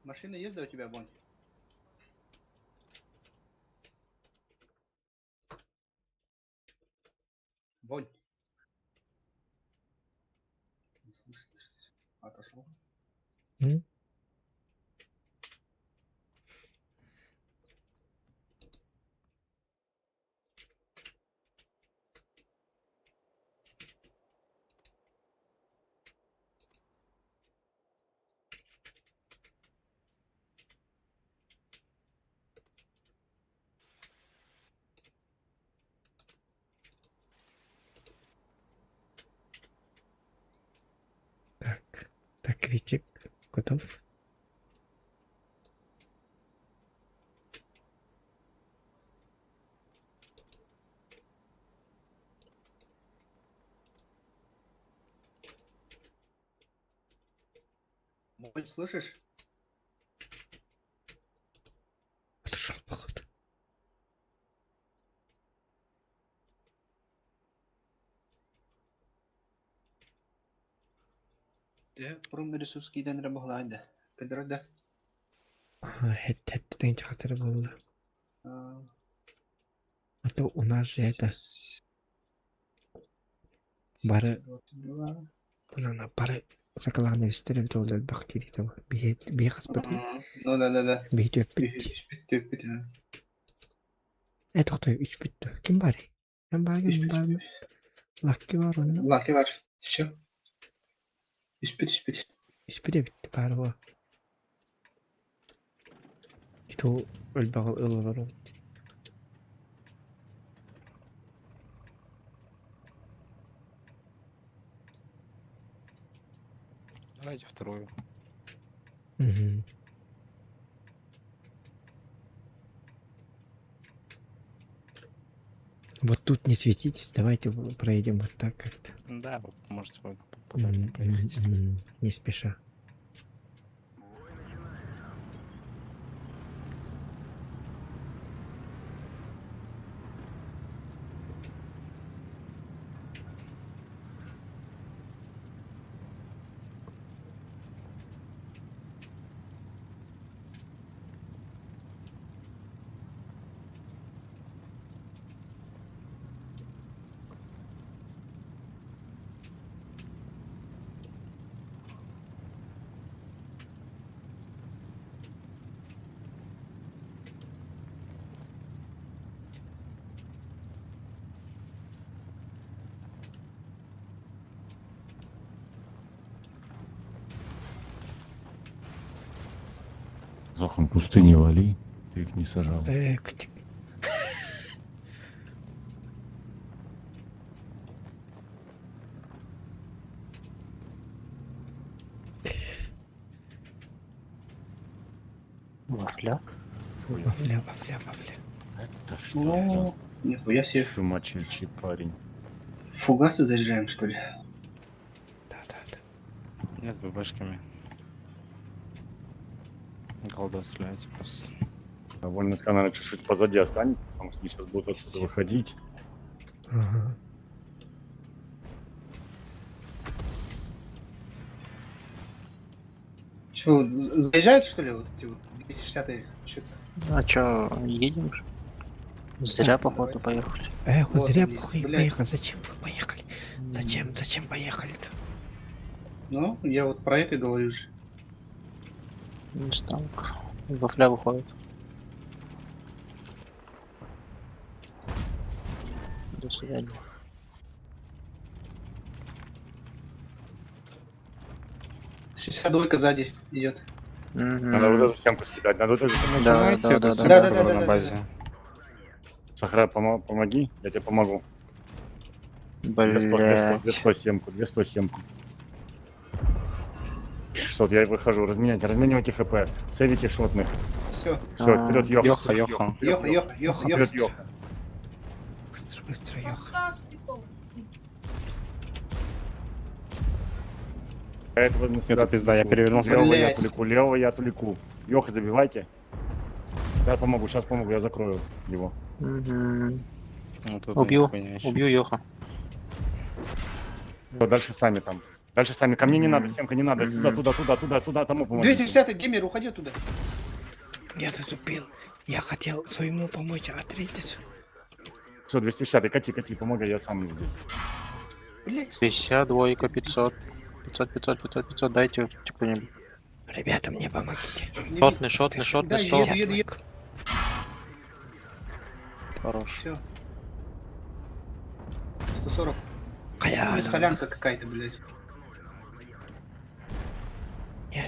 Машина есть, да, у тебя, Бонь? Бонь. Не слышит. Отошел. М? Так, критик готов. Бонь, слышишь? Отошел, походу. Да, промный ресурс киден рабоглайда. Кадрода. Это ты хатыр болды. А то у нас же это бары на бары сакаланы истерим толды бактери там бихас бити. Ну да. Бити öpüt. Төппит. Это кто üç bitti. Kim var? Ben var. Lucky var onun. Лаки var. Все. Üspit. Üç de bitti bari bu. Git o ölbağı ılı var o. Давайте вторую. Угу. Вот тут не светитесь, давайте проедем вот так как-то. Да, вы можете подальше проехать. Не спеша. Захом пустыни вали, ты их не сажал. Вафля? Вафля. Это что О, нихуя за себе. сумасшедший парень? Фугасы заряжаем, что ли? Да. Нет, ББшками. Голда стреляйте просто. Довольно сканер чуть-чуть позади останется, потому что они сейчас будут отсюда выходить. Ага. Че, заезжают, что ли, вот эти вот 260-е? Что-то. А чё, едем же? Зря, походу, поехали. Вот зря Вот, поехали. блядь. Зачем вы поехали? Зачем поехали-то? Ну, я вот про это говорю же. Не знаю, вафля выходит. До свидания. Шестьдесят сзади идет. Надо вот эту семку съедать, надо вот эту Да. На базе. Сахара, помоги, я тебе помогу. Блять. 207. 600, я выхожу, разменивайте хп, сейвите шотных. Все. Все, вперед, Йоха. Йоха. Вперед, Йоха. Быстро, Йоха. Этого на себя Это пизда, я отвлеку. перевернулся. Левого я Блядь. отвлеку, левого я отвлеку. Йоха, забивайте. Сейчас помогу, я закрою его. Мгм. Ну, тут Убью, хуйня ещё. убью Йоха. Всё, дальше сами там. Дальше сами. Ко мне не надо, Семка, не надо. Сюда, туда, тому помогите. 260-й геймер, уходи оттуда. Я зацепил. Я хотел своему помочь, а третий... Все, 260, кати, помогай, я сам здесь. Блядь. 50, двойка, 500. 500, дайте что-нибудь. Ребята, мне помогите. Шотный, Да, 100. еду. Хорош. Все. 140. Халява. Солянка какая-то, блядь.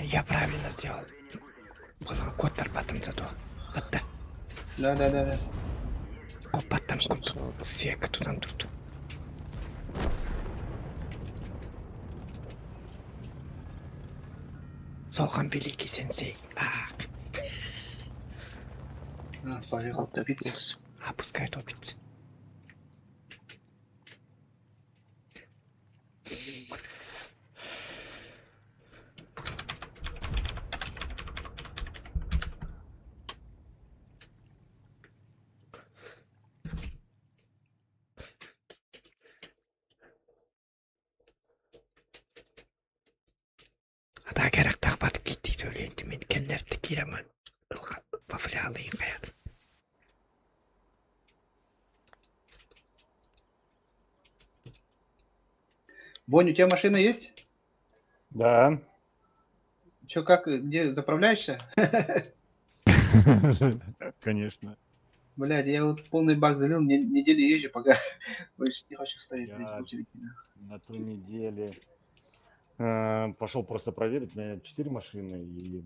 Я правильно сделал. Кот торпатом зато. Атта. Да. Копатом кот. Сека туда тут. Сохам великий сенсей. Поехал топиться. Пускай топится. Ата керек тақпатып кетті сөйлейді. Мен кендерді киремін. Вафлялы қаяды. Бонь, у тебя машина есть? Да. Че, как, где заправляешься? Конечно. Блядь, я вот полный бак залил, неделю езжу, пока больше не хочу стоять, блядь, в очереди. На той неделе пошел просто проверить. У меня 4 машины. И...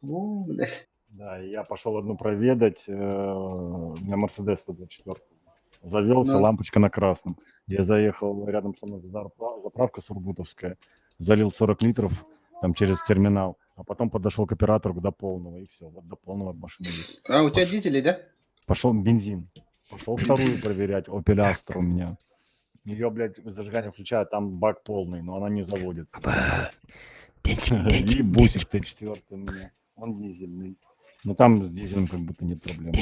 Ну, блядь. Да, и я пошел одну проведать. У меня Мерседес 124. Завелся, Ну. лампочка на красном. Я заехал рядом со мной заправка Сургутовская. Залил 40 литров там через терминал. А потом подошел к оператору до полного. И все, вот до полного машины есть. А у тебя дизели, да? Пошел бензин. Пошел вторую проверять. Opel Astra у меня. Ее, блядь, зажигание включаю, там бак полный, но она не заводится. И бусик Т4 у меня. Он дизельный. Но там с дизелем как будто нет проблем.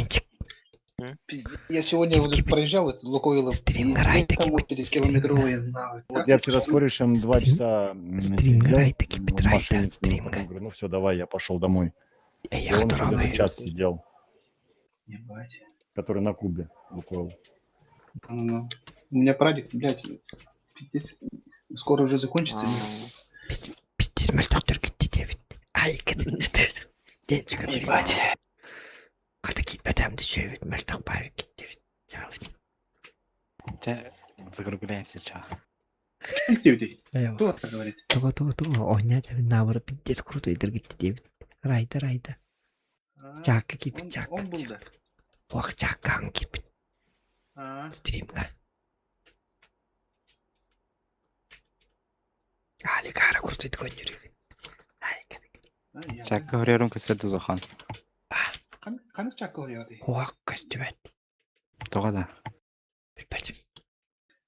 Пиздец. Я сегодня вот проезжал, это Лукойло. Стримграй таки. Там вот 3 километровые. Вот я вчера с корешем 2 часа Стримграй таки, в Петрайта, машине, с ним, стримграй. потом говорю, ну все, давай, я пошел домой. И Я он еще рано. где-то час сидел, Ебать. который на Кубе, Лукойл. Ну. У меня прадик, блядь, пиздец, скоро уже закончится. Пиздец, мальтоктор кетті. Ай, денчик Ебать. Қадaki адамды сөйбет, мальтоқ бары кетті. Закругляемся, чё. Кто это говорит? Туға, ойнады, набыры пиздец крутой дыргетті дебет. Райда. Чакка кипит, чакка. Он был, да? Уақ чаккаң кипит. А, Стримға. Али кара крутой дгон жүрегі. я Чак говорю, кастету захан. Қанық чакка говорит? Уақ көстібәт. Тоғада. Білбәдім.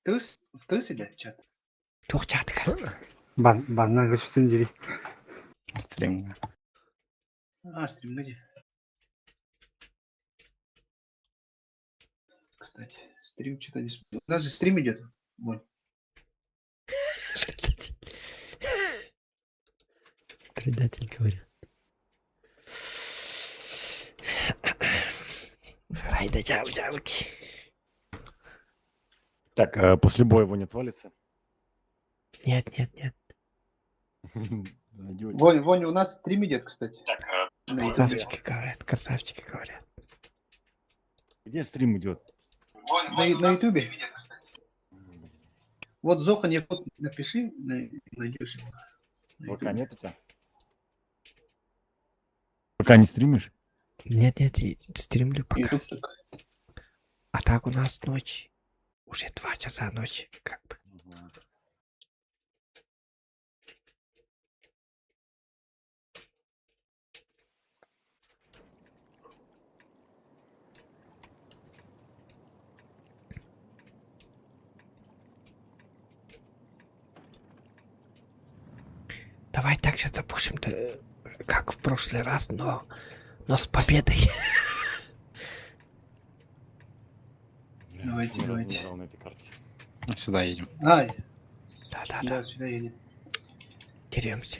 В тыс или чат? Туқ чатыға. Баннан көшсін жери. Стрим. А, стрим где? Кстати, стрим что-то не... У нас же стрим идет. Вон. Предатель говорят. Райда джавки. Так, после боя его не отвалится? Нет. Найдёте. Вон, у нас стрим идет, кстати. Красавчики говорят. Где стрим идет? На ютубе. Вот Зоха не код напиши, найдешь его. На ВК ютубе. нет у тебя? Пока не стримишь? Нет, стримлю пока. Ютуб так. А так у нас ночь. Уже 2 часа ночи, как бы. Давай так сейчас запушим-то, как в прошлый раз, но с победой. Давайте, Ни разу не давайте. играл на этой карте. Сюда едем. Ай, Да-да-да, да, сюда едем. деремся.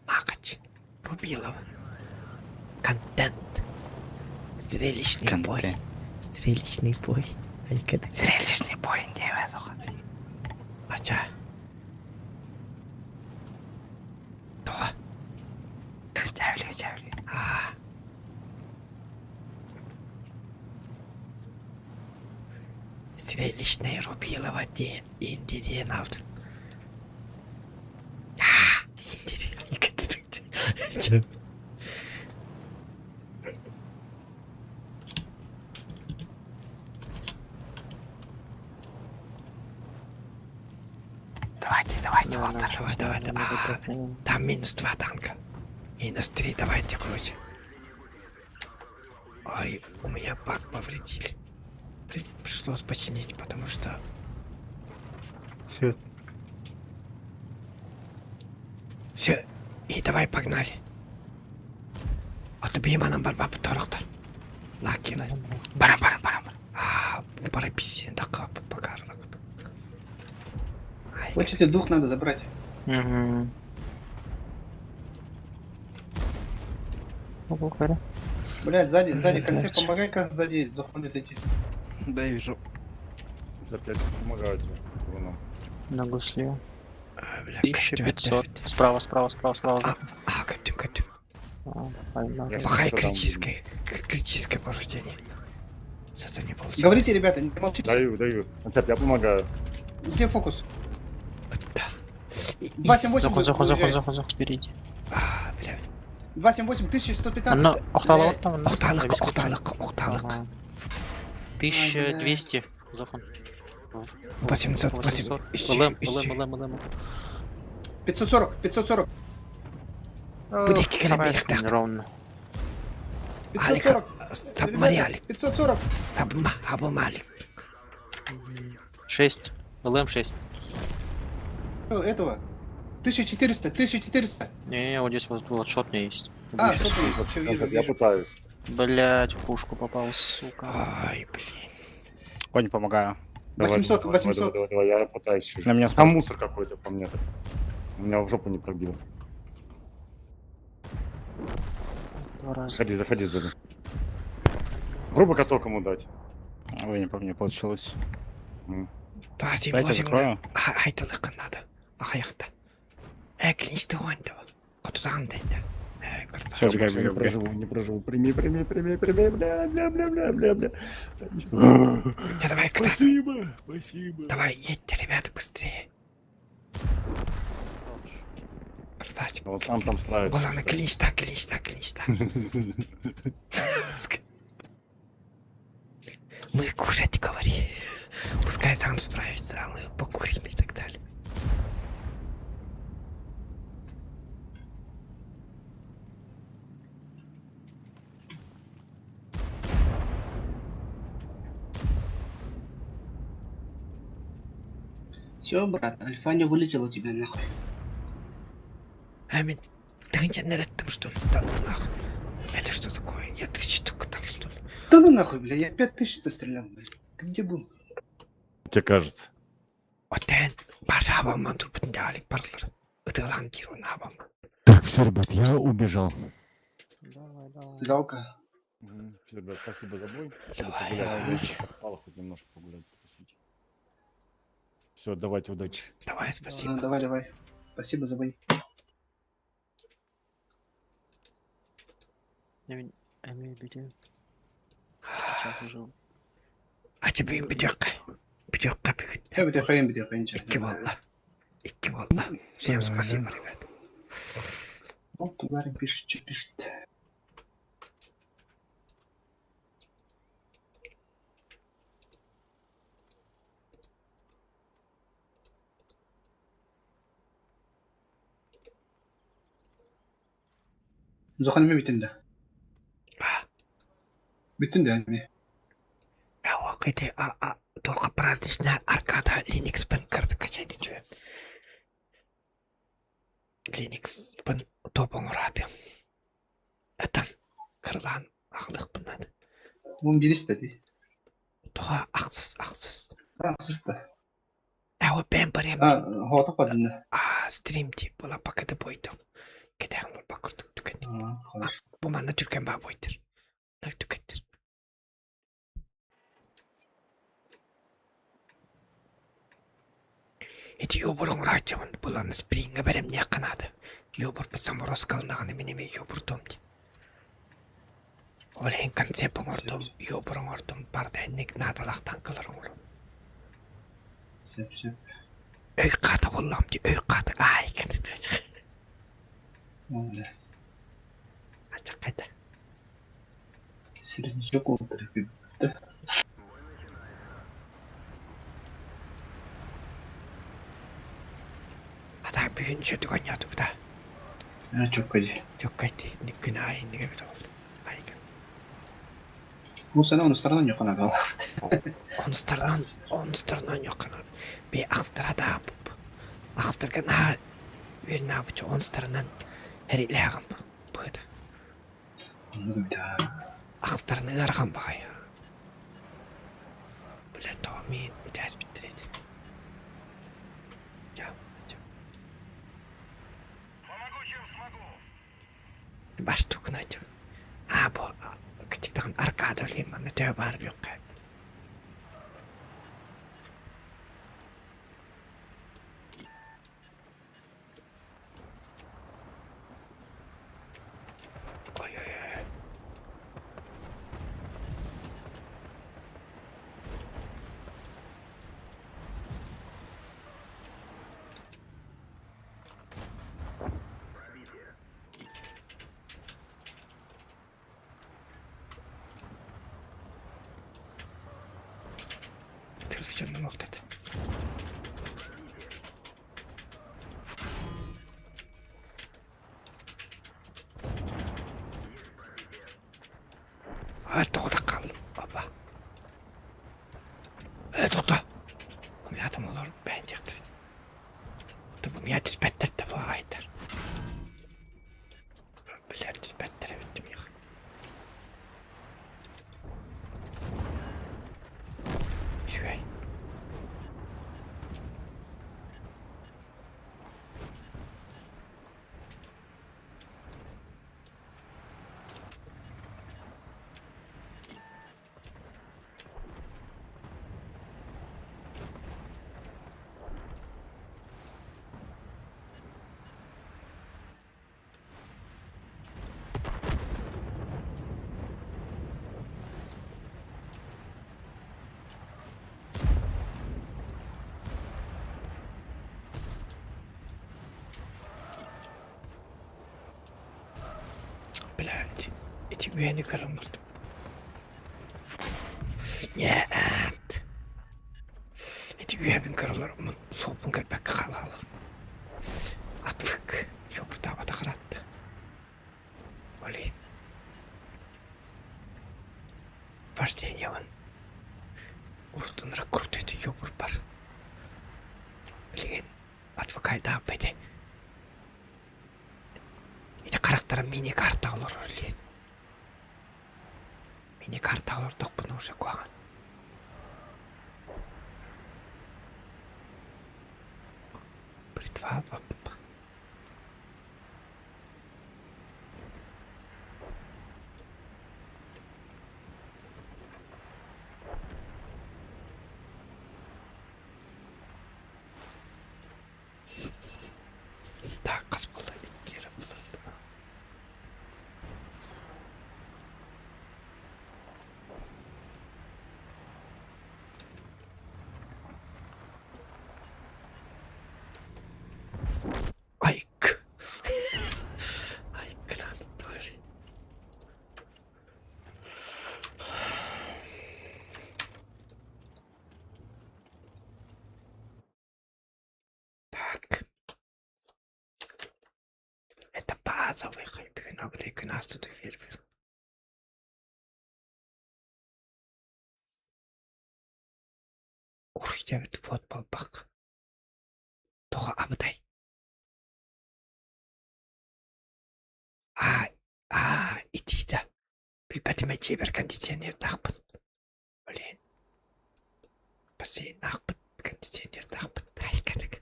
Махач, Рубилов. Контент. Зрелищный бой. Контент. Зрелищный бой. Зрелищный бой, не везуха. Ача. То. Дявлю. Зрелищный Рубилова де индиен автор. Индиен. Давайте, давай. Там минус 2 танка. Минус 3, давайте, короче. Ой, у меня баг повредили. Пришлось починить, потому что... Все, Все, и давай погнали. Отобьем нам борьба по торохтар. Лакина. Барам. Пора писи, да кап, пока. Хочете, дух надо забрать. Блядь, сзади концерт, помогай, как сзади заходят эти. Да, я вижу. За 5 помогаю тебе. Бруно. На гусле. Бля, 1500. Справа. Катю. Погнали. Я Плохая что-то там критическое повреждение. Что-то не получилось. Говорите, ребята, не молчите. Даю. Концепт, я помогаю. Где фокус? Да. 278. Заход, впереди. Бля. 278, 1115. Ну, охталок. Охталок. 1200. Заход. 800. Лем. 540. Буде километр. Ровно. 540. Сабмариалик. 540. Абумалик. 6. Лем 6. Этого. 1400. Не, вот здесь вот был шот не есть. А, что ты? Все, Концепт, я вижу. пытаюсь. Блять, в пушку попал, сука. Ай, блин. Конь, помогаю. 800. Давай, я пытаюсь чуть-чуть. На меня Там мусор какой-то по мне. У меня в жопу не пробил. 2 раза. Заходи сзади. Грубо коток ему дать. Ой, не помню, получилось. 278. закрою. Айтылыққа надо. Аяқта. Клинчті ойында. Құтыдан дейді. Всё, бегай. Не проживу. Прими, бля. Давай, Спасибо. Давай, едьте, ребята, быстрее. Красавчик. Вот сам там справится. Главное, клинчта. Мы кушать говори. Пускай сам справится, а мы покурим и так далее. Все, брат, Альфаня вылетел у тебя нахуй. Амин, ты не нарядом, что ли? Да ну нахуй. Это что такое? Я 1000 штук дал, что ли? Да ну нахуй, бля, я 5000 стрелял, бля. Ты где был? Тебе кажется. Отен, баша абаман турбутun дали парлар. Ыдылан кирон абам. Так, все, ребят, я убежал. Давай. Жалко. Все, ребят, спасибо за бой. Чтобы Давай, погулять. давай. Попало хоть немножко погулять. Все, давайте, удачи. Давай, спасибо. Давай. Спасибо за бой. Эмиль беде. А тебе им бедёрка. Бедёрка бегает. Я бы тебя Икки волла. Всем спасибо, ребят. Вот Тугарин пишет, что пишет. Зоханами битinde. Битinde yani. Это только праздничная аркада Linux качать идет. Linux ben topun uğradı. Etem kırılan aklık bundan. Bunun biri istedi. Doğa aksız. Ha, sırsta. Evo ben barayım. Ha, hava padında. Stream tip ola paketi boydum. Geden olur bakırdık tükendik. Ha, hoş. Bu bana Türkan bağ boydur. Ne tükettir. Eti yoburun uğraşacağım. Bulan spring'e benim niye kanadı. Yobur bu samoros kalınağını minime yoburdum. Olen konsepin ordum. Yoburun ordum. Bardaynlik nadalaktan kılırım orum. Sep. Öy katı bollam di. Öy katı. Ay kıtı. Öyle. Açık kaydı. Sirin çok oldu. Hatta bugün çötük oynadı bu da. Ha, çok acı. Çok kaydı. Günah indi gibi oldu. Ay Bu sene onu sıradan yok ana kal. Onsternan yok kanadı. Bir akstıra da yapıp. Akstırga na. Bir ne yapacak? Onsternan. Her ile yakın bu. Bu da. Anladım bir daha. Akstırını yarıkan baka ya. Böyle tahmin bir ders bitiredi. Ya. Baş tukun açım. Ha bu küçükten arkada öleyim bana tövbe yok. Oy. Televizyonun noktada. Evet orada kaldım baba. Evet orada. Bu miyadım olur ben yaktı. Bu miyat üspettir de bu aydır. Biler üspettir bittim ya. Şöyle. Biler eti üyeni kırılmıştı. Нет. Эти üyemin kırılır. Onun sopun kırpek kalalı. Atfık. Yoburda vada kırattı. Olin. Вождениеван. Уртын рекрут это йобур бар. Блин. Atfıkayda bedi. İşte karakterin mini kartı olur öyle. Mini kartı olur dokunu уже koyan. Бритва папа. Так, каспалда биткерим. Ayık. Ayık lan. Doğru. Так. Это базовый хайпинобный нас тут эфир. Урхтя футбол бак. Тоха абдай. итиді. Білбәтіме жебір кондиционерді ақпын. Блин. Бассейн ақпын, кондиционерді ақпын. Ай, кәдік.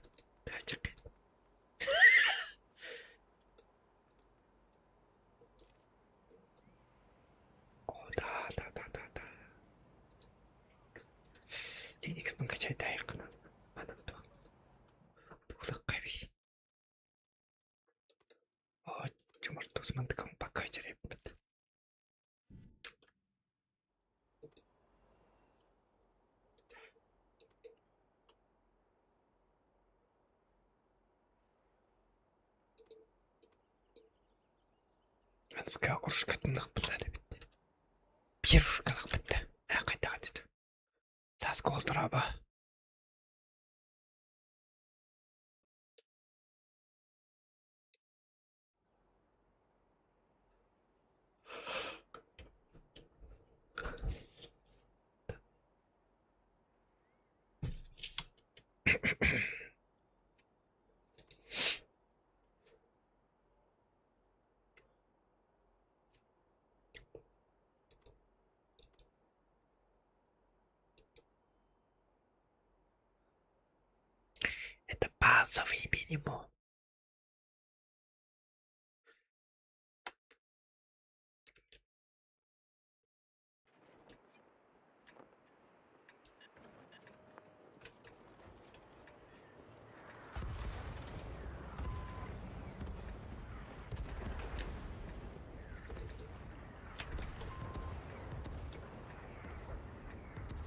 О, да. Linux-ның качайда айқын. Анан туқ. Туғлық қайбей. О, жұмырт тұзмандықын баққа жереп бітті. Анысқа ұрыш кәтімдік бітті бітті. Bir ұрышқалық бітті. Қайдаға деді. Сас қолдыра ба. Это базовый минимум.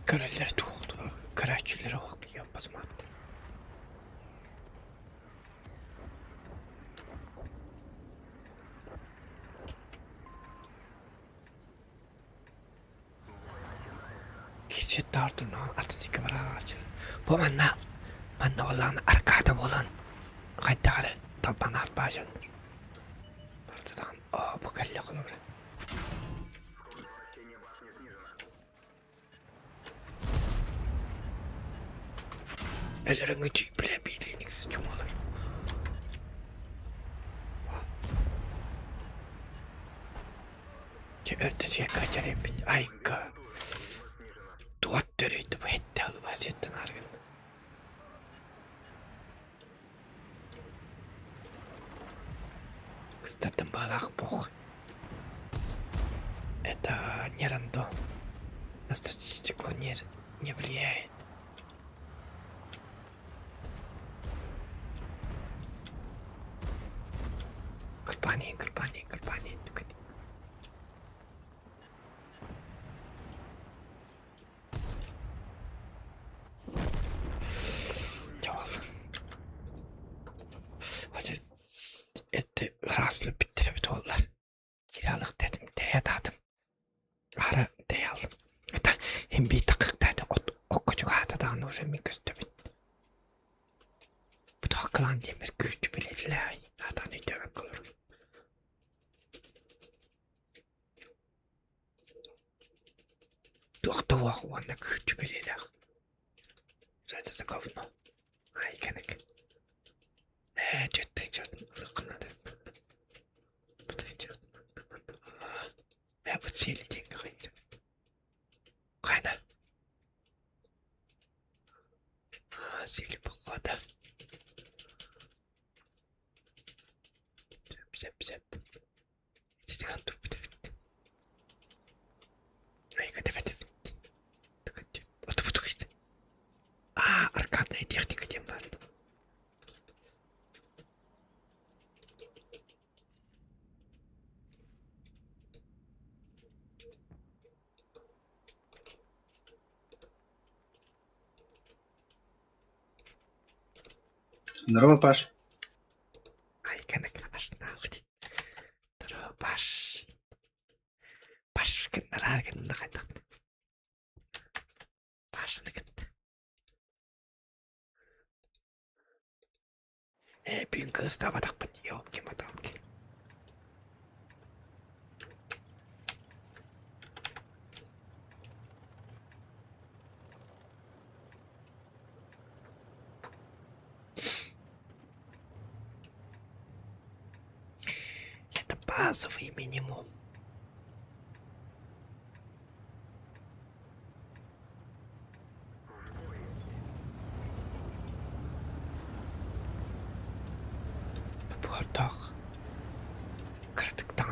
Körelleri tuğdu. Karaççıları okuyor basmaktı. Keset ardından artık var ağacı. Bu manna olan arkada olan kaydalı taban atmacandır. Bardadan bu kelle olur. Ellerini tüyle bildiğiniz kim olur? Ötesiye kaçar hep. Ayka. Duat dörüydü bu hette alı vaziyettin argın. Kızlardan bağlaq boğ. Это не рандом. На статистику не влияет. Кырпани. Etti raslı bittirip oldular. Kiralık dedim, deyadadım. Ara deyalım. Öte hem bir takıktaydı, o küçük atadan uğraşım ikisi bitti. Bu da akılan demir küçük bilirler. Ata ne demek olur. Doktor vakıvanla küçük bilirler. Zaten de kovno. Ay kanak. Cidden ılıkınadı. Я вот сели деньги hayır. Кайна. Сели похода. Зеп. İstediğin dur bir de bitti. Ay kadar bitti. Otu gitti. Arkadная техника тем vardı. Здорово, Паш. Ай, конечно, нахуй. Здорово, Паш. Пашка нараган нахайдак. Пашны гитти. Бүгүнкү ыстабадакпын. Ёлки-маталки. Это базовый минимум.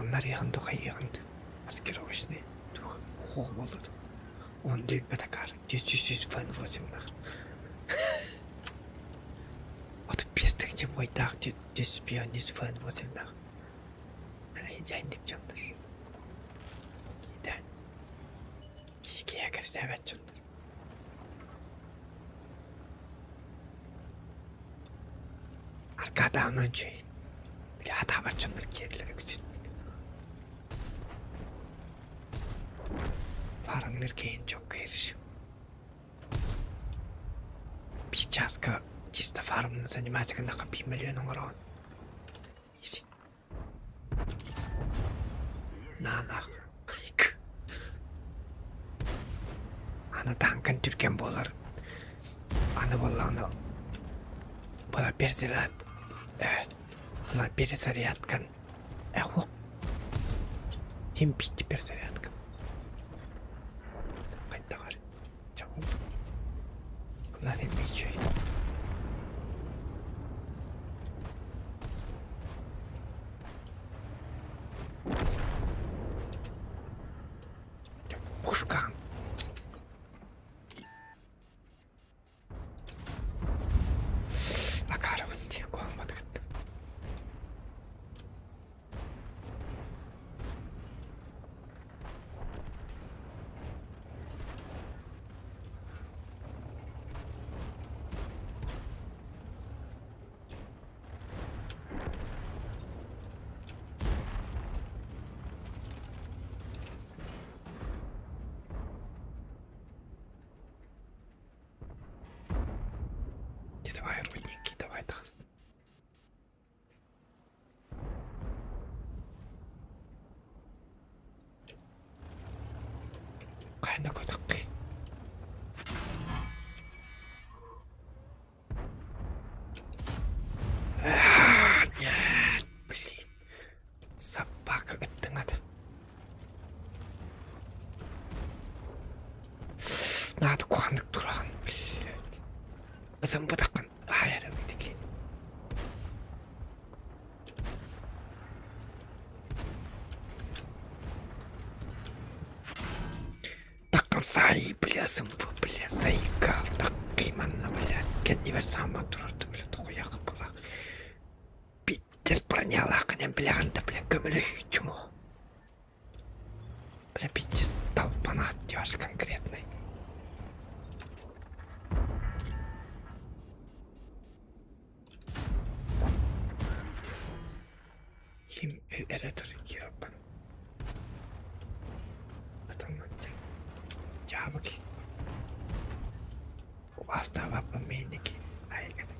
Anlar yığındı, yığındı. Маскировочный. Хол болды. Он дейт бетакар. Десюсюс фэн возимнах. От пестігде бойдақ деспиониз фэн возимнах. Хидяйндік жандар. Хидан. Кияков сәбәт жандар. Arkada önce. Bir hata var canlar kiyerlere güzel. Farınlar keyin çok kayırış. Bir çaska чисто фармно заниматься на 1 миллион урон. Изи. На нах. Аны танкын түркен болар. Аны боланы. Бала перзират. Бала перезарядкан. Ох. Им пить перезарядка. Қайттағар. Чабыл. Бұлар емейчей. Пушкан. Акаровын тек olmadı. Давай, рудники, давай, таз. Кайна кодакки. Нет, блин. Собака, это надо. Надо куанык туран, блядь. Зымбыдақын айыры бітіке. Тақын сай, бля, зымбы, бля, заикал, тақи манна, бля. Кенневер сама тұрырды, бля, тоқуяқы бұла. Биттер бронялақынен білағанда, бля, көмілі үйчіму. Бля, биттер толпанат, деваш конкретный. Kim eredir yapın. Zaten cevabı ki. O hasta var mı ki? Hayır gerek.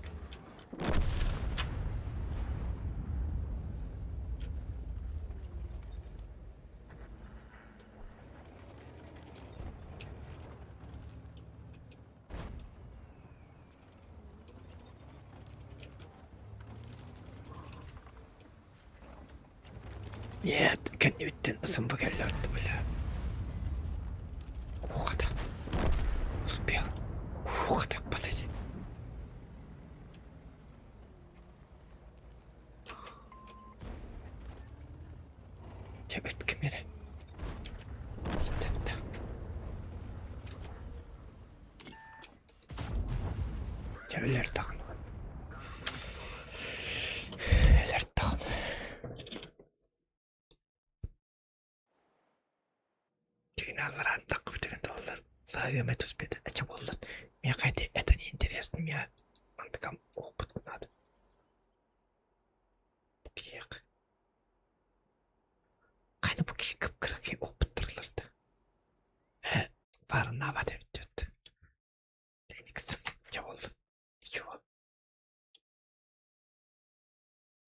Нет, кәннебеттен ысым бөгәлләрді, бля. Уғада. Успел. Уғада, пацази. Те өткі мені. Тәтті. Те өлер тағын. Өлер тағын. Аллар так бүтін доллар. Сағыға мәтіз беді. Әчі болдыр. Мен қайда это не интересно. Мен антықам опыт надо. Киек. Қайны бұл киек кіп-кірігі опыт тұрылырды. Барын наба деп өтті. Дейні кісім. Әчі болдыр. Ничего.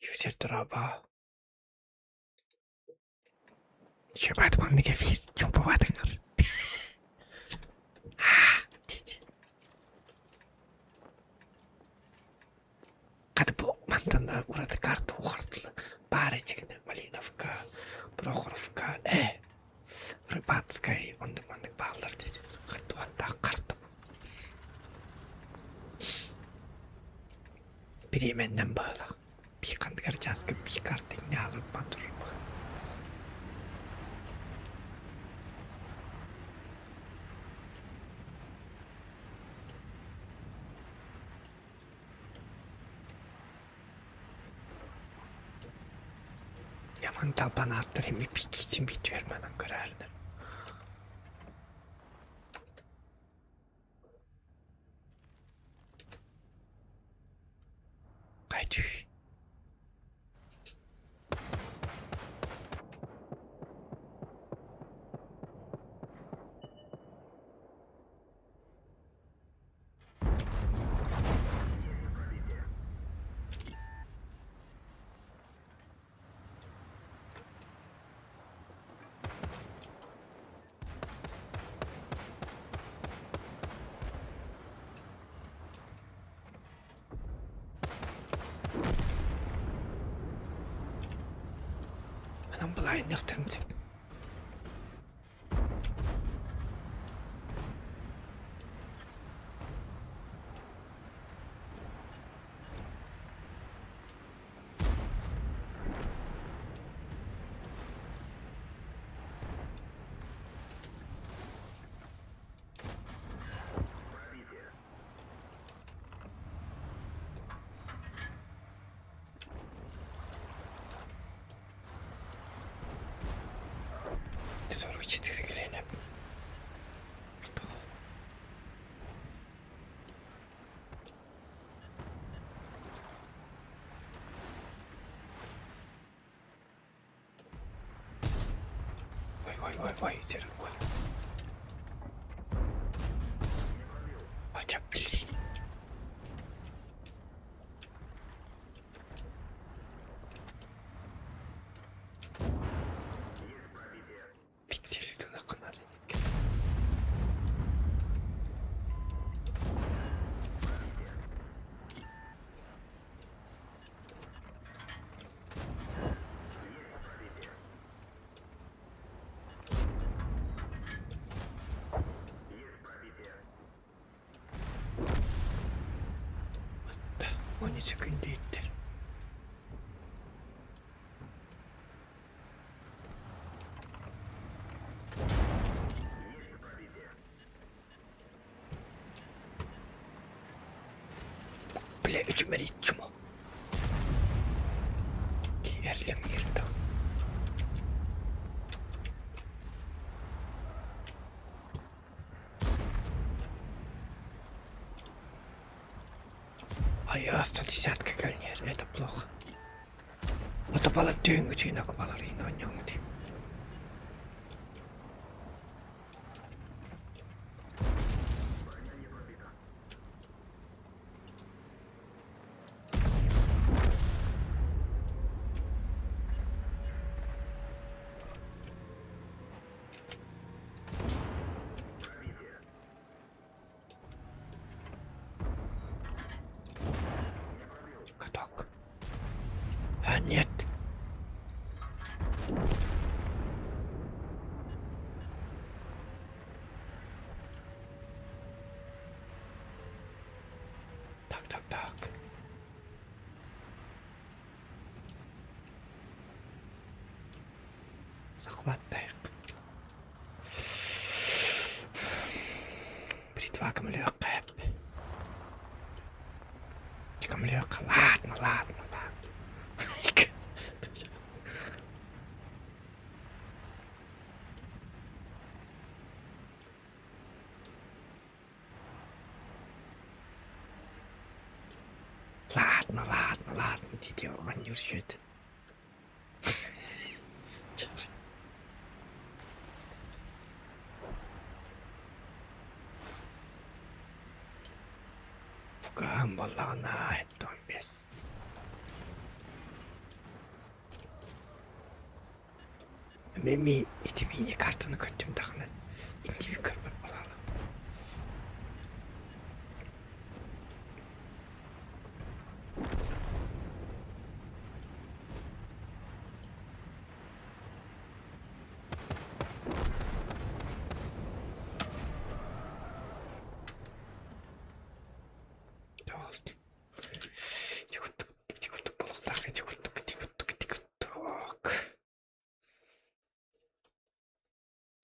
Юзер тұраба. Еще Батман не весь, чем повадыңар. Қады бұл мантанда ұрады карты оғыртылы. Бар ечігіне Малиновка, Прохоровка, Рыбацкай, онды-мандық бағылар дейді. Қарды оттағы қарты. Біременден бағыла. Bir kandıgar жазғы bir kartın ne alır batırır bak. Telefon talpana attırayım bir piksin bitiyor bana kararını. Haydi. Anam bulayın yıktırımcı. Sonra içeri girelim. Vay içeri koy. Acaba bileyim. Pikseli de nakın alayım. Hatta 13 günde ittir. Bile üçümeri içim o. Yerlim yırdım. Ай, 110 кагальнер, это плохо. Это было тюнг, на балерина, нёнг. Каток. А, нет. Так. Захватайық. Бритва камлёқап. Камлёқ, ладно. Ладно, дитё, он не урчит. Фукаам боллағына айтты 15. Мен мини картаны көттім дағына. Инде бір көріп болалы.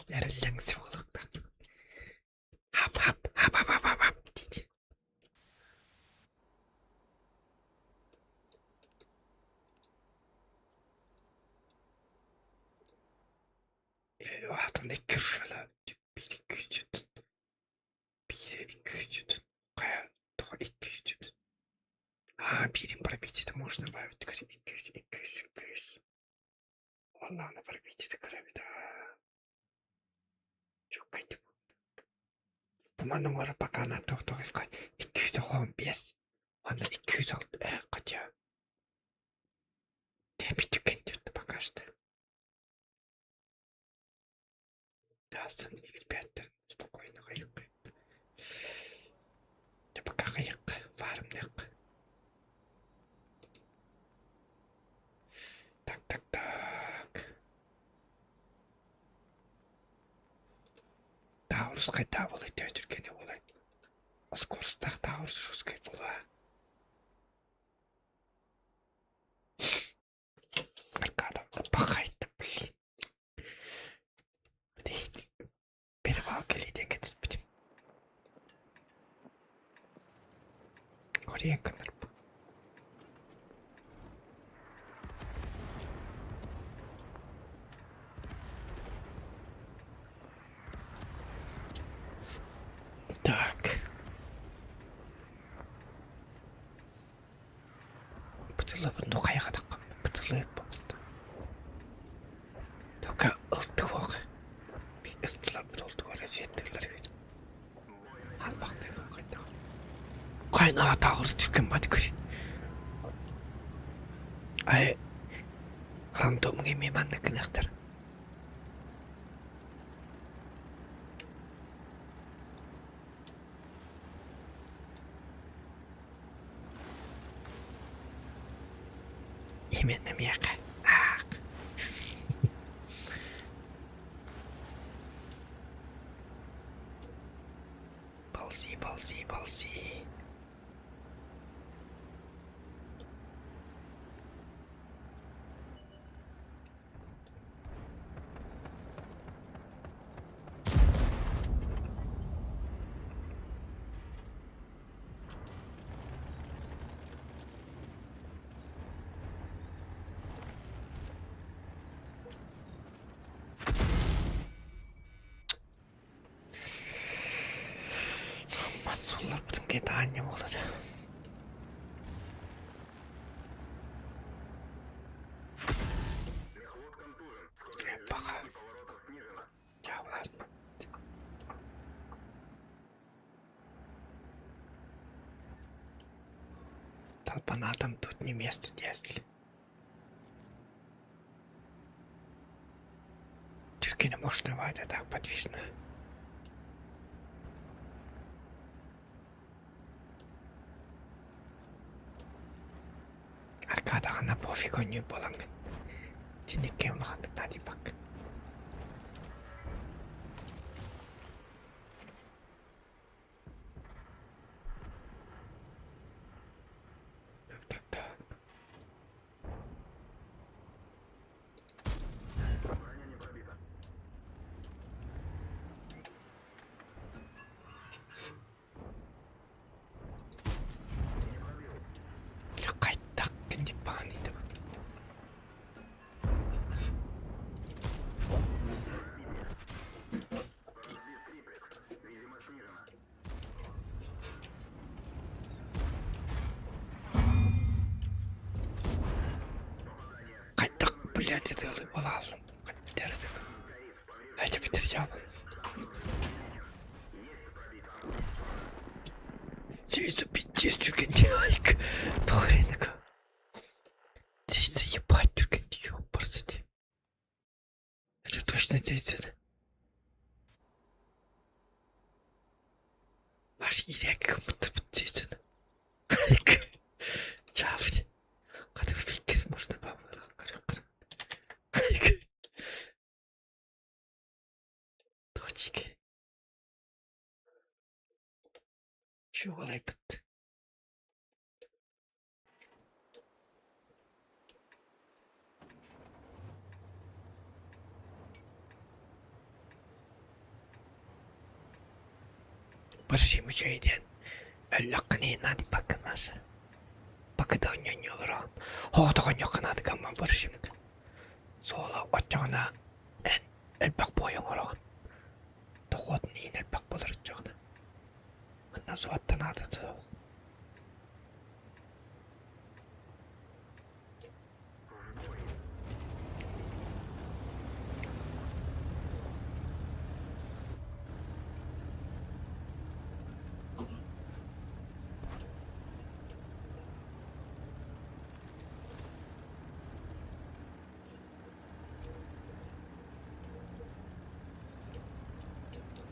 Ярылың сыйлықта. Hap дейді. Altında 200 şöyle. 1-200 yudun. 1-200 yudun. Kaya daha 200 yudun. Birim пробить можно добавить 200 плюс. Vallahi на пробить крови, да. Çok kötü bu. Buna numara bakana doktor 215. Onda 206. Kaç ya? Bir tükendirdi bagajda. Dağısın ekspertlerin spokojno kayık. Baka kayık. Varım ne? Так. Таурус қайда болай тәтіркені болай. Скоростақ Таурус жускай бола. Айкада бақайды, блин. Дейді. Беріп ал келейден кетіз бітім. Ория көмір бұл. Так. Бытылы бұнды қайға таққам. Бытылы болысты. Только ұлты оғы. Bir ıstılar bir oldu var. Eziyettirler evet. Albaktı bu kaynağı. Kaynağı dağırız tükkan badı kırı. Ay. Randomun emeğmanlı kınaktar. Именно мега. Ползи. Masonlar bütün kedi annem olacak. Baka. Cevap. Толпанатам тут не место, если. Только не можно вода так подвижно. Arkadaşına pofik oynuyor bolanın. Şimdi kim landı hadi bak. Tak. Kaytak kendik bahanıydı bu. Kaytak блядь, это лалым. Hadi bitireceğim. Здесь убить тюрген лайк. Тухренка. Здесь заебать тюрген ёпарсти. Это точно здесь это. Аж ирек будто здесь. Лайк. Чавди. Когда фикс можно бабла. Лайк. Точки. Чего лайк? Barış'ı mücahiden öllükkini nadi bakılmaz. Bakıda onyan yolları. Hoğda onyan kanadı kanman Barış'ım. Sola ocağına en Elbak boyun oragan. Toğut neyin elbak bolur etjağına. Ondan suattan adı da.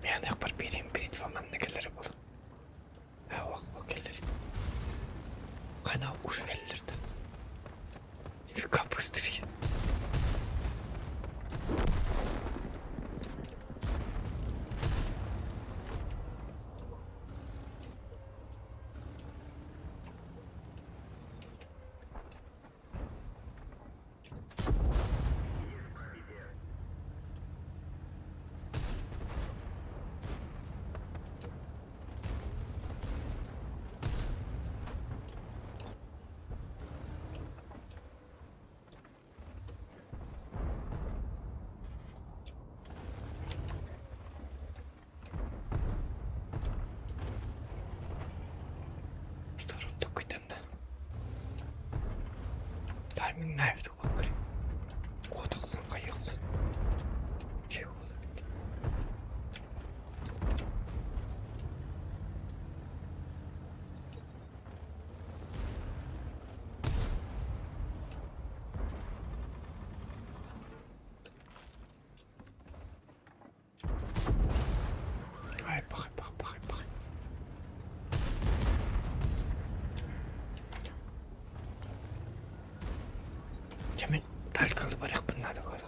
Ben akbar bereyim britva mannekeleri bol. Ha vak gelir. Kana uşa gelirdi. Şu kapı ıstırıyor. Старотто кытында. Тайминг навид болкыр. Отоқсан қайықсан. Че болды? Ай, пахай. Cemin dalgalı barak bunlar da var.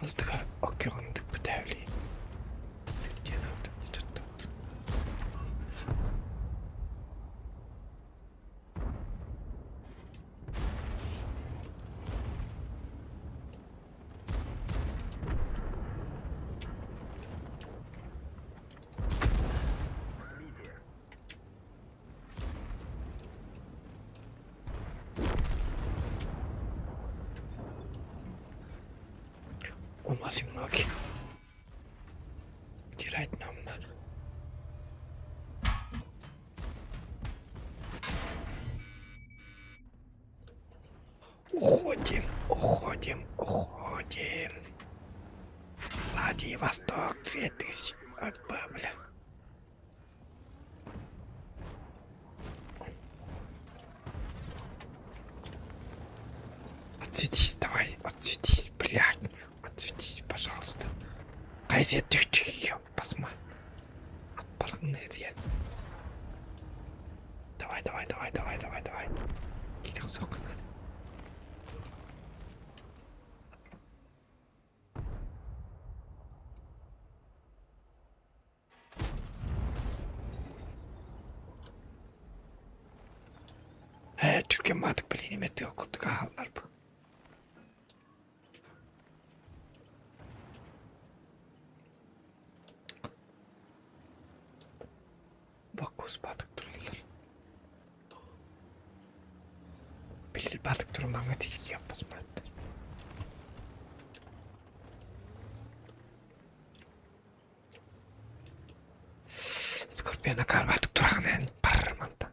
Anıldığa okyandık bu devliği. Olmaz imlaki. Dirayet namına. Уходим. Владивосток 2000. Бля. Отсветись, давай, отсветись, блядь. Отсветись, пожалуйста. Газет ее, посмотри. Аппаратный день. Давай. Gidelim sokak. Türkiye madık bilini metri okurduk ağırlar bu. Bakuz batık dururlar. Bilir batık durumlarına dik yapmaz mı? Skorpiyona kar batık durağına parmandan.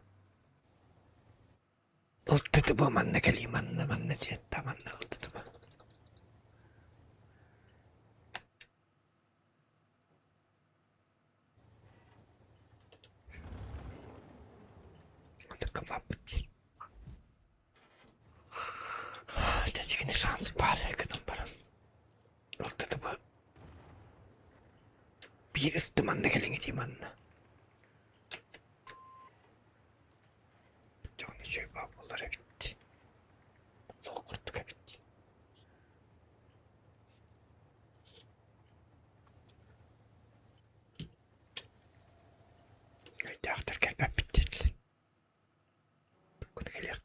Ultı bu manna geleyim manna çetta manna ultı bu. Takım yapacak. Tecikini şans var yakınım paran. Ultı bu. Bir ıstı manna gelin gideyim manna. Canı şey babalara bitti. Loh kurtuk bitti. Öyle aktör gelmem bitti. Bunu gelir.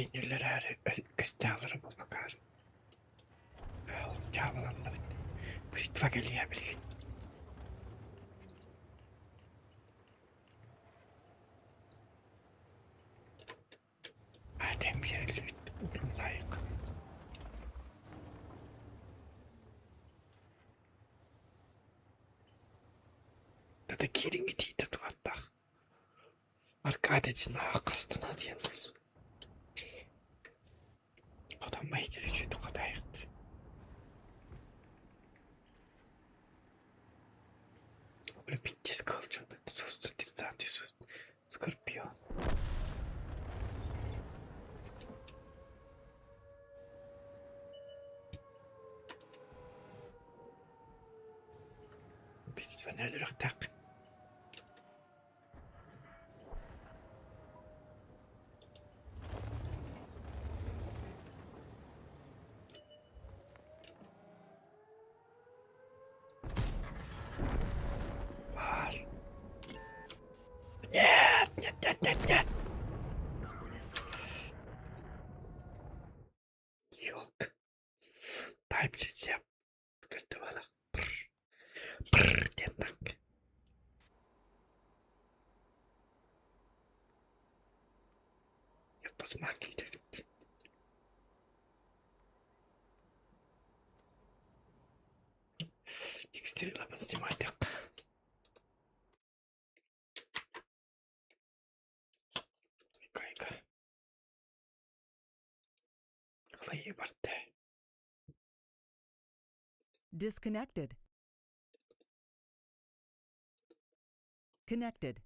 Oyuncular her gösterleri bu bakar. Çabalandı bitti. Bu itfak eliye bilgin. Adem yerli bitti. Urun zayık. Dada kirin gidiydi duvatta. Arkadacına kastına diyen. Adam bayıdır içi tukadayıktı. Böyle biteceğiz kılcında. Sustu tirzati su. Skorpion. Biz fenerleri tak. Var. Нет. Yok. Type yap. Kötü valla. Brrr diye tak. Yapmaz makliydi bitti. Экстерьерла снимать. Кайка. Хлои барте. Disconnected. Connected.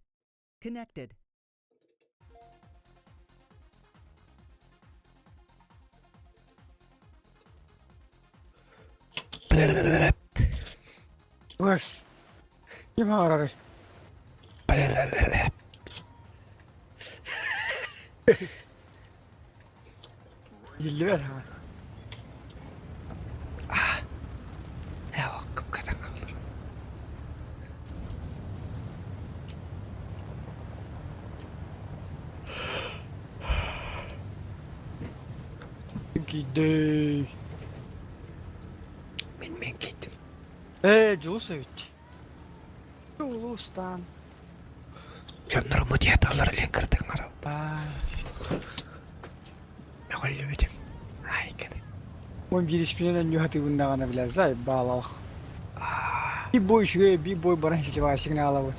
Bas. Kim arar? Gildi ver hemen. Ya hakkım kadar alır. Gidey. Ben gittim. Джусович. Уlustan. Canlarımı diye dalları len kırdın araba. Ne kollu bitim. Ay kere. Он переспинен нюхати гундагана билер зай балах. Bir boy şuraya bir boy bana сливая сигналы.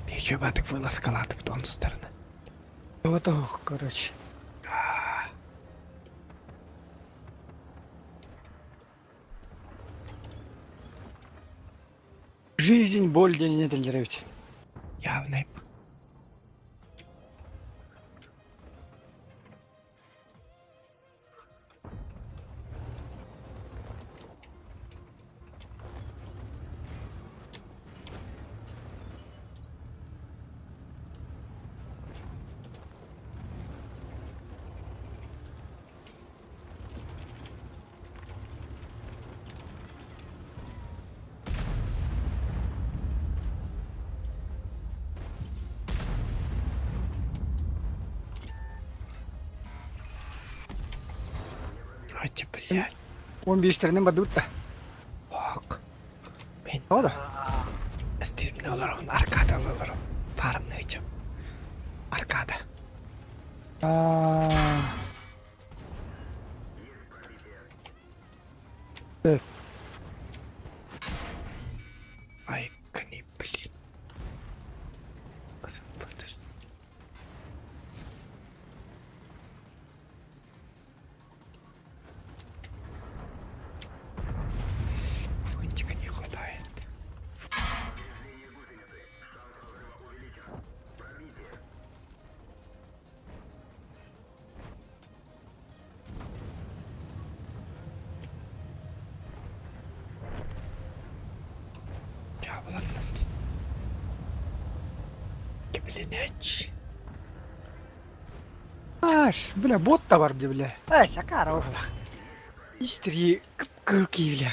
Bir çöbatık vıla skalatık onun старını. Вот ох, короче. Жизнь, боль, день не толерировать. Явный. Hadi блядь. Он без стороны бадут-то. Bak. Ben Ne oldu? streamde olurum. Arkada olurum. Farmda içim. Arkada. Evet. Ay kani блин. Basın pıtır. Фунтика не хватает. Çabaladım. Кабелинеч. Бля, бот-то бар, бля. Сакара, бля. Истри, кылки, бля.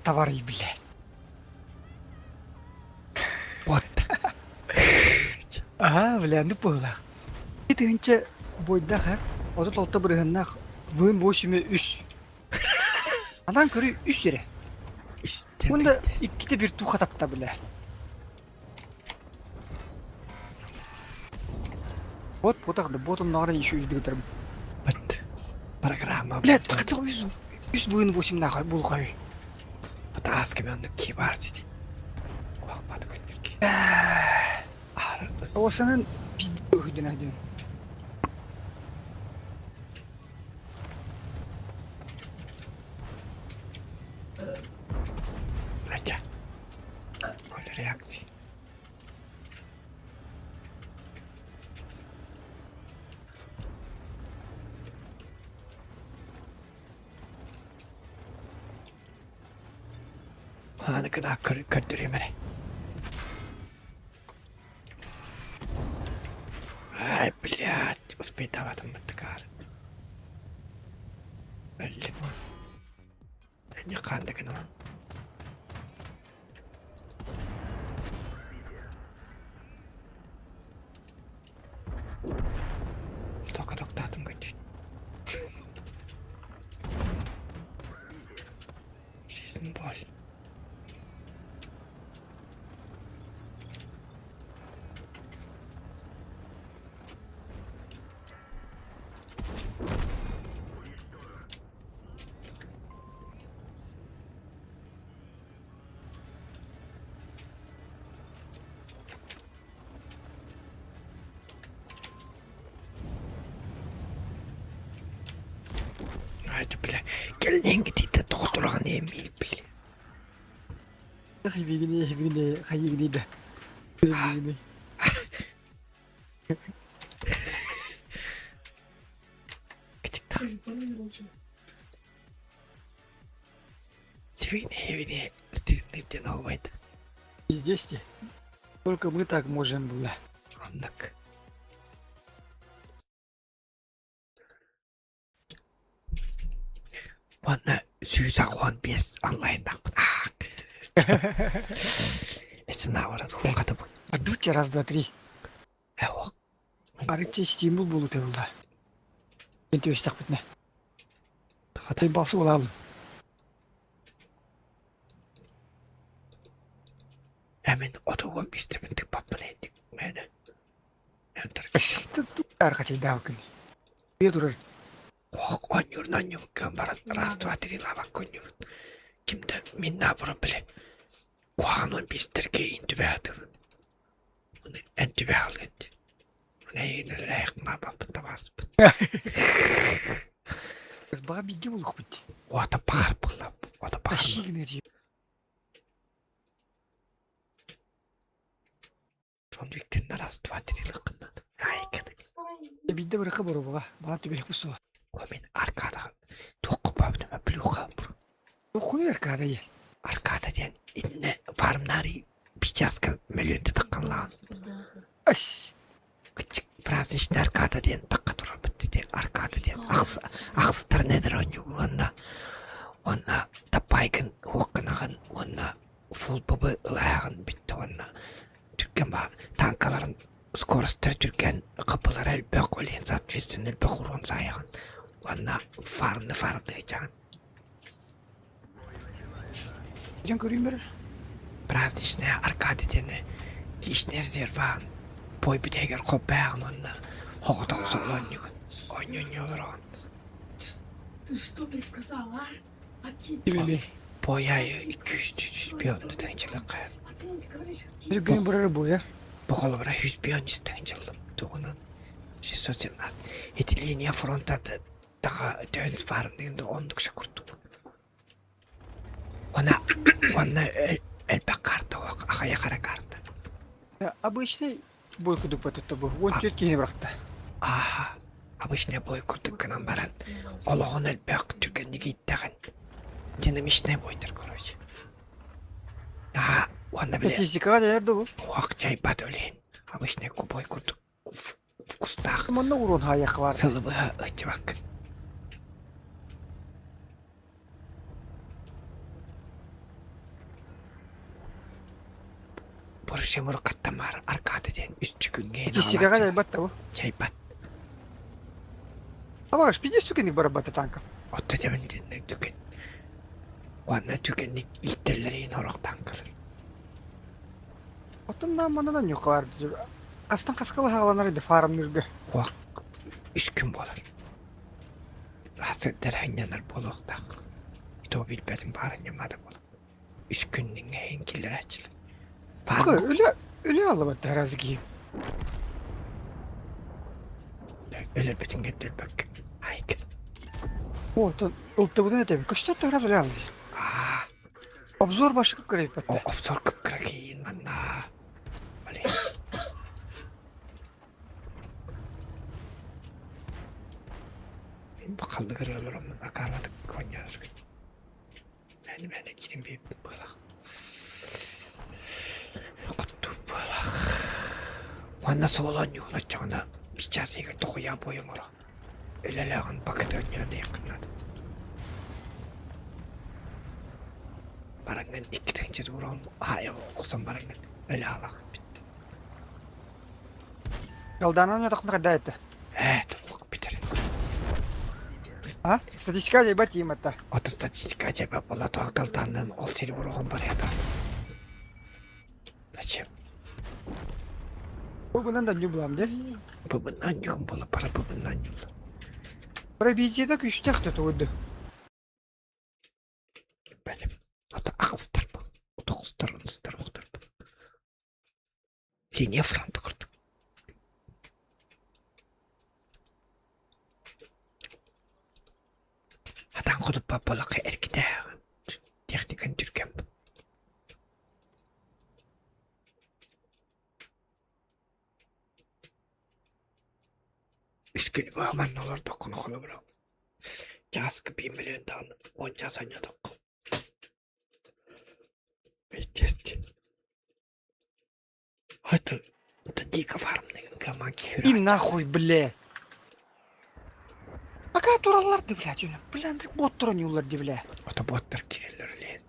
Товары, бля. Вот. Ага, бля, ну было. Тыгынча бойда хар. Озо толта бырыгынна бүйін бошыме үш. Анан көрі үш ере. Мұнда икките bir туха тапта біле. Вот потақды, ботым нағырын еще үйді гітірім. Бат. Программа. Блядь, қата үш бүйін бошым нағай бұл қай. Бат аскеменді ки бар дейді. Бақпады көндірге. Арығыз. Осының бізді өйден әден. Ача. Böyle reaksiya. Hadi kadar kötüreyim beni. Ай, блядь, воспитывать мыттыкар. Блин. Не кандык нема. Только токтатым көтүйт. Жизнь боль. Haydi bile. Gelin gidip de doktora ne emeyim bile. Hayır de. Gidip de. Свиньи, стримнерден албайды. Здесь только мы так можем было. Андак. Ванна сүйсақ 15 онлайндақпын. Если наоборот, хуқаты бұл. Отдуть раз, два, три. Эвок. Арыча стимул болу тевілді. Мен төстақ бітіне. Тағада. Тей басы олалым. Әмен отуған бістімін тік баппын әйдік. Мәні. Арқачай дауқын. Не тұрар. Ох, он юркан барат. Раз, два, три, лава конюр. Кімді мен набырын біле. Қуағын бістерге инді бәдім. Оны әнді бәлгенді. Оны әйінір әйқіма бапын табасыпын. Баға бейге болық бітті. Ота бағар бұлап. Ота бағар. Ашигін әрі. Джон Виктен раз, два, три лықыннан. Айкын. Бейді біріқі бұры бұға. Баға түбек бұсы. Мен аркада тоқы бабыма плюха бұру. Тоқыны аркада е. Аркада ден инне фармнари пичаска миллионды таққанлаған. Аш. Күтчік праздничный аркада ден таққа тұрар бітті де аркада ден. Ақсытар недер онна. Онна тапайгын оқынағын. Онна фул бұбы ұлағын бітті онна. Түркен ба танкаларын скоростар түркен қыпылар әлбәқ олен соответственно әлбәқ ұрған сайығын. Онна фармны geçen. Can göreyim beri. Праздничный аркада дені лишний резерван. Бой бітегер қоппағын онна. Хоғытақ соғлан нүгін. Ойнен олырған. Ты что, блин, сказала, а? Бой айы 200 бионды дәңчілі қайыр. А ты не говоришь? Жүрген бұрары боя. Бұқылы бұра 100 бионды дәңчілім. Тұғынан 617. Эти линия фронта таға дәуіс фарм дегенде 10 шақырды. Она әлбәк карта, ағая қара карта. Обычный бой күдік бәтітті бұл. 14 кейіне бұрақта. Аха, обычный бой күрдік кінан баран. Олығын әлбәк түргенді кейттіған. Динамичный бойдыр, короче. Аха, оны біле. Статистикаға дәйерді бұл. Уақ жай бат өлейін. Обычный бой күрдік. Вкустақ. Мұнда ұрын хаяқ бар. Сылыбы өтті бақын. Бұрышы мұрқаттан бар аркады ден үсті күнген Статистикаға дәй бәтті бұл. Жай бат. Ama pidis tükenik barabata tanka. Otta demin dinle tüken. Wanna tükenlik ittirleri norok tankılır. Otundan manadan yok vardı. Kastan kaskalı havalanırdı farmlardı. Vak 3 gün bolar. Rahatsızlar hanyanar boloktak. İto bilbedim barın yamadı bolak. 3 günün henkiller açılır. Bakı öyle alabat terazi giyim. Öyle bütün getir bak. Hayır. Otun ıltta bu da ne tabi? Kaçta terazi öyle aldı. Obzor başlık kırayıp battı. Obzor kıpkırak yiyin manna. Öyle. Bakaldı kırıyorlar onun akarmadık Konya'dır. Ben de gireyim bir balak. Kutu balak. Bana soğulan yolacağına bir çazıya dokuya boyum ola. Öleleğin bakı dönüyordu yakınladı. Barangın iki tencere vuran hayır okusan barangın öyle ala bitti. Yaldanan yatakını kadar etti. Evet ok bitirin. Ha? Statistika acayip batayım hatta. Oto statistika acaba bola doğaldan ol seni vuran baraya da. Zачем? Bu bundan da ne bulam der? Bu bundan yığın bola para bu bundan yığın. Para biyeceğde küçük yakıtı oldu. Benim. O da ağızdır bu. O da ağızdır oğdur bu. Niye Fransa kurduk? Hadan kudup babalakı erkide. Teknikan Türk'üm. Üskünü bu hemen ne olur dokunu kolu bırak. Caskı 1 milyon tane. Onca sanıyorduk. Testi. Hadi. Это дико фармный гамаки. İm nahuy bile. Aka duralar de bile canım. Bilendir bot duran yollar de bile. O da botlar girirler öyle.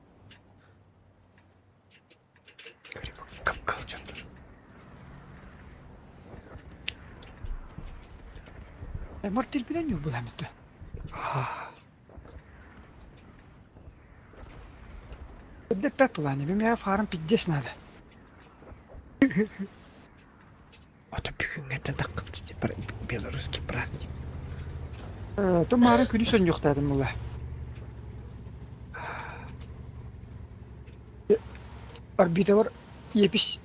Garip kapkalcandır. Martil bilen yol bulamızdı. De pepulani benim ya farm piddes nada. O da bir gün ete takım dedi. Belaruski праздник. Tumarın günü son yok dedim valla. Arbite var yepis.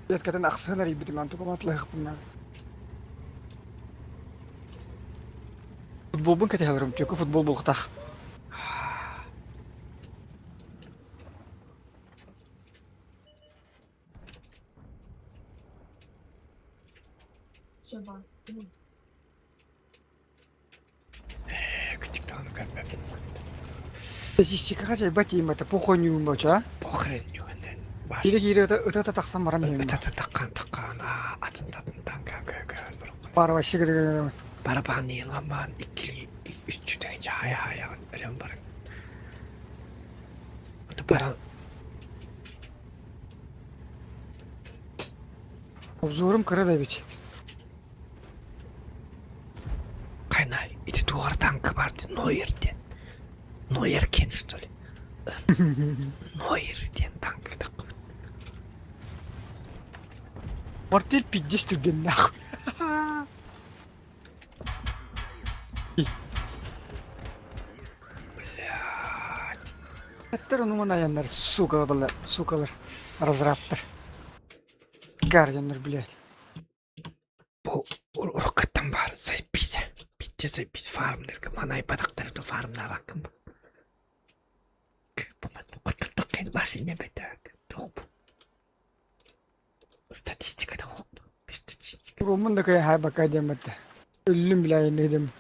Yatkadan aksana ribitim lan tukamatla hık bunlar. Futbol bun kete alırım çünkü futbol buluktak. Şaban. Küçük dağını görmedim. Statistika acayip batayım ata pohonyu moça. Pokren yuhandan. Baş. Gire gire öte taksam varam yiyeyim. Öte takkan. Atın tanka göğe. Para başı gire. Para bani laman ikili üstü deyince haya öyle barın. O da para. Obzorum kıra da biç. Kaynay, iti duvar tankı vardı, Neuer'den. Neuer kennst du? Neuer'den tankı takı. Martil piddes türgen nahuy. Hatta onu manayanlar sukalar. Razraptır. Garjanlar bilet. Bu urukattan var, bize. Bitti biz farmdır ki, manay badakları da farmlar bakın. Bu man oturttuk başı ne bedel. Top. Statistikada hop. Statistik. Romun da kaya hay bakaydım hatta. Ölüm bile yeniydim.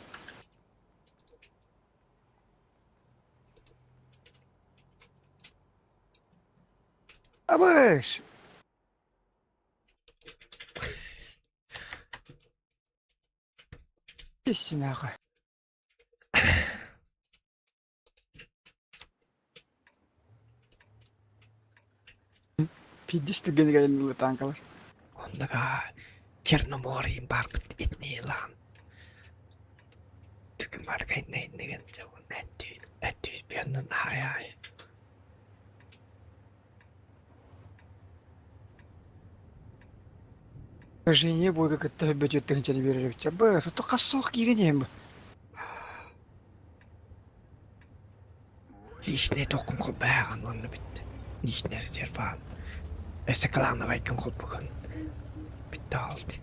Abaş. Kesin ağa. Pidis türgeni gelin dulu tankalar. Onda Черноморьем бар etniği lan. Tüküm arkayı ne gelince bu et bir yandan hay. Жене бойга кытта хөббөт өттөгүнчени берер бит. Ба, сото кассок киренем. Лишний токун кол байган онны бит. Лишний резерван. Эсэ калана вайкын кол бүгүн. Бит алды.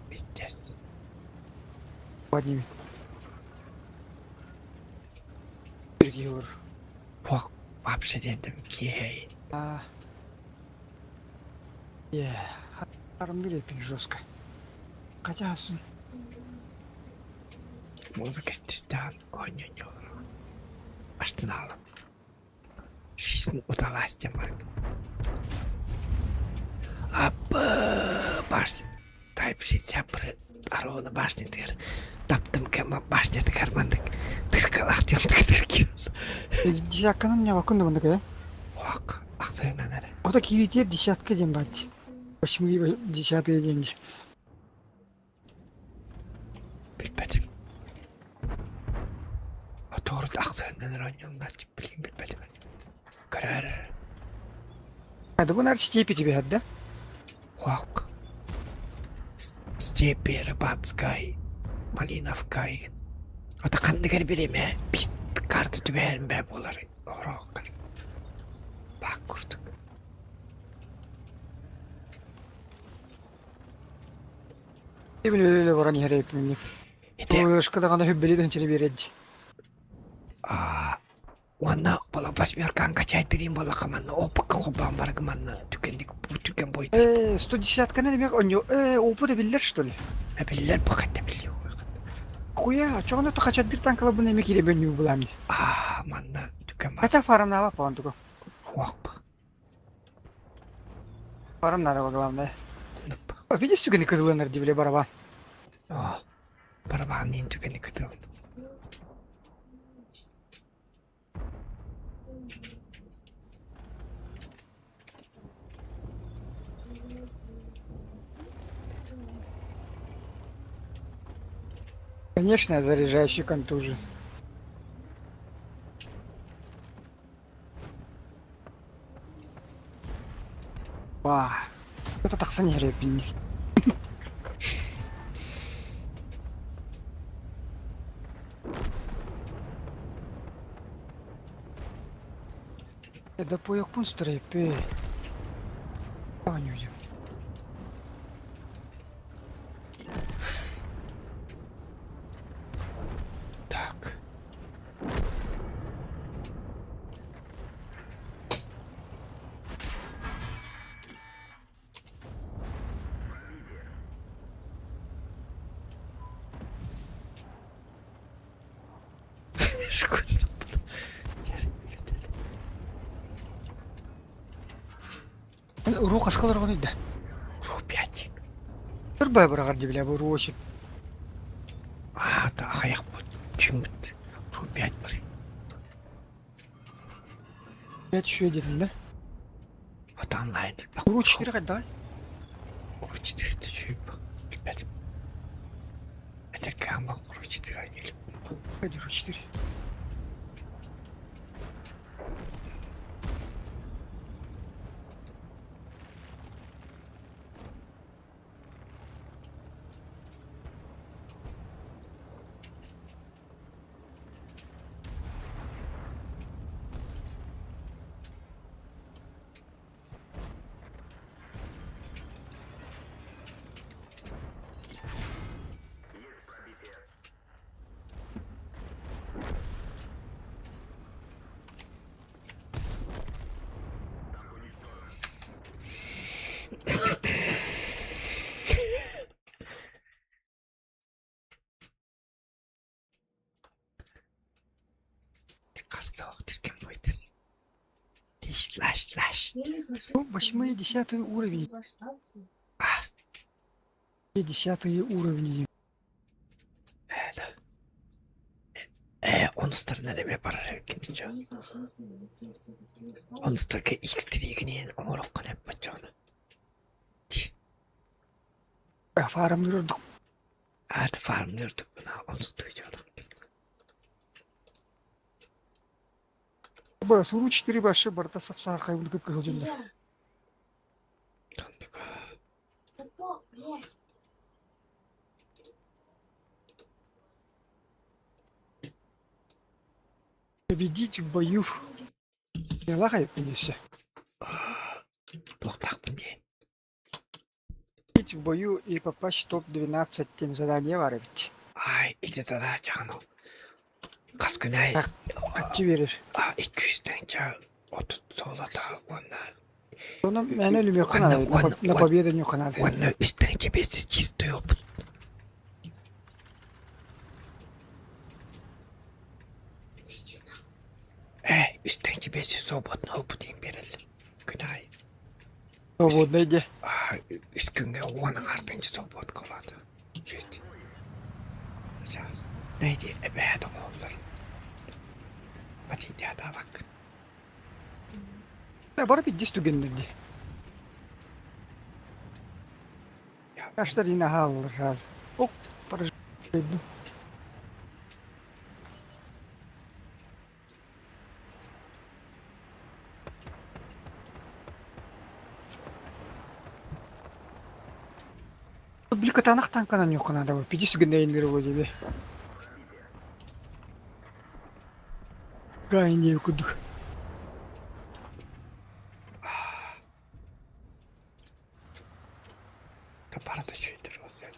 Биттес. Подними. Перегиор. Фок, вообще дендим кей. Харам берепин жестко. Катясын. Музыка стистан. Ой-ой-ой. Баштыналым. Жизнь удалась, Демарк. Башты. Тайп 61 арона баштынтыр. Таптым кема баштыты кармандык. Тыркалак жемдик тыркил. Десятканын не вакунда мындык, э? Ок, аксайынан әрі. Ода кирите десятка дем бать. 8-10 деньги. Bilmedim. O doğru da aksanından oynuyorum ben bilmedim. Karar. Да bunlar степи тебе отда? Ок. Степи, Рыбацкай, Малиновкай. Ата кандыгар береме. Biz kartı tübeğen be bolar. Orokar. Bak kurduk. Eben öyle varan yere yapayım. Ете. Шкада гана хөббели дөнчени береді. Ванна бола восьмеркан качайтырин бола каманна. Опыкка кобан бар каманна. Тükendик bu tüken boydur. 110-ка не мех оньо. Опыты билер что ли? Билер бакатта билиyor. Хуя, чоғына то качат бир танкала бұл неме кире бөннүү буламды. Манна tüken бар. Ата фарам нава паған туко. Хуакпа. Фарам нава главное. Видишь, тюгені кыдылыныр дебіле барабан. Барабан дейін tükeni kıdığın. Конечно, заряжающий контужи. Это так санерия пинни. Это поёк пун стрейпе. Анюдим. Так. Шкода. Рух аскалар ганы да. Рух 5. Бір бай барагар дебиле бу рухи. Да аяқ бот. Чүмбіт. Рух 5 бар. 5 еще дедім да? Ата онлайн. Рух 4 қайда? Рух 4 чүйіп. Білмедім. Это кама Рух 4 айнелі. Қайда Рух 4? Карсалық түркен бойды. Лаш. Ну, 8-10 уровень. 10 уровень. Онстарына неме барар екен жо. Онстарға X3-гінен оңырыққан еп бат жоны. Фарам нұрдық. Фарм нұрдық бұна онсты жоны. Суру 4 башы барда сапсар кайбыл көп кылжында. Победить в бою. Не лахай понесе. Тоқтақпын дейін. Победить в бою и попасть в топ-12 тем задание var evet. Ай, иде задача анау. Қас күн ай. Kaççı verir. 200'den çağ. Otur soğlata. Onun ben ölüm yok kanal. Ne победа yok kanal. Onun üstten cebesiz çizdi yok. Üstten cebesiz soğuk ne opudayım verelim. Günay. Свободный. Üst günge onun ardınca soğuk kaladı. Şöyle. Neydi? Ebeyat oğullar. Batıydı hata bak. Ne var bir distu gendirdi. Kaçlar yine alır razı. Ok para şeydi. Bir katanak tankanan yok kanada var. Bir distu gendirdi bu gibi. Gayet iyi okuduk. Para da şeydir o sen.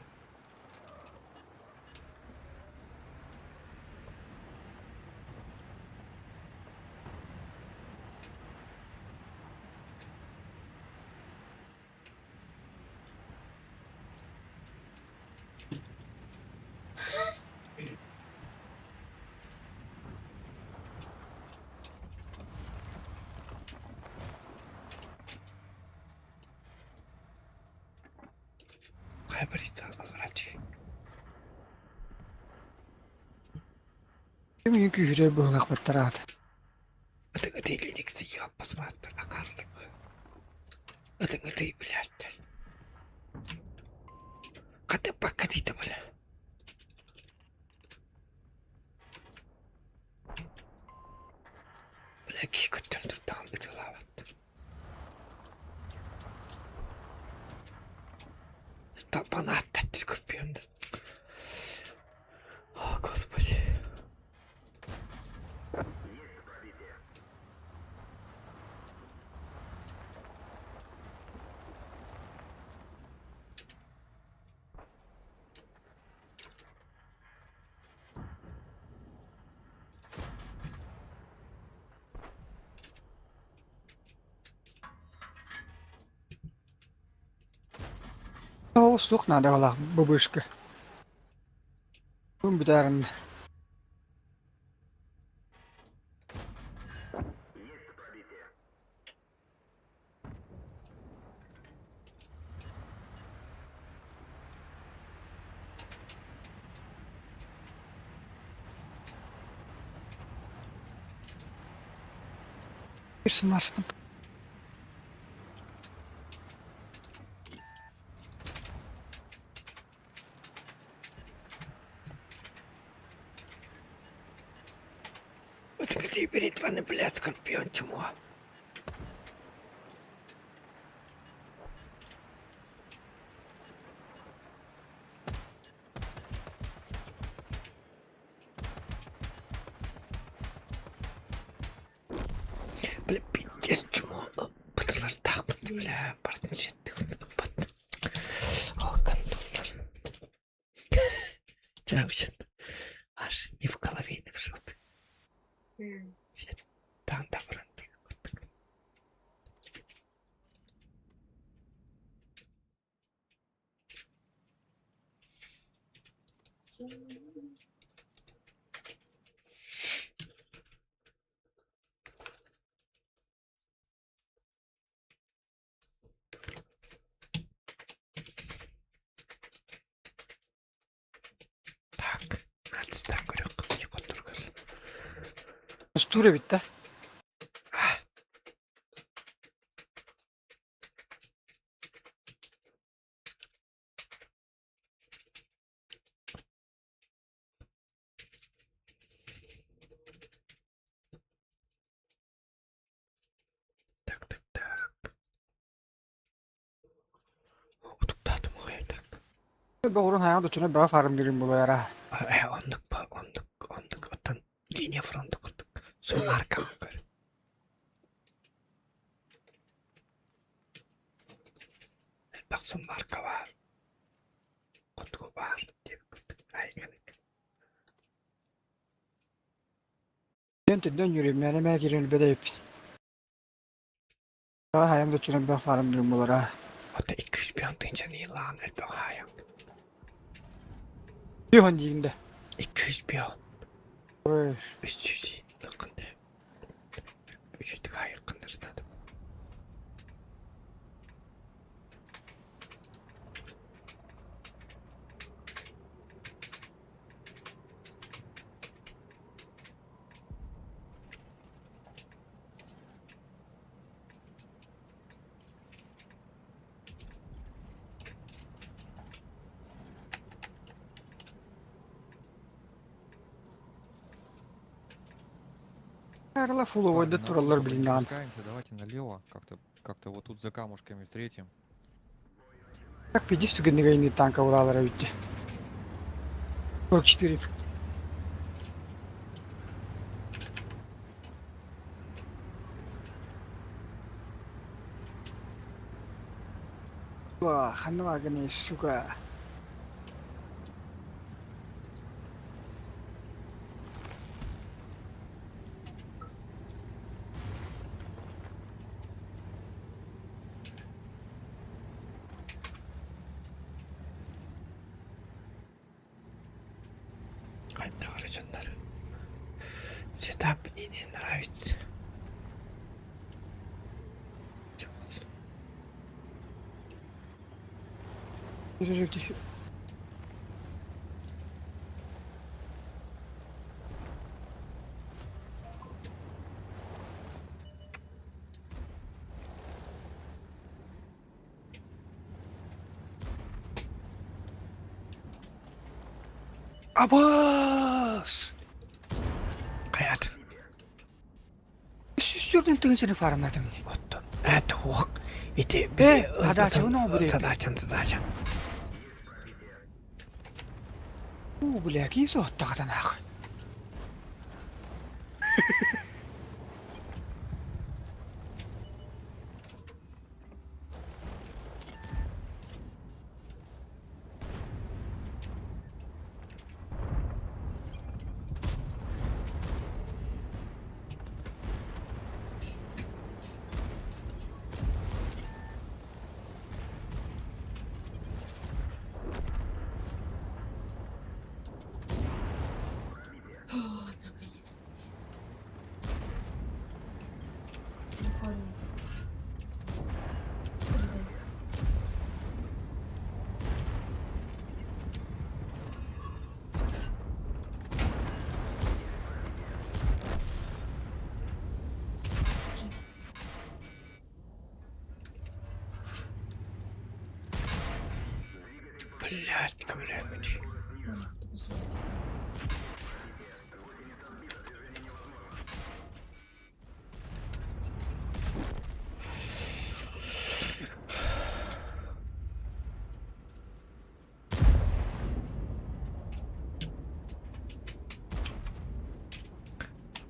Kaybırısta alıracı. Mümkün hüre bu nakbat rahat. Adını deliliksi yapmaz mı attır akarlı mı? Adını değil bile attır. Kadın bakadıydı bile. Bile ki küttürdü tam ıtılavat. Bana attı Skorpion'da. О, Господи. О, слух надо валах, бабушка. Бум бидарın. Bir sınırsın. Вот где перед вами, блядь, Скорпион, чмо. Бля, пиздец, чмо. Пыталар тақпынды, бля, бартын жетті. О, кондуктор. Чаушен. Аж не в голове, не в жопе. Свет. Там, да, блин. Так, надо так, говорю, не контургал. Стура bitti. Doğrun hayal dötüne bana farm birim bulu yara. Onduk bu, onduk. Otan linye frontu kurduk. Son marka var. Bak son marka var. Kutu var. Dön yürüyüm yani merak ediyorum bedeyip. Bana hayal dötüne bana farm birim bulu yara. Ota 200 bir antınca niye lan elbe hayak. Bir hon diyeyim 200 bir an. Oy. 300 yakında. 300 daha yakındır dedim. Арла фулу ойда тураллар билинган. Давайте налево, как-то вот тут за камушками встретим. Как 50 генерейный танка уралара битти. 44. Ва, ханвагани, сука. Кайда қарайсыңдар? Сетап мне не нравится. Перерывайте. Abbas! Hayat. Süstürdün tığıncını farmadım ne? Ottun. Tuğuk. İti Sadacağım ne olur? Sadacağım. Bu bile ki soğutta kadar ağır. Блядь, ковыряй.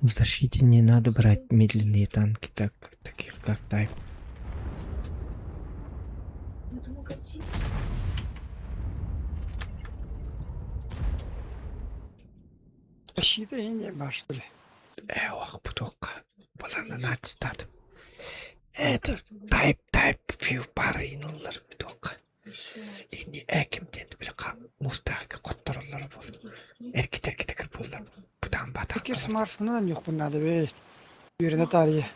В защите не надо брать медленные танки, таких как Тайп. Защита и не башли. Ох, путока. Балана нацистат. Это Тайп фью пары инулар путока. Лини экимден билка мустаки коттороллар бол. Эркитер боллар. Будан батак. Fikir Mars bundan yok bunlar da be. Yerine tarihi.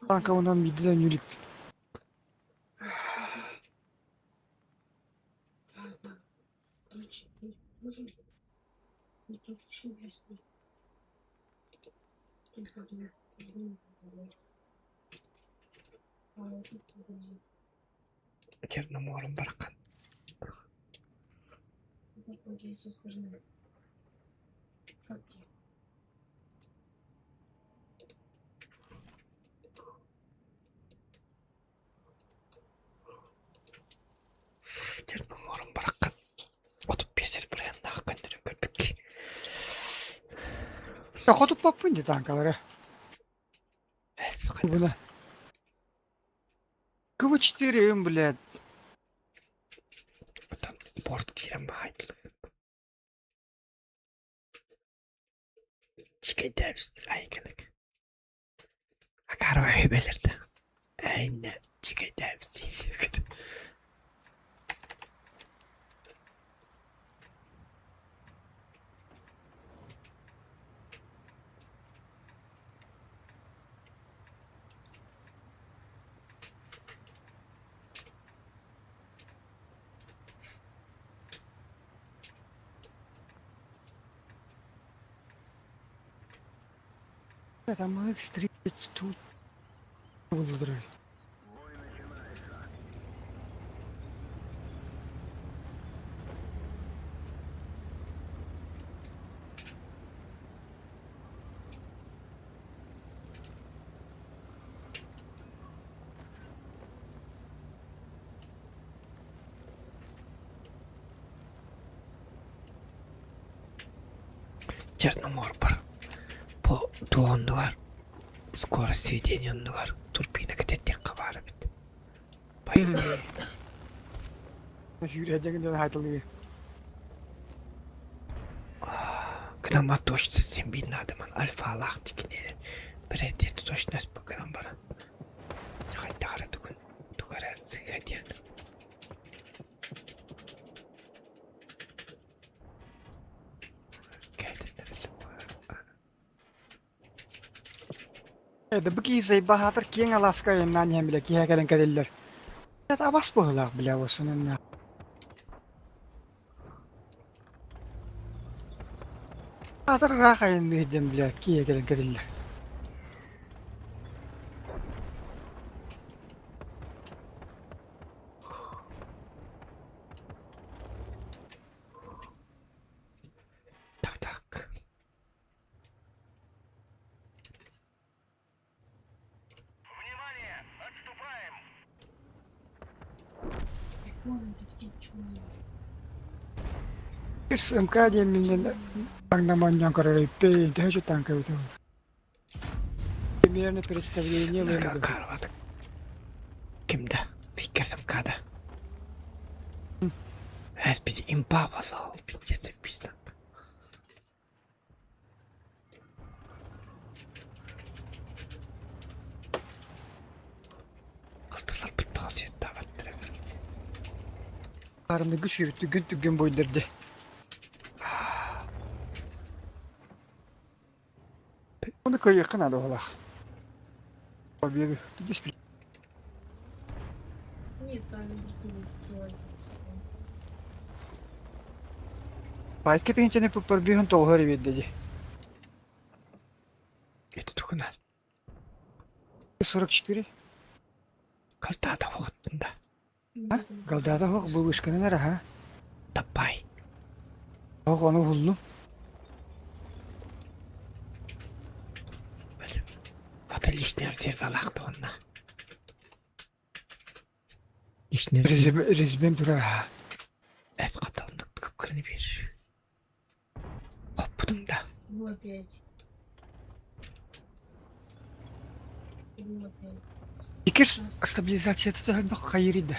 Tanka ondan midden yürük. Черномором баркан. Черномором баркан. Yo'qotib qo'yibman de tankaları. Esqat. Buni. Kıvıç блядь. Порт тирем хайдл. Чикай девс айкалык. Акарва хебелерде. Айна чикай девс. Там их стрелять тут. Выдрай. Черноморбор. По туонду var. Скорость сведения var. Турбина кететтен кабары бит. Bayılıyor. Yürüyeceğinden haytılıyor. Кнама точно sen bin adamın alfa alaq dikine. Бірде точно по кнам баран. Haytara tukun. Tukara sigadiyak. Bu kizay bahadır kiyen Alaska'ya nanyen bile kiye gelen kadeller. Ya da abas boğulak bile olsun ya. Bahadır rakayın diyeceğim bile kiye gelen kadeller. Tak tak. Можно такие почему? Bir sımka diyeminden anlaman yankara ipte tehcü tanka ötü. Yemeğine представление Naka verdi. karvadık. Kimde? Fikir kada. Ez bizi impa vallahi. Biteceğiz bizden. Altılar bir tavsiyet davetleri. Karımda güç yürüttü gün tügün boydurdu. Onu koy yakın adı ola. Abi gidiş bir. Нет, там не Bayke pinçene pupar bir hun tohari veddi. Eti tukunal. 44. Kaltada vaktinde. Ha? Galdada hoq bu ışkını nere ha? Tabbay. Hoq onu hullu. Böyle. Hatta lişner servalaqdı onunla. Lişner Rezbem durar ha. ez katalındık kıpkırını bir. Hop bunun da. Ну опять. Ну опять. Fikir stabilizasyonu da bak hayırıydı.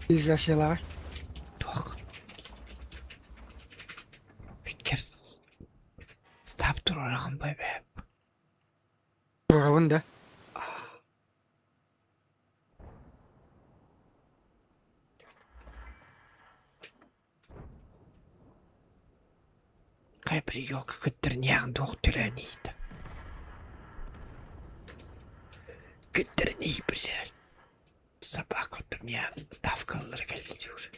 Stabilizasyalar. Toch. Fikir. Stop dur orağın bebe. Programın da. Kayıplı yok kıttır niyan doktoranıydı. Kıttır niyi bile. Sabah kıttır niyan tafkalıları geldi diyor.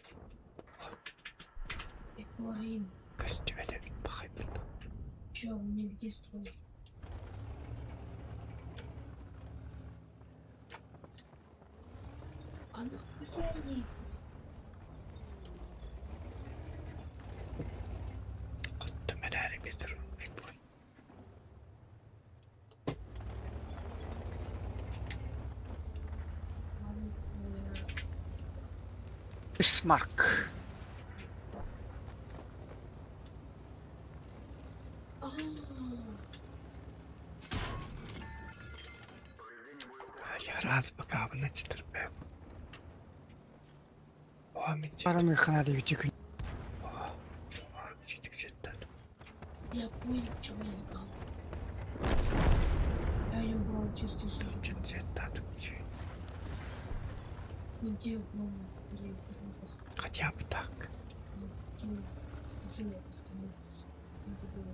Эклорин. Kostüme de bakayım. Чё, мне где строить? А нахуя рейс? Kıttır medari bezir. Smark. Ana çıtır be. Amin. Paramı yıkana diye bütün gün. Çıtık zetler. Я понял, чего я не дал. Я ее брал чисто жизнь. Çıtık zetler. Где был? Я просто Хотя бы так. кинул. Спасибо, я просто не забыла.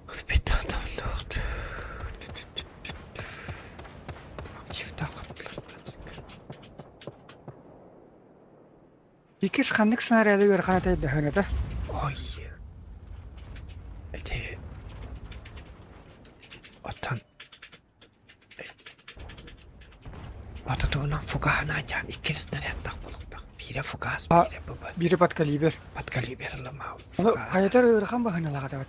Hizmet adamda oldu. Çift takatlar. İkiz kandık senaryoda bir kanataydı da hönede. Oy. Ete. Otan. Otatuğundan fugahını açan ikisine yattak buluktak. Biri fugaz, Ha. biri baba. Biri pat kaliber. Pat kaliberlama. Onu Fugaz. kayatar ırkan bakın ala kadar.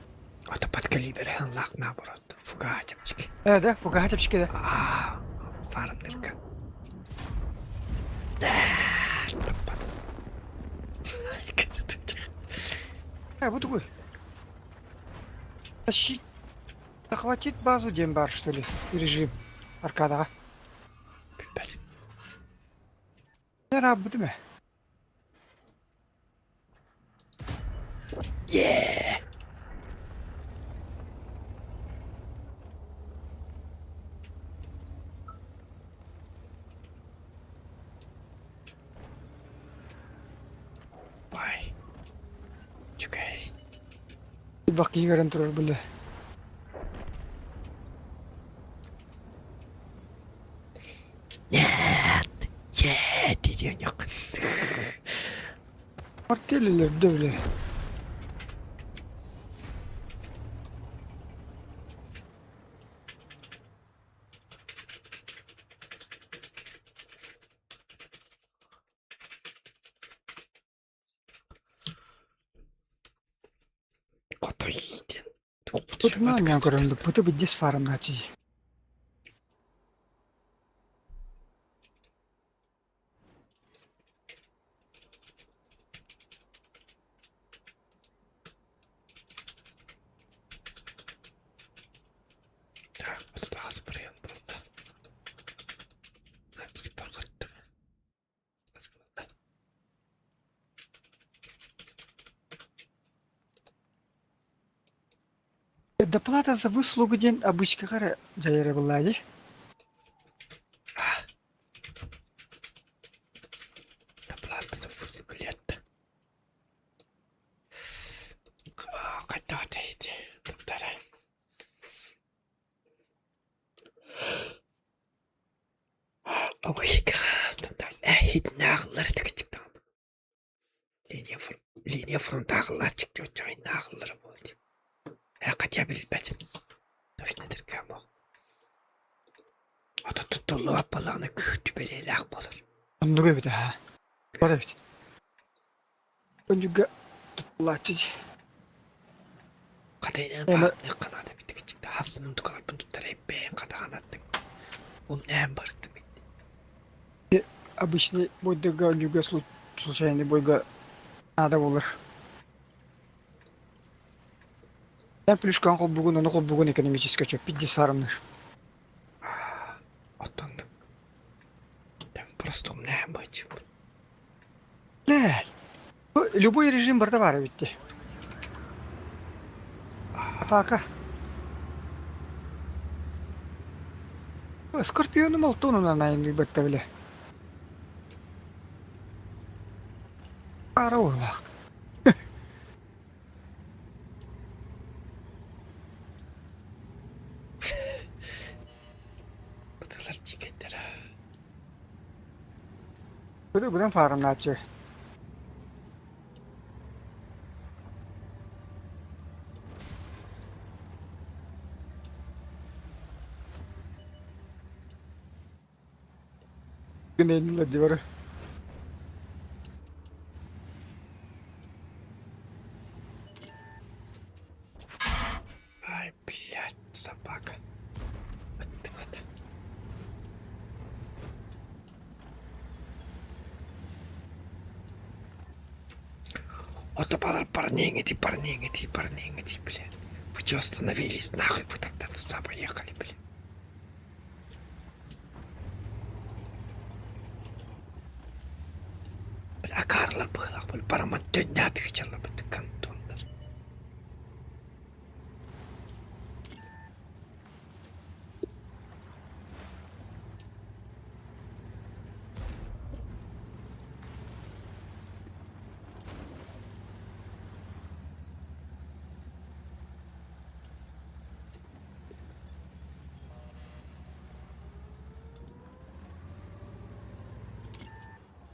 Ota pat kaliberin lakna burası. Fugaz açıp çıkı. Evet de fuka hatap şikede. Aa. Farım nirka. Вот такой. Тащить. Захватить базу Дембар, что ли? Режим аркада. Bilmedim. Ne Rabbi değil mi? Yeah. Vay. Çok iyi. Bir bak iyi gören durur böyle. Нет. Yeah diyen yok. Marteliler de öyle. Koto yiğidin. Pıtı mı anlayan göründü? Pıtı bir dis farım naçı. Так, вот это Асприан burada. Hepsi parkattı. Доплата за выслугу день обычка кара жайыры буллады. Доплата за услугу лет. Когда отойди, доктора. Ой, стандарт. Хит нағылар тігі çıktı. Liniye frontağılar çıktı. Çayın nağılları болды. Kaça bilmedim. Toş nedir kamak. O da tutullu apalağına kötü bir elak bulur. Onu gibi de ha. Var evet. Ben juga tutulaçı. Kadayının Ama- ne kanadı bir tık çıktı. Hasının tukalpını tutar hep beğen kadağın attık. Ne barıttı bitti. Обычный бойга juga случайный бойга надо olur. Ben plüşkan kol bugün onu kol bugün ekonomический çöp. Piddi sarımdır. Atandık. Ben просто умная мать. Ne? Любой режим burada var bitti. Атака. Скорпиону молтонуна найынды бітті біле. Ара орлақ. Bıdılar çıkındır ha. Бұдан фарым начы. Güneyini de diyor. Ай, блядь, собака. Быттım hadi. Отопалар парненьги, бля. Вы чё остановились? Нахуй вы тогда туда поехали, бля. Бля, Карлар было, бля, парамат не отвечала, бля, кантондар.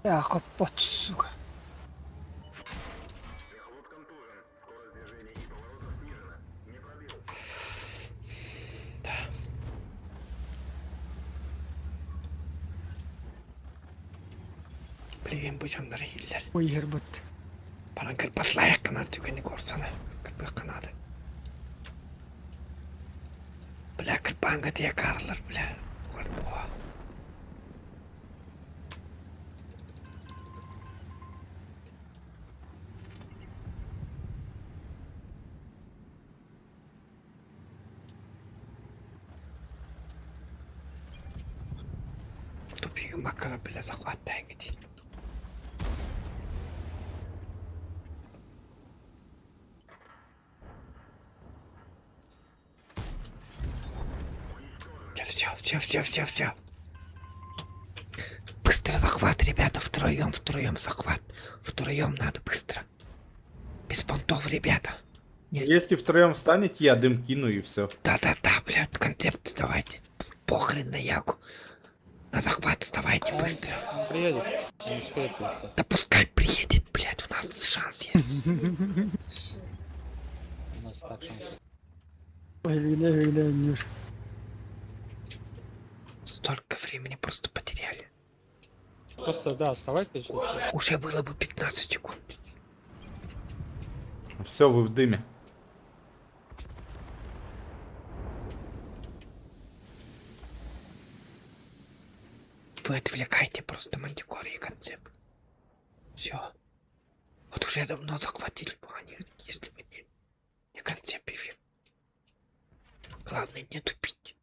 Я капот, сука. Bilgin bu canları hiller. Ой, гербот. Bana kırpatlayak kanadı tükeni korsana. Kırpatlayak kanadı. Bля, kırpanga diye karlar bля. Var bu. Тупик макара бля захватаем иди. Все. Быстро захват, ребята, втроем захват. Втроем надо быстро. Без понтов, ребята. Если втроем встанете, я дым кину и все. Да, блядь, концепт давайте. Похрен на ягу. На захват вставайте быстро. Приедет, не успеет. Да пускай приедет, блядь, у нас шанс есть. У нас так шанс. Ой, Нюш. Столько времени просто потеряли. Просто, да, оставайтесь. Уже было бы 15 секунд. Все, вы в дыме. Вы отвлекаете просто Мантикора и концепт. Все. Вот уже давно захватили бы они, если бы не концепт и фильм. Главное не тупить.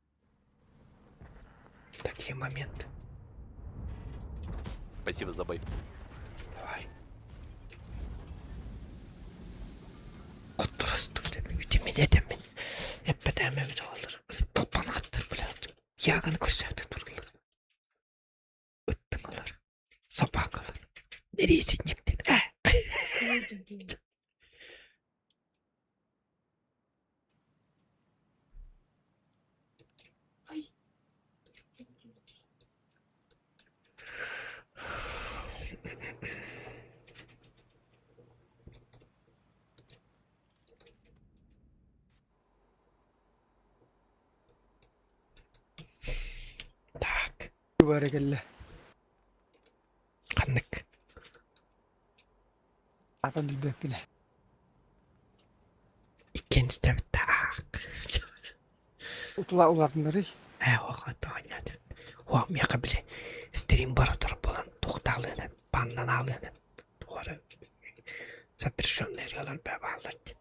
В такие моменты. Спасибо за бой. Давай. Вот просто, блядь, меня hep bedeme bir olur. Topan attır, blядь. Yağın köşede durulur. Öttün olur. Sabah kalır. Nereye sinirledin? Так. Баракалла. Kanlık. Atan bilbek bile. İkincisi de bitti. Utula ularınları. O kadar oynadı. O amyaka bile stream baratır olan toktağlığını, bandan ağlığını. Doğru. Запрещенные регулар bağladı.